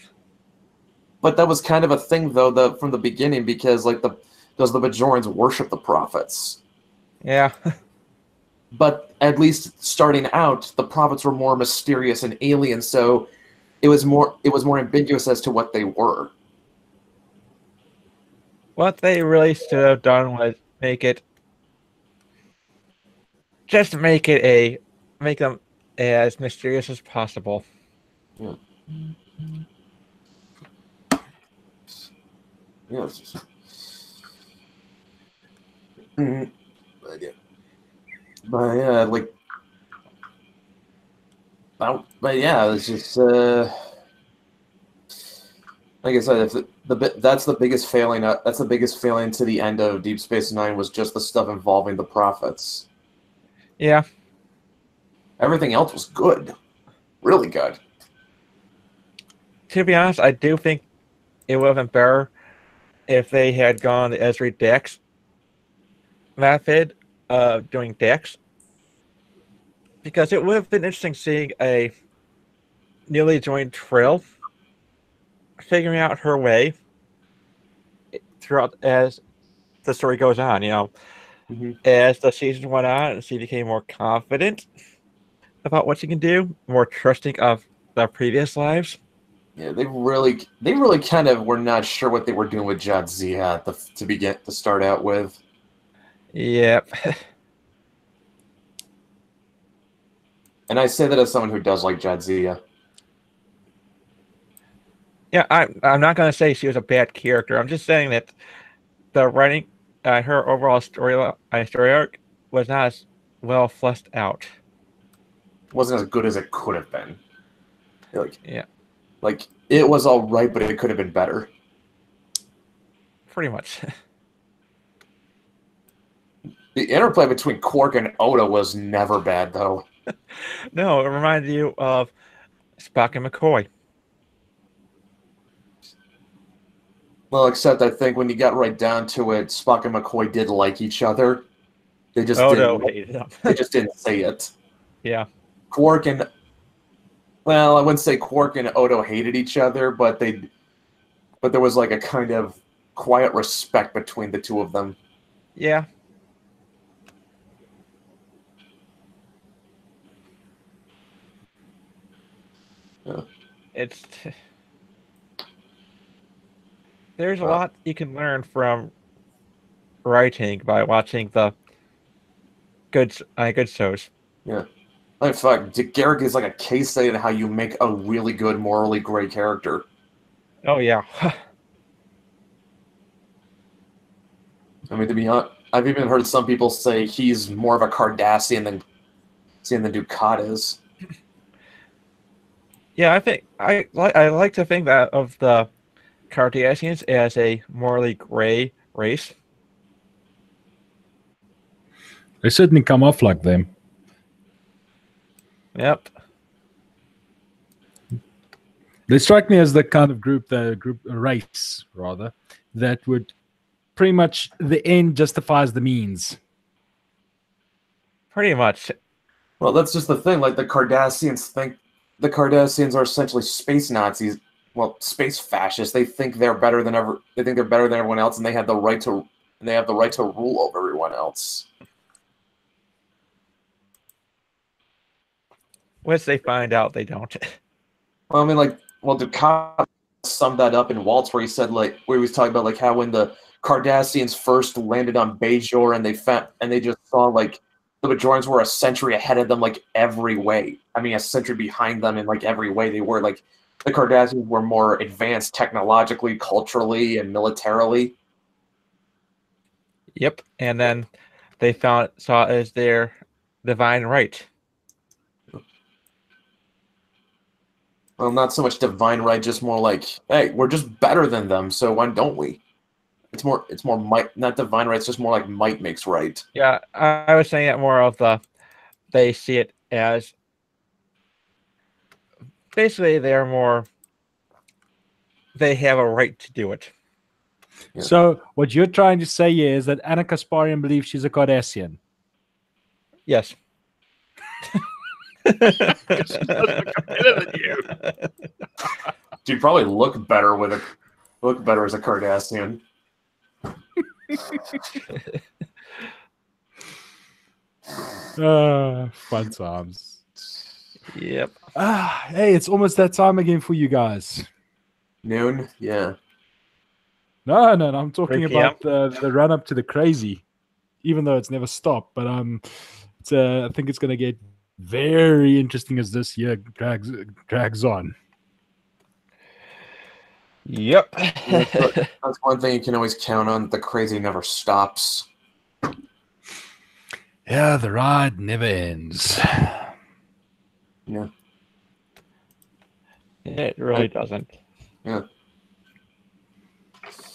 But that was kind of a thing, though, from the beginning, because the Bajorans worship the prophets. Yeah. But at least starting out, the prophets were more mysterious and alien, so it was more ambiguous as to what they were. What they really should have done was make them as mysterious as possible. Yeah. Yeah. But yeah, like, but yeah, it's just like I said, if that's the biggest failing. That's the biggest failing to the end of Deep Space Nine was just the stuff involving the prophets. Yeah. Everything else was good, really good. To be honest, I do think it would have been better if they had gone the Ezri Dex method of doing Dex, because it would have been interesting seeing a newly joined Trill figuring out her way throughout as the story goes on. As the season went on and she became more confident about what she can do, more trusting of their previous lives. Yeah, they really kind of were not sure what they were doing with Jadzia to start out with. Yep. And I say that as someone who does like Jadzia. Yeah, I'm not going to say she was a bad character. I'm just saying that the writing, her overall story arc was not as well fleshed out. It wasn't as good as it could have been. Yeah. Like, it was all right, but it could have been better. Pretty much. The interplay between Quark and Odo was never bad, though. No, it reminded you of Spock and McCoy. Well, except I think when you got right down to it, Spock and McCoy did like each other. They just they just didn't say it. Yeah. Quark and I wouldn't say Quark and Odo hated each other, but there was like a kind of quiet respect between the two of them. Yeah. There's a lot you can learn from writing by watching the good shows. Yeah. In fact, Dick Garrick is like a case study on how you make a really good, morally great character. Oh, yeah. I mean, to be honest, I've even heard some people say he's more of a Cardassian than Dukat is. Yeah, I think I like to think that of the Cardassians as a morally gray race. They certainly come off like them. Yep. They strike me as the kind of race, rather, that would pretty much the end justifies the means. Pretty much. Well, that's just the thing. Like, the Cardassians are essentially space Nazis. Well, space fascists. They think they're better than ever. They think they're better than everyone else, and they have the right to rule over everyone else. Once they find out, they don't. Well, I mean, Dukat summed that up in Waltz, where he said, where he was talking about, how when the Cardassians first landed on Bajor, and they just saw, the Bajorans were a century ahead of them, every way. I mean, a century behind them in, every way. They were, the Cardassians were more advanced technologically, culturally, and militarily. Yep, and then they saw it as their divine right. Well, not so much divine right, just more hey, we're just better than them, so why don't we? It's more might, not divine right. It's just more might makes right. Yeah, I was saying it more of they see it as basically they have a right to do it. Yeah. So what you're trying to say here is that Anna Kasparian believes she's a Cardassian. Yes. She's better than you. She'd probably look better as a Cardassian. Fun times. Yep. Hey, it's almost that time again for you guys. Noon? Yeah. No, I'm talking 3 p.m.? about the run up to the crazy, even though it's never stopped. But it's I think it's going to get very interesting as this year drags on. Yep. That's one thing you can always count on. The crazy never stops. Yeah, the ride never ends. Yeah. It really doesn't. Yeah.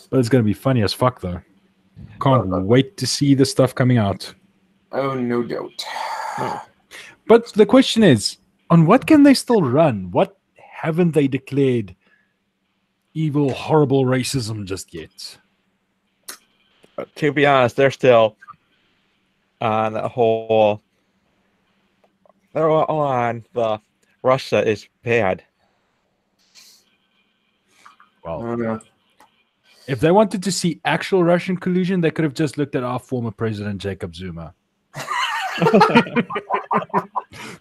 But it's going to be funny as fuck, though. Can't wait to see the stuff coming out. Oh, no doubt. But the question is, on what can they still run? What haven't they declared evil, horrible racism just yet? To be honest, they're still on the whole. They're all on the Russia is bad. Well, if they wanted to see actual Russian collusion, they could have just looked at our former president, Jacob Zuma.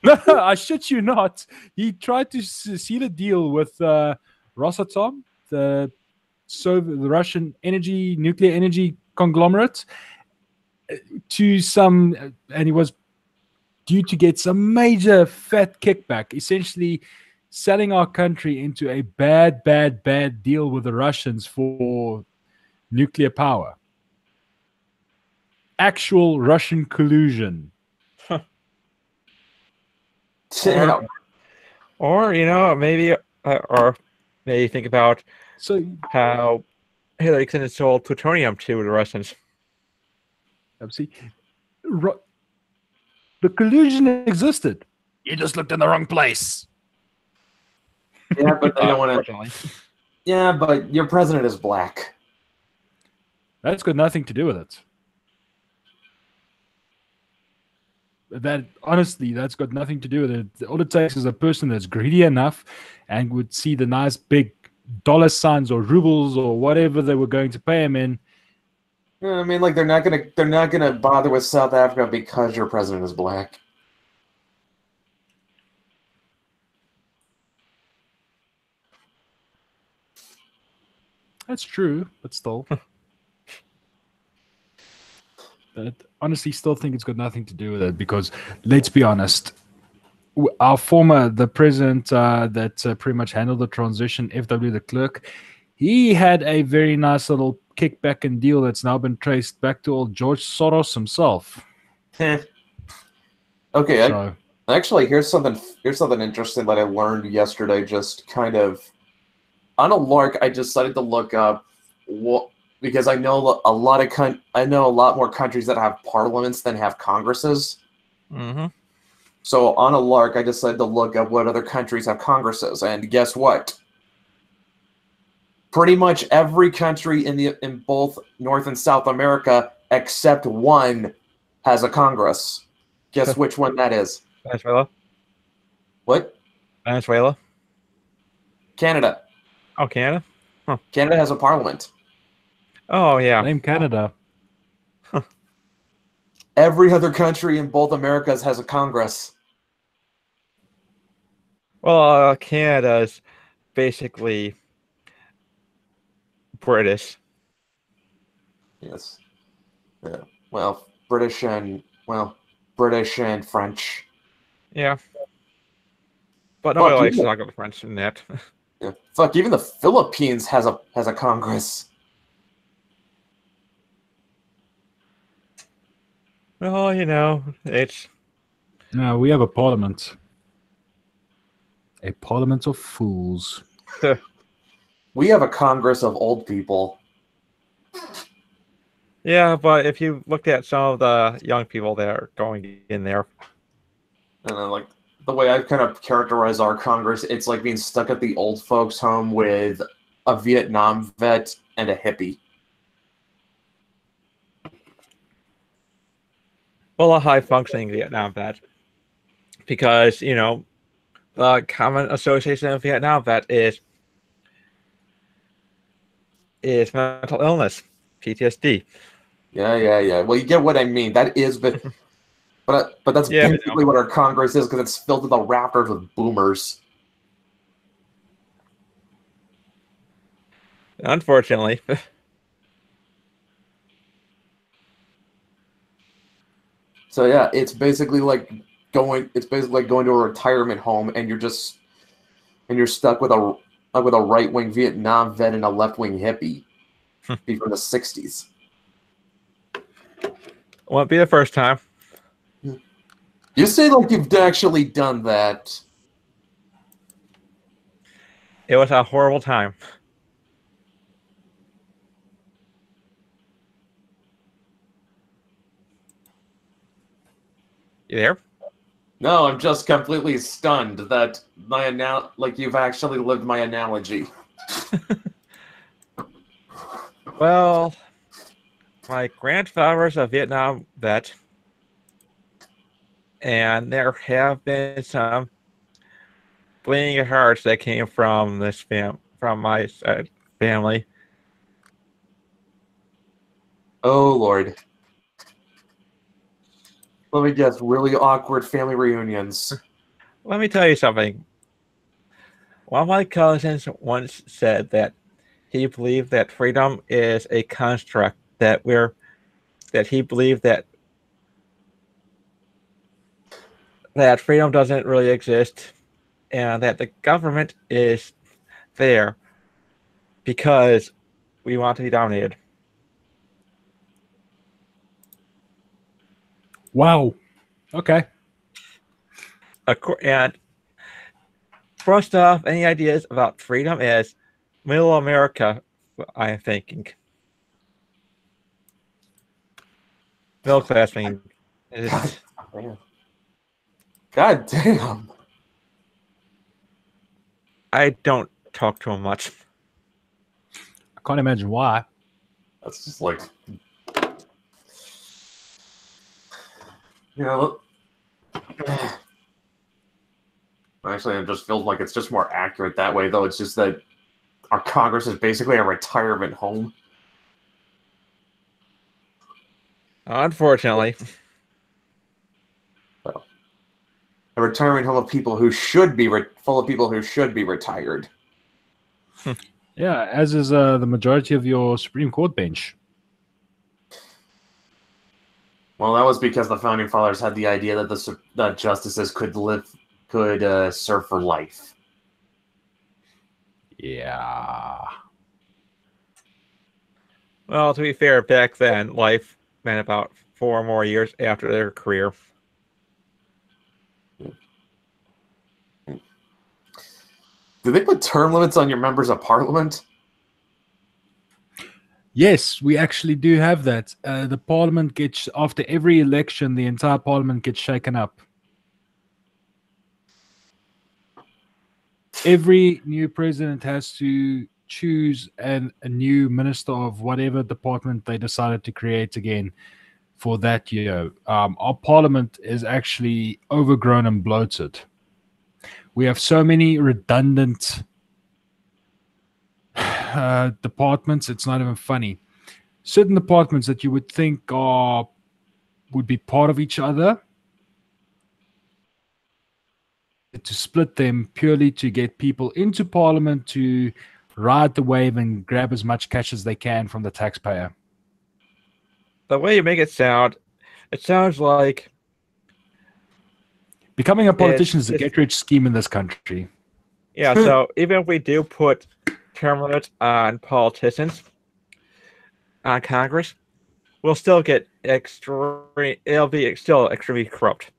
No, I shit you not. He tried to seal a deal with Rosatom, the Russian nuclear energy conglomerate, and he was due to get some major fat kickback, essentially selling our country into a bad deal with the Russians for nuclear power. Actual Russian collusion. Yeah. Or maybe think about how Hillary Clinton sold plutonium to the Russians. See, the collusion existed. You just looked in the wrong place. Yeah, but they don't want to. Yeah, but your president is black. That's got nothing to do with it. That's got nothing to do with it. All it takes is a person that's greedy enough and would see the nice big dollar signs or rubles or whatever they were going to pay him in. Yeah, I mean, like they're not gonna bother with South Africa because your president is black. That's true, but still. But honestly, still think it's got nothing to do with it because, let's be honest, the president that pretty much handled the transition, F.W. de Klerk, he had a very nice little kickback and deal that's now been traced back to old George Soros himself. Okay, So, actually, here's something interesting that I learned yesterday. Just kind of on a lark, I decided to look up because I know a lot more countries that have parliaments than have congresses. Mm-hmm. So on a lark, I decided to look up what other countries have congresses, and guess what? Pretty much every country in both North and South America, except one, has a Congress. Guess which one that is? Venezuela. What? Venezuela. Canada. Oh, Canada. Huh. Canada has a parliament. Oh yeah. name Canada. Every other country in both Americas has a Congress. Well, Canada is basically British. Yes. Yeah. Well, British and French. Yeah. But nobody likes to talk about French in that. Yeah. Fuck, even the Philippines has a Congress. Well, it's. No, we have a parliament. A parliament of fools. We have a Congress of old people. Yeah, but if you look at some of the young people that are going in there. And then, like, the way I kind of characterize our Congress, it's like being stuck at the old folks' home with a Vietnam vet and a hippie. Well, a high-functioning Vietnam vet. Because, the common association of Vietnam vet is mental illness, PTSD. Yeah. Well, you get what I mean. That is, but But that's Yeah, but basically what our Congress is, because it's filled to the rafters with boomers. Unfortunately. So yeah, it's basically like going to a retirement home, and you're stuck with a right wing Vietnam vet and a left wing hippie from the '60s. Won't be the first time. You say like you've actually done that. It was a horrible time. You there? No, I'm just completely stunned that you've actually lived my analogy. Well, my grandfather was a Vietnam vet, and there have been some bleeding hearts that came from from my family. Oh Lord. Let me guess, really awkward family reunions. Let me tell you something. One of my cousins once said that he believed that freedom is a construct, that he believed that freedom doesn't really exist, and that the government is there because we want to be dominated. Wow. Okay. And first off, any ideas about freedom is middle America, I'm thinking. Middle class thing. God damn. I don't talk to him much. I can't imagine why. That's just like, you know, actually, it just feels like it's just more accurate that way, though. It's just that our Congress is basically a retirement home. Unfortunately. So, a retirement home of people who should be full of people who should be retired. Yeah, as is the majority of your Supreme Court bench. Well, that was because the founding fathers had the idea that that justices could serve for life. Yeah. Well, to be fair, back then, life meant about 4 more years after their career. Do they put term limits on your members of parliament? Yes, we actually do have that. The parliament gets, after every election, the entire parliament gets shaken up. Every new president has to choose a new minister of whatever department they decided to create again for that year. Our parliament is actually overgrown and bloated. We have so many redundant departments, it's not even funny. Certain departments that you would think would be part of each other, to split them purely to get people into parliament to ride the wave and grab as much cash as they can from the taxpayer. The way you make it sounds like becoming a politician is a get-rich scheme in this country. Yeah, so even if we do put term limits on politicians, on Congress, we'll still get it'll be still extremely corrupt.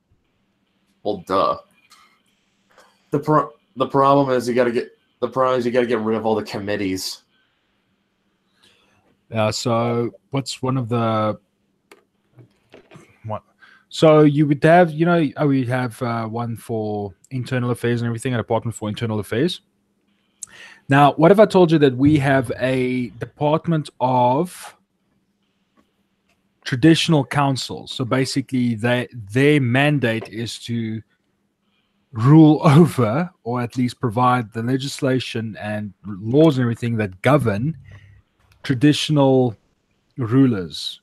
Well, duh. The problem is you got to get rid of all the committees. So what's one of the what? So you would have, we have one for internal affairs and everything, a department for internal affairs. Now, what if I told you that we have a department of traditional councils? So basically, their mandate is to rule over, or at least provide the legislation and laws and everything that govern traditional rulers.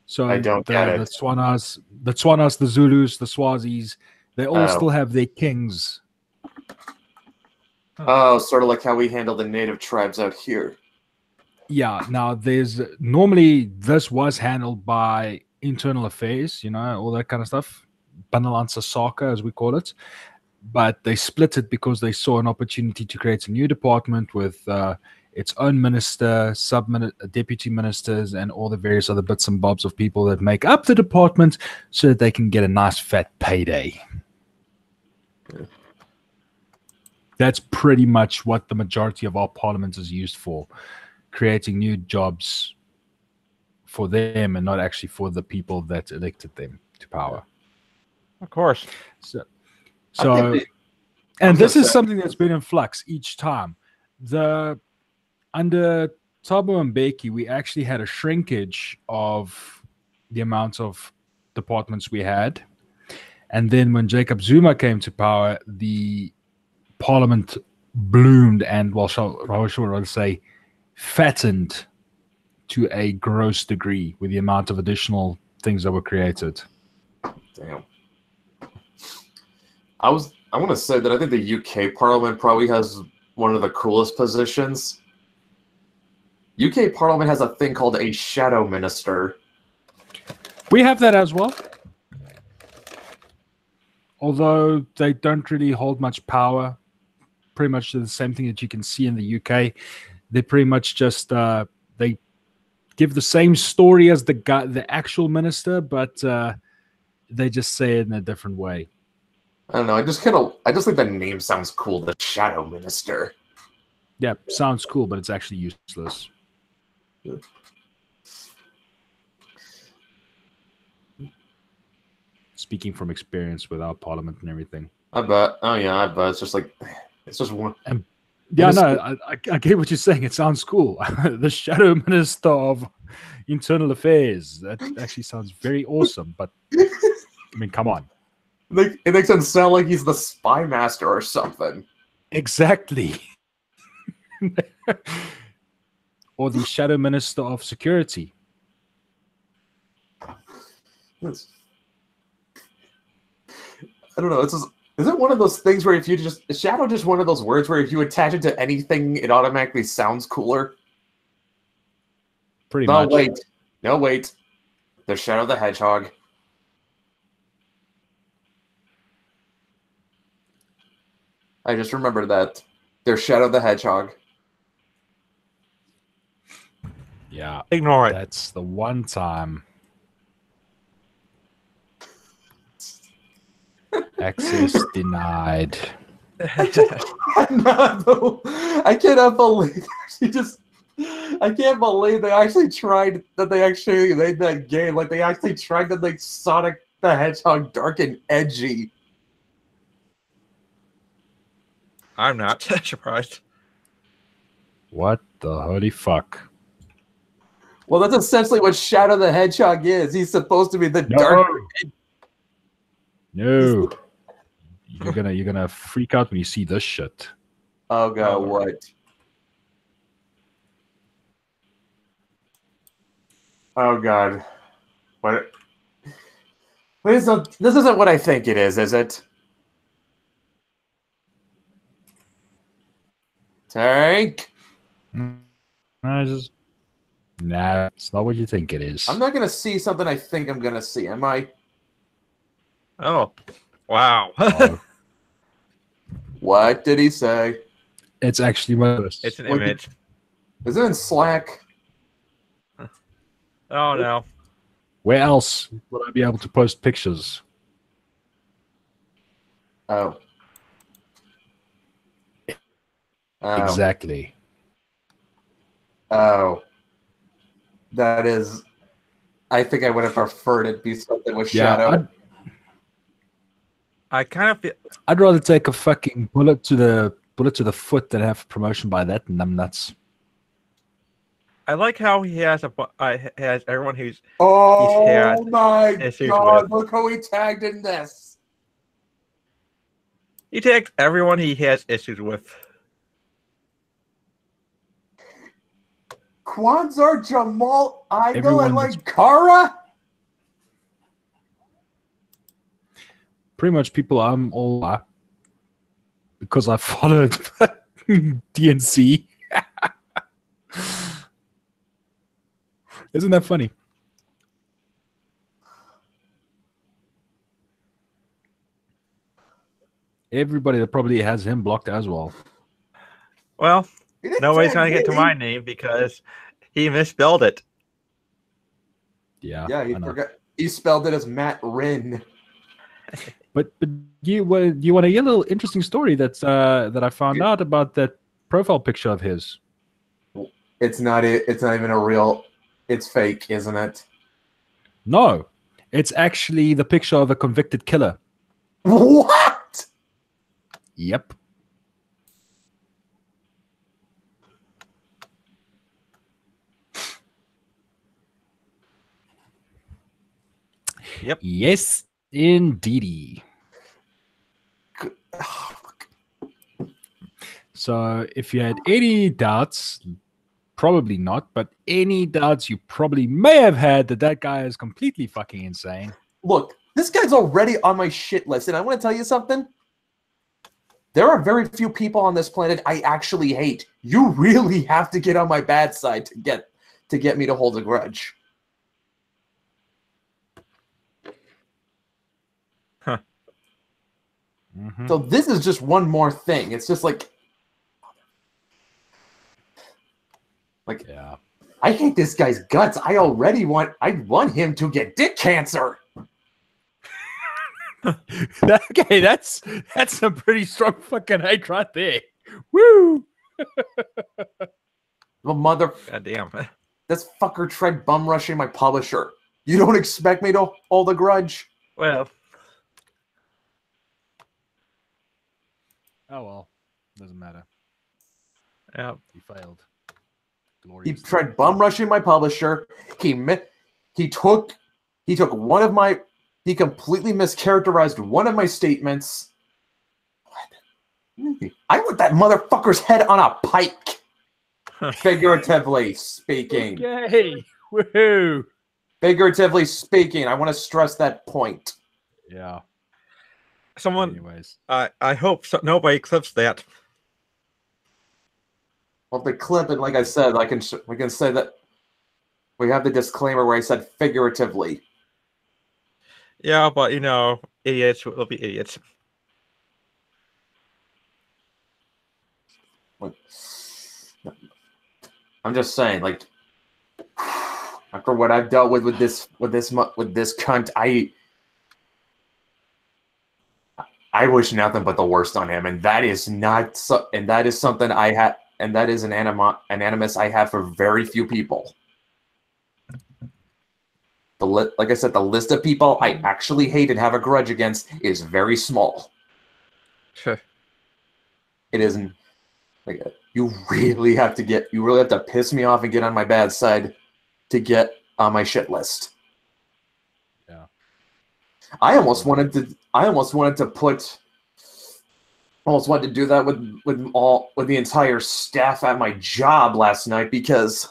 So I don't get the it. Tswanas, the Zulus, the Swazis, they all Oh. still have their kings. Oh, sort of like how we handle the native tribes out here. Yeah, now there's normally this was handled by internal affairs, all that kind of stuff. Banalansa Saka, as we call it. But they split it because they saw an opportunity to create a new department with its own minister, deputy ministers, and all the various other bits and bobs of people that make up the department so that they can get a nice fat payday. Yeah. That's pretty much what the majority of our parliament is used for, creating new jobs for them and not actually for the people that elected them to power. Of course. So I and was this gonna is say- something that's been in flux each time. Under Thabo Mbeki, we actually had a shrinkage of the amount of departments we had. And then when Jacob Zuma came to power, the parliament bloomed and, I should rather say, fattened to a gross degree with the amount of additional things that were created. Damn. I want to say that I think the UK Parliament probably has one of the coolest positions. UK Parliament has a thing called a shadow minister. We have that as well. Although they don't really hold much power. Pretty much the same thing that you can see in the UK. They pretty much just they give the same story as the actual minister, but they just say it in a different way. I don't know. I just think the name sounds cool. The shadow minister. Yeah, sounds cool, but it's actually useless. Speaking from experience with our parliament and everything. I bet. Oh yeah, I bet. It's just one. Yeah, no, I get what you're saying. It sounds cool. The shadow minister of internal affairs. That actually sounds very awesome. But I mean, come on. It makes him sound like he's the spy master or something. Exactly. Or the shadow minister of security. I don't know. Is it one of those things where if you is shadow just one of those words where if you attach it to anything, it automatically sounds cooler? Pretty much. No, wait. The Shadow the Hedgehog. I just remembered that. There's Shadow the Hedgehog. Yeah. Ignore it. That's the one time. Access denied. No, I cannot believe I can't believe they actually tried that. They actually made that game. Like they actually tried to make Sonic the Hedgehog dark and edgy. I'm not surprised. What the holy fuck? Well, that's essentially what Shadow the Hedgehog is. He's supposed to be the dark. No. You're gonna freak out when you see this shit. Oh god, what? Oh god, what? This isn't what I think it is it? Tank? Nah, it's not what you think it is. I'm not gonna see something I think I'm gonna see, am I? Oh, wow. Oh, What did he say? it's actually what It's an What- image. Is it in Slack? Oh, no. Where else would I be able to post pictures? Oh. Exactly. Oh. That is. I think I would have preferred it be something with Shadow. I kind of feel. I'd rather take a fucking bullet to the foot than have promotion by that numbnuts. I like how he has has everyone who's Oh had my issues god, with. look how he tagged in this. He takes everyone he has issues with. Kwanzaa, Jamal, Idol, and Everyone like Kara? pretty much people I'm all because I followed DNC. Isn't that funny? Everybody that probably has him blocked as well. Well, He didn't nobody's tag going to get to me. my name because he misspelled it. Yeah. Yeah, he I know. forgot. He spelled it as Matt Rin. But you want to hear a little interesting story that I found out about that profile picture of his. It's not even a real. It's fake, isn't it? No, it's actually the picture of a convicted killer. What? Yep. Yep. Yes, indeedy. So if you had any doubts, probably not, but any doubts you probably may have had that guy is completely fucking insane. Look, this guy's already on my shit list, and I want to tell you something. There are very few people on this planet I actually hate. You really have to get on my bad side to get me to hold a grudge. Mhm. So this is just one more thing. It's just like Yeah. I hate this guy's guts. I want him to get dick cancer. Okay, that's a pretty strong fucking hate right there. Woo! The mother, God damn. this fucker tried bum rushing my publisher. You don't expect me to hold a grudge? Well, Oh well, doesn't matter. yeah. He failed. He Glorious. tried bum rushing my publisher. He took one of my. He completely mischaracterized one of my statements. What? I want that motherfucker's head on a pike. Figuratively speaking. Okay. Woohoo! Figuratively speaking, I want to stress that point. Yeah. Someone, Anyways. I hope nobody clips that. Well, if they clip it, like I said, we can say that we have the disclaimer where I said figuratively. Yeah, but you know, idiots will be idiots. I'm just saying, like, after what I've dealt with this cunt, I wish nothing but the worst on him, and that is something I have, and that is an animus I have for very few people. Like I said, the list of people I actually hate and have a grudge against is very small. Sure. It isn't like you really have to piss me off and get on my bad side to get on my shit list. Yeah. I almost wanted to do that with the entire staff at my job last night because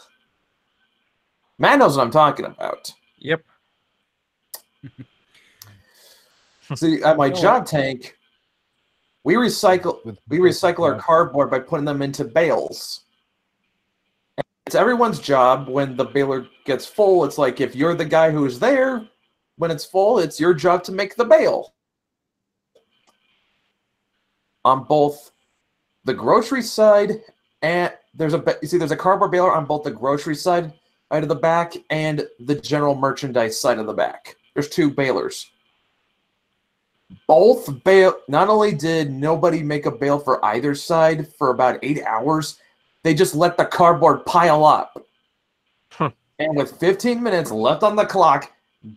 Matt knows what I'm talking about. Yep. See, at my job tank, we recycle our cardboard by putting them into bales. And it's everyone's job when the baler gets full. It's like if you're the guy who's there when it's full, it's your job to make the bale. On both the grocery side and there's a cardboard baler on both the grocery side of the back and the general merchandise side of the back. There's two balers. Not only did nobody make a bale for either side for about 8 hours, they just let the cardboard pile up. Huh. And with 15 minutes left on the clock,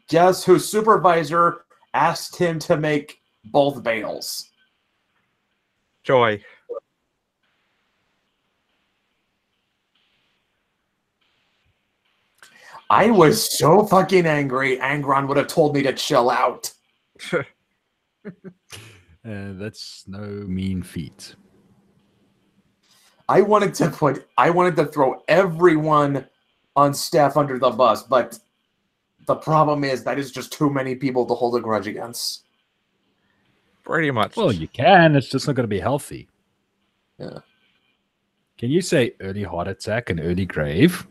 guess whose supervisor asked him to make both bales? Joy. I was so fucking angry. Angron would have told me to chill out. That's no mean feat. I wanted to throw everyone on staff under the bus, but the problem is that is just too many people to hold a grudge against. Pretty much. Well, you can. It's just not going to be healthy. Yeah. Can you say early heart attack and early grave?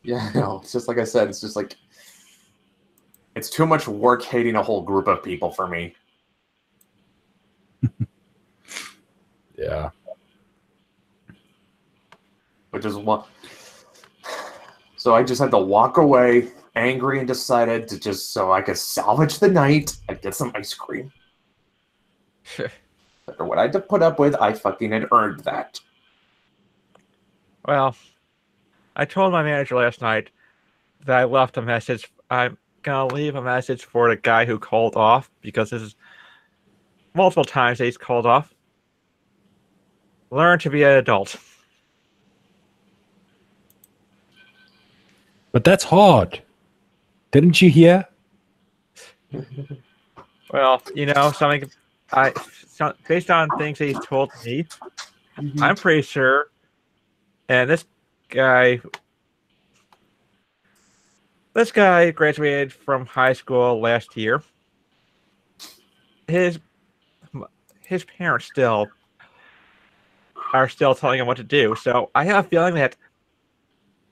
Yeah, no, it's just like I said, it's just like it's too much work hating a whole group of people for me. Yeah. Which is what. So I just had to walk away angry and decided to just so I could salvage the night and get some ice cream. After what I had to put up with, I fucking had earned that. Well, I told my manager last night that I left a message. I'm gonna leave a message for the guy who called off because this is multiple times that he's called off. Learn to be an adult. But that's hard. Didn't you hear? Well, something based on things that he's told me, I'm pretty sure. And this guy graduated from high school last year. His parents are still telling him what to do. So I have a feeling that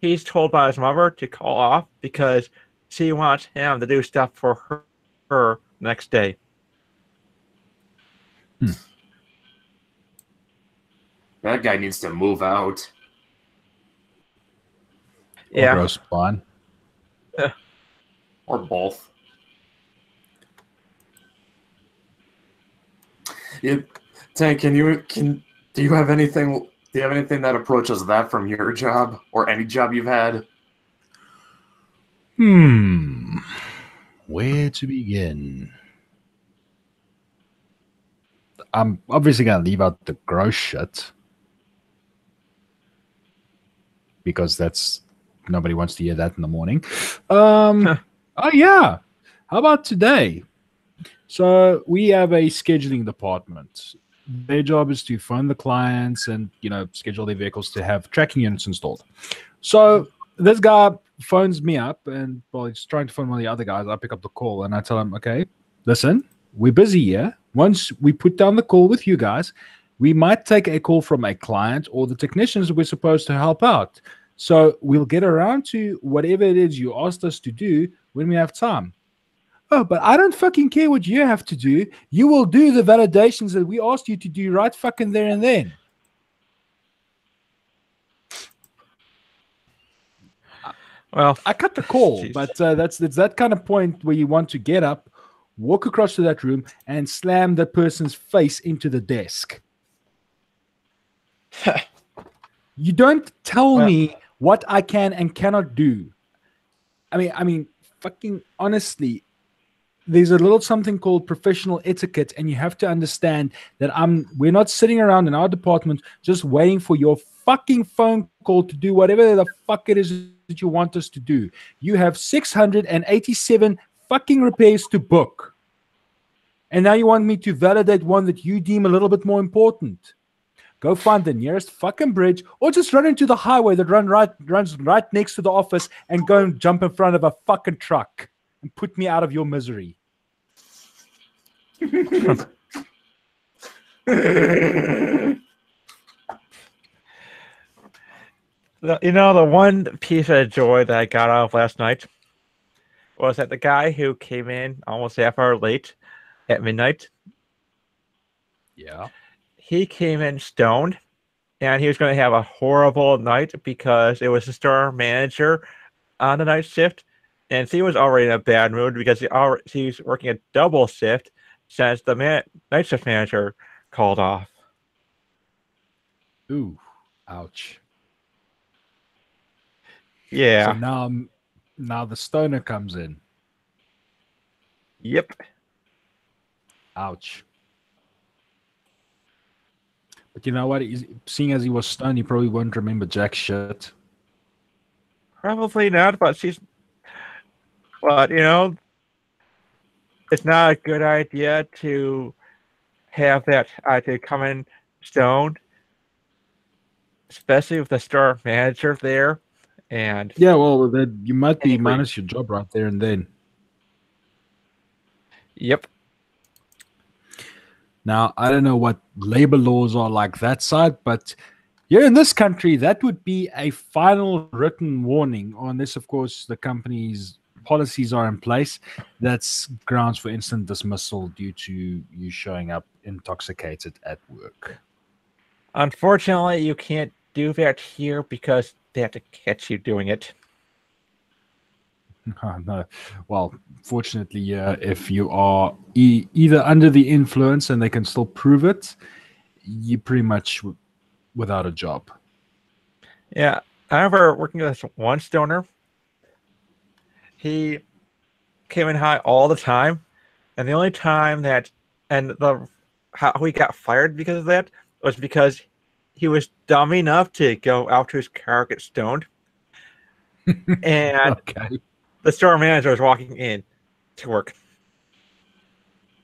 he's told by his mother to call off because she wants him to do stuff for her next day. That guy needs to move out. Yeah. Or grow spawn. Or both. Tank, do you have anything that approaches that from your job or any job you've had? Where to begin? I'm obviously going to leave out the gross shit because nobody wants to hear that in the morning. Oh yeah. How about today? So we have a scheduling department. Their job is to phone the clients and, schedule their vehicles to have tracking units installed. So this guy phones me up and, he's trying to phone one of the other guys. I pick up the call and I tell him, okay, listen, we're busy here. Once we put down the call with you guys, we might take a call from a client or the technicians we're supposed to help out. So we'll get around to whatever it is you asked us to do when we have time. Oh, but I don't fucking care what you have to do. You will do the validations that we asked you to do right fucking there and then. Well, I cut the call, but it's that kind of point where you want to get up, walk across to that room, and slam that person's face into the desk. You don't tell me what I can and cannot do. I mean, fucking honestly, there's a little something called professional etiquette, and you have to understand that we're not sitting around in our department just waiting for your fucking phone call to do whatever the fuck it is that you want us to do. You have 687 fucking repairs to book. And now you want me to validate one that you deem a little bit more important. Go find the nearest fucking bridge or just run into the highway that runs right next to the office and go and jump in front of a fucking truck and put me out of your misery. The one piece of joy that I got out of last night was that the guy who came in almost half hour late at midnight. Yeah. He came in stoned, and he was going to have a horrible night because it was the store manager on the night shift, and he was already in a bad mood because he's working a double shift since the night shift manager called off. Ooh, ouch. Yeah. So now the stoner comes in. Yep. Ouch. But you know what? Seeing as he was stoned, he probably won't remember jack shit. Probably not, but it's not a good idea to have that to come in stoned, especially with the store manager there. And yeah, well, you might be minus your job right there and then. Yep. Now, I don't know what labor laws are like that side, but here in this country, that would be a final written warning, unless, of course, the company's policies are in place. That's grounds for instant dismissal due to you showing up intoxicated at work. Unfortunately, you can't do that here because they have to catch you doing it. No. Well, fortunately, if you are either under the influence and they can still prove it, you're pretty much without a job. Yeah, I remember working with one stoner. He came in high all the time, and the only time that, and the how he got fired because of that was because he was dumb enough to go out to his car, get stoned, and Okay. the store manager was walking in to work,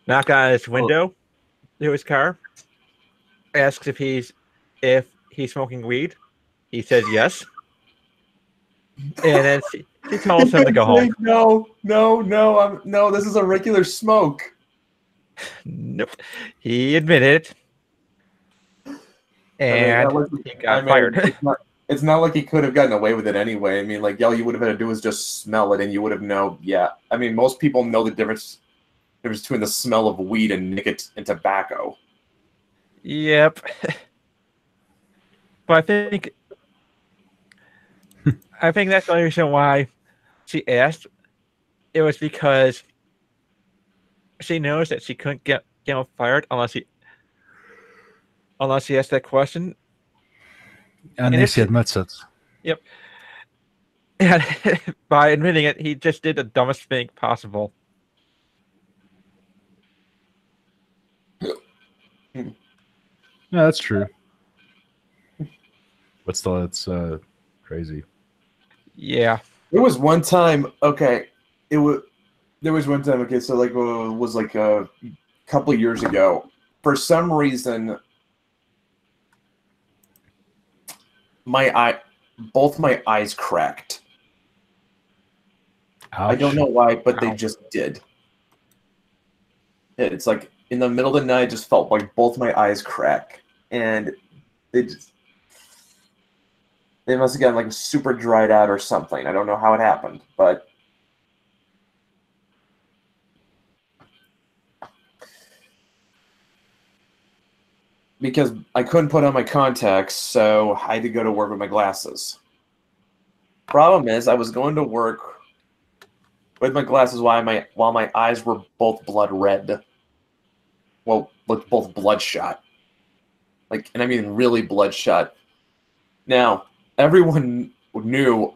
knock on his window to his car, asks if he's smoking weed. He says yes, and then she tells him to go home. No, this is a regular smoke. Nope, he admitted it, and he got fired. It's not like he could have gotten away with it anyway. I mean, like, all you would have had to do was just smell it, and you would have known. Yeah, I mean, most people know the difference between the smell of weed and nicotine and tobacco. Yep, but I think that's the only reason why she asked. It was because she knows that she couldn't get him fired unless he asked that question. Unless he admits it. Yep. And by admitting it, he just did the dumbest thing possible. Yeah, that's true. But still, it's crazy. Yeah. There was one time. Okay, there was one time. Okay, so like it was like a couple of years ago. For some reason, both my eyes cracked. Ouch. I don't know why, but they just did. It's like in the middle of the night, I just felt like both my eyes crack, and they must have gotten like super dried out or something. I don't know how it happened, but because I couldn't put on my contacts, so I had to go to work with my glasses. Problem is, I was going to work with my glasses while my eyes were both blood red. Well, looked both bloodshot. Like, and I mean really bloodshot. Now, everyone knew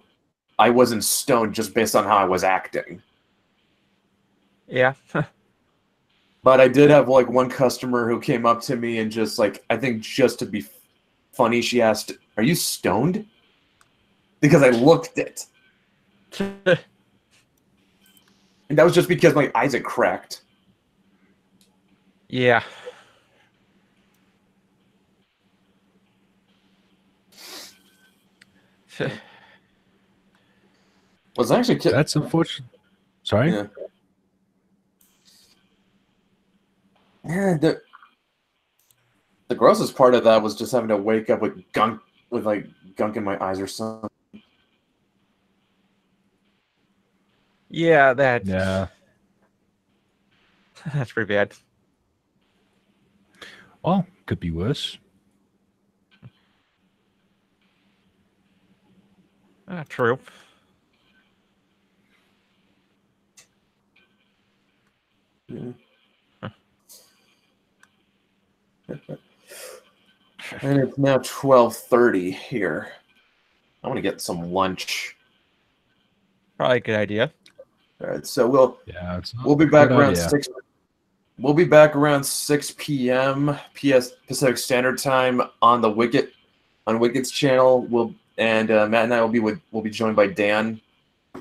I wasn't stoned just based on how I was acting. Yeah. But I did have like one customer who came up to me and just like, I think just to be funny, she asked, "Are you stoned?" Because I looked it. And that was just because my eyes had cracked. Yeah. Was actually That's unfortunate. Sorry? Yeah. Yeah, the grossest part of that was just having to wake up with gunk in my eyes or something. Yeah, Yeah. that's pretty bad. Well, could be worse. True. Yeah. And it's now 12:30 here. I want to get some lunch. Probably a good idea. All right, so we'll be a back good around idea. 6. We'll be back around 6 p.m. Pacific Standard Time on Wicked's channel. Matt and I will be joined by Dan,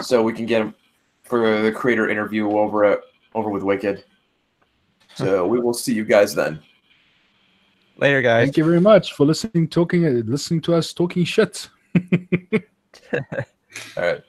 so we can get him for the creator interview over with Wicked. So we will see you guys then. Later, guys. Thank you very much for listening to us talking shit. All right.